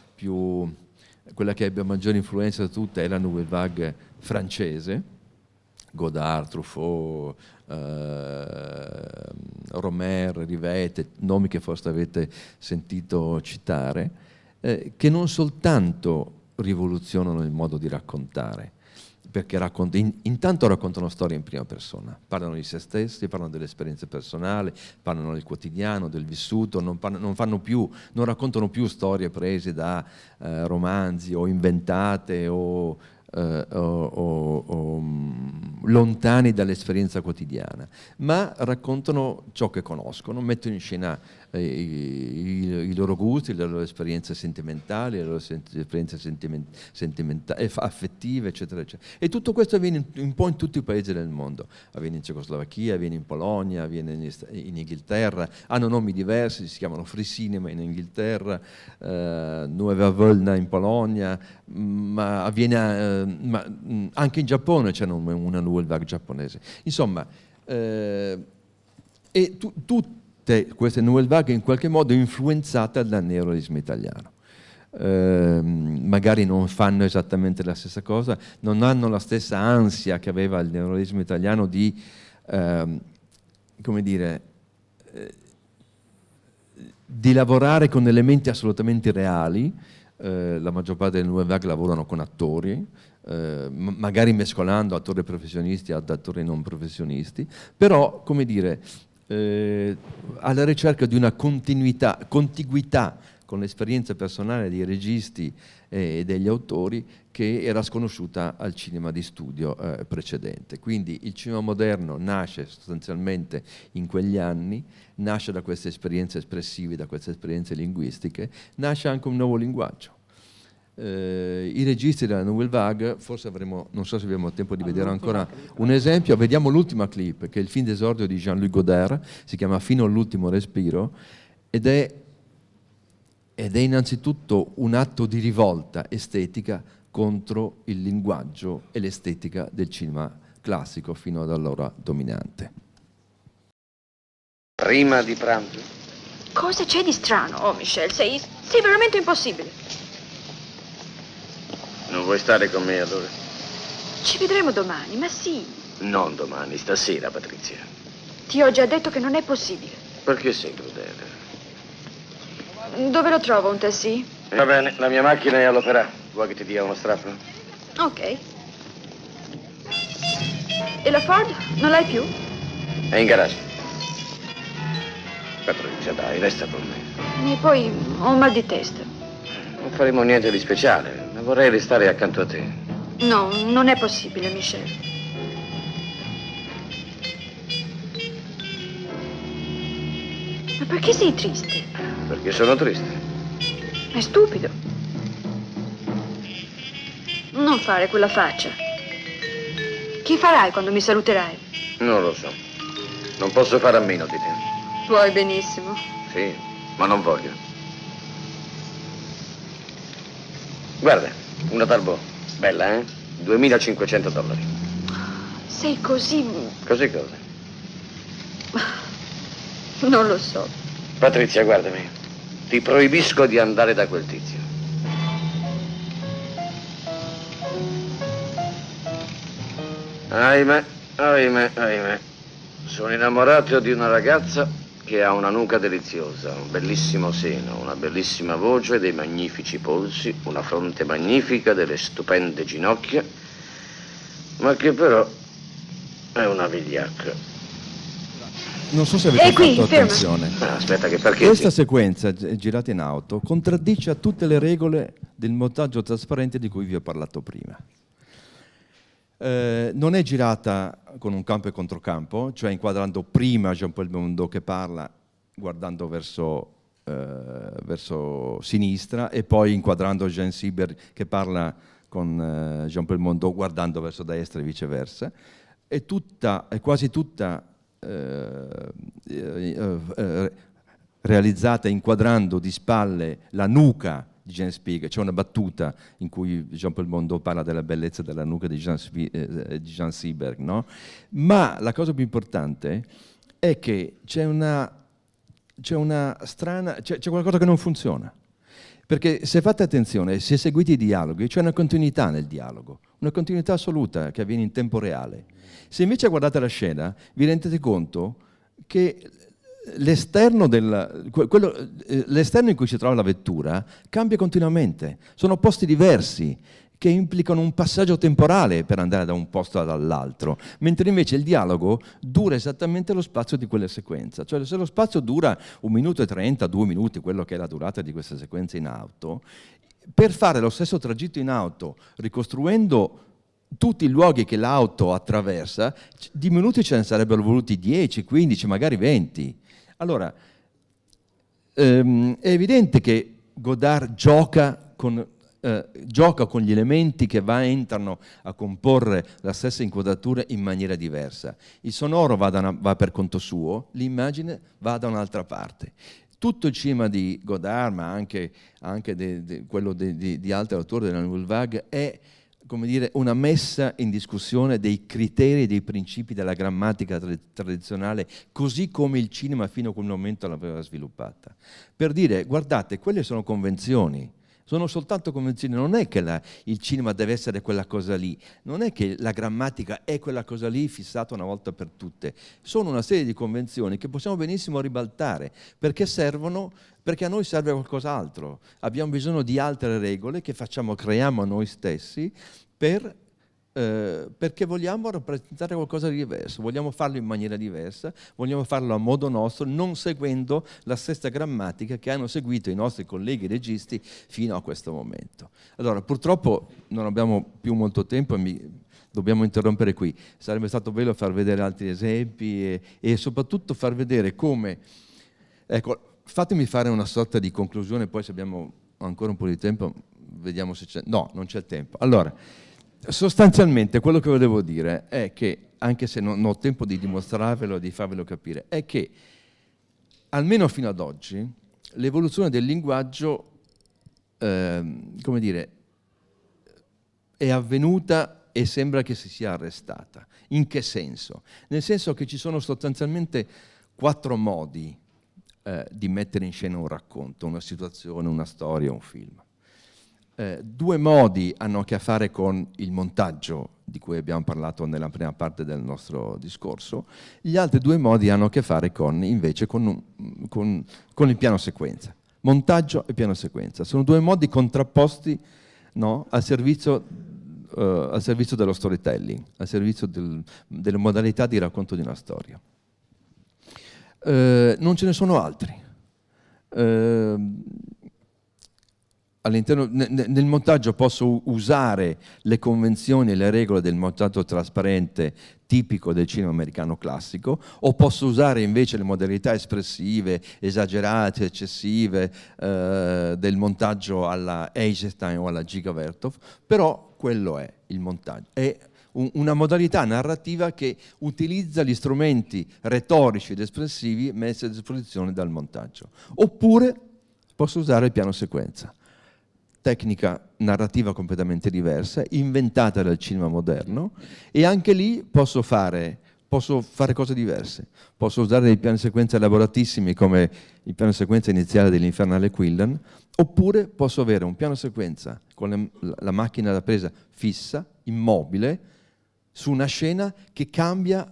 quella che ebbe maggiore influenza da tutte, è la Nouvelle Vague francese, Godard, Truffaut, Romer, Rivette, nomi che forse avete sentito citare, che non soltanto rivoluzionano il modo di raccontare, perché intanto raccontano storie in prima persona, parlano di se stessi, parlano delle esperienze personali, parlano del quotidiano, del vissuto, non raccontano più storie prese da romanzi o inventate o lontani dall'esperienza quotidiana, ma raccontano ciò che conoscono, mettono in scena i loro gusti, le loro esperienze sentimentali, le loro esperienze affettive, eccetera, eccetera. E tutto questo avviene un po' in tutti i paesi del mondo. Avviene in Cecoslovacchia, avviene in Polonia, avviene in Inghilterra, hanno nomi diversi, si chiamano Free Cinema in Inghilterra, Nueva Volna in Polonia, ma avviene anche in Giappone c'è una Nouvelle Vague giapponese. Insomma, tutte queste Nouvelle Vague in qualche modo influenzate dal neorealismo italiano. Magari non fanno esattamente la stessa cosa, non hanno la stessa ansia che aveva il neorealismo italiano di, come dire, di lavorare con elementi assolutamente reali. La maggior parte delle Nouvelle Vague lavorano con attori, magari mescolando attori professionisti ad attori non professionisti, però, come dire, alla ricerca di una contiguità con l'esperienza personale dei registi e degli autori che era sconosciuta al cinema di studio precedente. Quindi il cinema moderno nasce sostanzialmente in quegli anni, nasce da queste esperienze espressive, da queste esperienze linguistiche, nasce anche un nuovo linguaggio. I registi della Nouvelle Vague, forse non so se abbiamo tempo di vedere ancora un esempio, vediamo l'ultima clip, che è il film d'esordio di Jean-Luc Godard, si chiama Fino all'ultimo respiro, ed è innanzitutto un atto di rivolta estetica contro il linguaggio e l'estetica del cinema classico fino ad allora dominante. Prima di pranzo? Cosa c'è di strano? Oh, Michel, sei veramente impossibile. Non vuoi stare con me allora? Ci vedremo domani, ma sì. Non domani, stasera, Patrizia. Ti ho già detto che non è possibile. Perché sei crudele? Dove lo trovo un taxi? Va bene, la mia macchina è all'opera. Vuoi che ti dia uno strappo? Ok. E la Ford? Non l'hai più? È in garage. Patrizia, dai, resta con me. E poi ho un mal di testa. Non faremo niente di speciale, ma vorrei restare accanto a te. No, non è possibile, Michel. Ma perché sei triste? Perché sono triste. È stupido. Non fare quella faccia. Che farai quando mi saluterai? Non lo so. Non posso fare a meno di te. Puoi benissimo. Sì, ma non voglio. Guarda, una Talbot. Bella, eh? $2.500. Sei così... Così cosa? Non lo so. Patrizia, guardami. Ti proibisco di andare da quel tizio. Ahimè, ahimè, ahimè. Sono innamorato di una ragazza che ha una nuca deliziosa, un bellissimo seno, una bellissima voce, dei magnifici polsi, una fronte magnifica, delle stupende ginocchia, ma che però è una vigliacca. Non so se avete fatto attenzione. Aspetta, che perché? Questa sequenza girata in auto contraddice a tutte le regole del montaggio trasparente di cui vi ho parlato prima. Non è girata con un campo e controcampo, cioè inquadrando prima Jean-Paul Belmondo che parla guardando verso sinistra e poi inquadrando Jean Sieber che parla con Jean-Paul Belmondo guardando verso destra e viceversa. È quasi tutta realizzata inquadrando di spalle la nuca di Jean Spiegel. C'è una battuta in cui Jean-Paul Belmondo parla della bellezza della nuca di Jean Sieber, no? Ma la cosa più importante è che c'è qualcosa che non funziona. Perché se fate attenzione, se seguite i dialoghi, c'è una continuità nel dialogo, una continuità assoluta che avviene in tempo reale. Se invece guardate la scena, vi rendete conto che l'esterno in cui si trova la vettura cambia continuamente. Sono posti diversi che implicano un passaggio temporale per andare da un posto all'altro, mentre invece il dialogo dura esattamente lo spazio di quella sequenza. Cioè se lo spazio dura 1 minuto e 30, 2 minuti, quello che è la durata di questa sequenza in auto, per fare lo stesso tragitto in auto, ricostruendo tutti i luoghi che l'auto attraversa, di minuti ce ne sarebbero voluti 10, 15, magari 20. Allora, è evidente che Godard gioca con gli elementi che entrano a comporre la stessa inquadratura in maniera diversa. Il sonoro va per conto suo, l'immagine va da un'altra parte. Tutto il cinema di Godard, ma anche quello di altri autori della Nouvelle Vague, è come dire, una messa in discussione dei criteri e dei principi della grammatica tradizionale, così come il cinema fino a quel momento l'aveva sviluppata. Per dire, guardate, quelle sono convenzioni, sono soltanto convenzioni, non è che il cinema deve essere quella cosa lì, non è che la grammatica è quella cosa lì fissata una volta per tutte, sono una serie di convenzioni che possiamo benissimo ribaltare, perché a noi serve qualcos'altro, abbiamo bisogno di altre regole che creiamo a noi stessi perché vogliamo rappresentare qualcosa di diverso, vogliamo farlo in maniera diversa, vogliamo farlo a modo nostro, non seguendo la stessa grammatica che hanno seguito i nostri colleghi registi fino a questo momento. Allora, purtroppo non abbiamo più molto tempo e dobbiamo interrompere qui. Sarebbe stato bello far vedere altri esempi e soprattutto far vedere come... Ecco, fatemi fare una sorta di conclusione, poi se abbiamo ancora un po' di tempo vediamo se c'è... No, non c'è tempo. Allora, sostanzialmente quello che volevo dire è che, anche se non ho tempo di dimostrarvelo e di farvelo capire, è che almeno fino ad oggi l'evoluzione del linguaggio, come dire, è avvenuta e sembra che si sia arrestata. In che senso? Nel senso che ci sono sostanzialmente 4 modi di mettere in scena un racconto, una situazione, una storia, un film. 2 modi hanno a che fare con il montaggio, di cui abbiamo parlato nella prima parte del nostro discorso. Gli altri 2 modi hanno a che fare invece con il piano sequenza. Montaggio e piano sequenza. Sono 2 modi contrapposti, no, al servizio dello storytelling, al servizio delle modalità di racconto di una storia. Non ce ne sono altri. Nel montaggio posso usare le convenzioni e le regole del montaggio trasparente tipico del cinema americano classico, o posso usare invece le modalità espressive, esagerate, eccessive del montaggio alla Eisenstein o alla Giga Vertov, però quello è il montaggio. È una modalità narrativa che utilizza gli strumenti retorici ed espressivi messi a disposizione dal montaggio. Oppure posso usare il piano sequenza, tecnica narrativa completamente diversa, inventata dal cinema moderno, e anche lì posso fare cose diverse. Posso usare dei piani sequenza elaboratissimi come il piano sequenza iniziale dell'Infernale Quillan, oppure posso avere un piano sequenza con la macchina da presa fissa, immobile, su una scena che cambia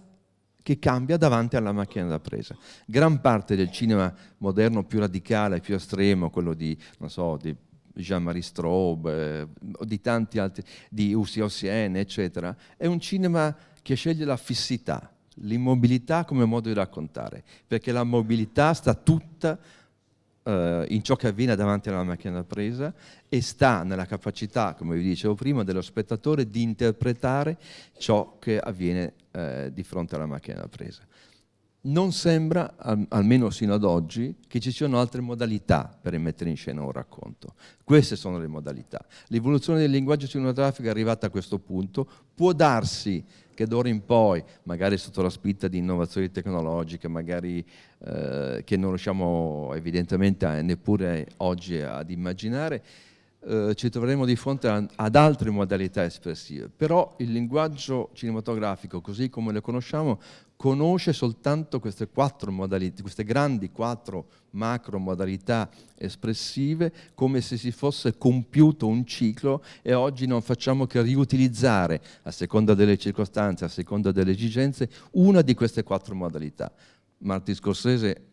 davanti alla macchina da presa. Gran parte del cinema moderno più radicale, più estremo, quello di, non so, di Jean-Marie Straub, di tanti altri, di Ussi Ossien, eccetera, è un cinema che sceglie la fissità, l'immobilità come modo di raccontare, perché la mobilità sta tutta in ciò che avviene davanti alla macchina da presa e sta nella capacità, come vi dicevo prima, dello spettatore di interpretare ciò che avviene di fronte alla macchina da presa. Non sembra, almeno sino ad oggi, che ci siano altre modalità per mettere in scena un racconto. Queste sono le modalità. L'evoluzione del linguaggio cinematografico è arrivata a questo punto. Può darsi che d'ora in poi, magari sotto la spinta di innovazioni tecnologiche, magari che non riusciamo evidentemente neppure oggi ad immaginare, ci troveremo di fronte ad altre modalità espressive. Però il linguaggio cinematografico, così come lo conosciamo, conosce soltanto queste quattro modalità, queste grandi quattro macro modalità espressive, come se si fosse compiuto un ciclo, e oggi non facciamo che riutilizzare, a seconda delle circostanze, a seconda delle esigenze, una di queste quattro modalità. Martin Scorsese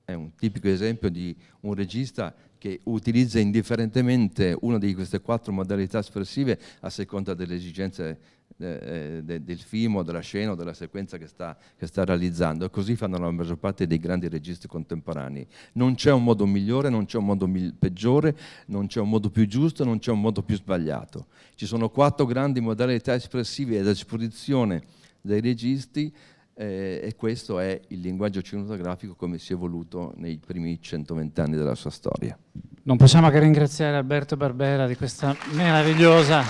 è un tipico esempio di un regista che utilizza indifferentemente una di queste quattro modalità espressive a seconda delle esigenze del film o della scena o della sequenza che sta realizzando, e così fanno la maggior parte dei grandi registi contemporanei. Non c'è un modo migliore, non c'è un modo peggiore, non c'è un modo più giusto, non c'è un modo più sbagliato. Ci sono quattro grandi modalità espressive a disposizione dei registi, e questo è il linguaggio cinematografico come si è evoluto nei primi 120 anni della sua storia. Non possiamo che ringraziare Alberto Barbera di questa meravigliosa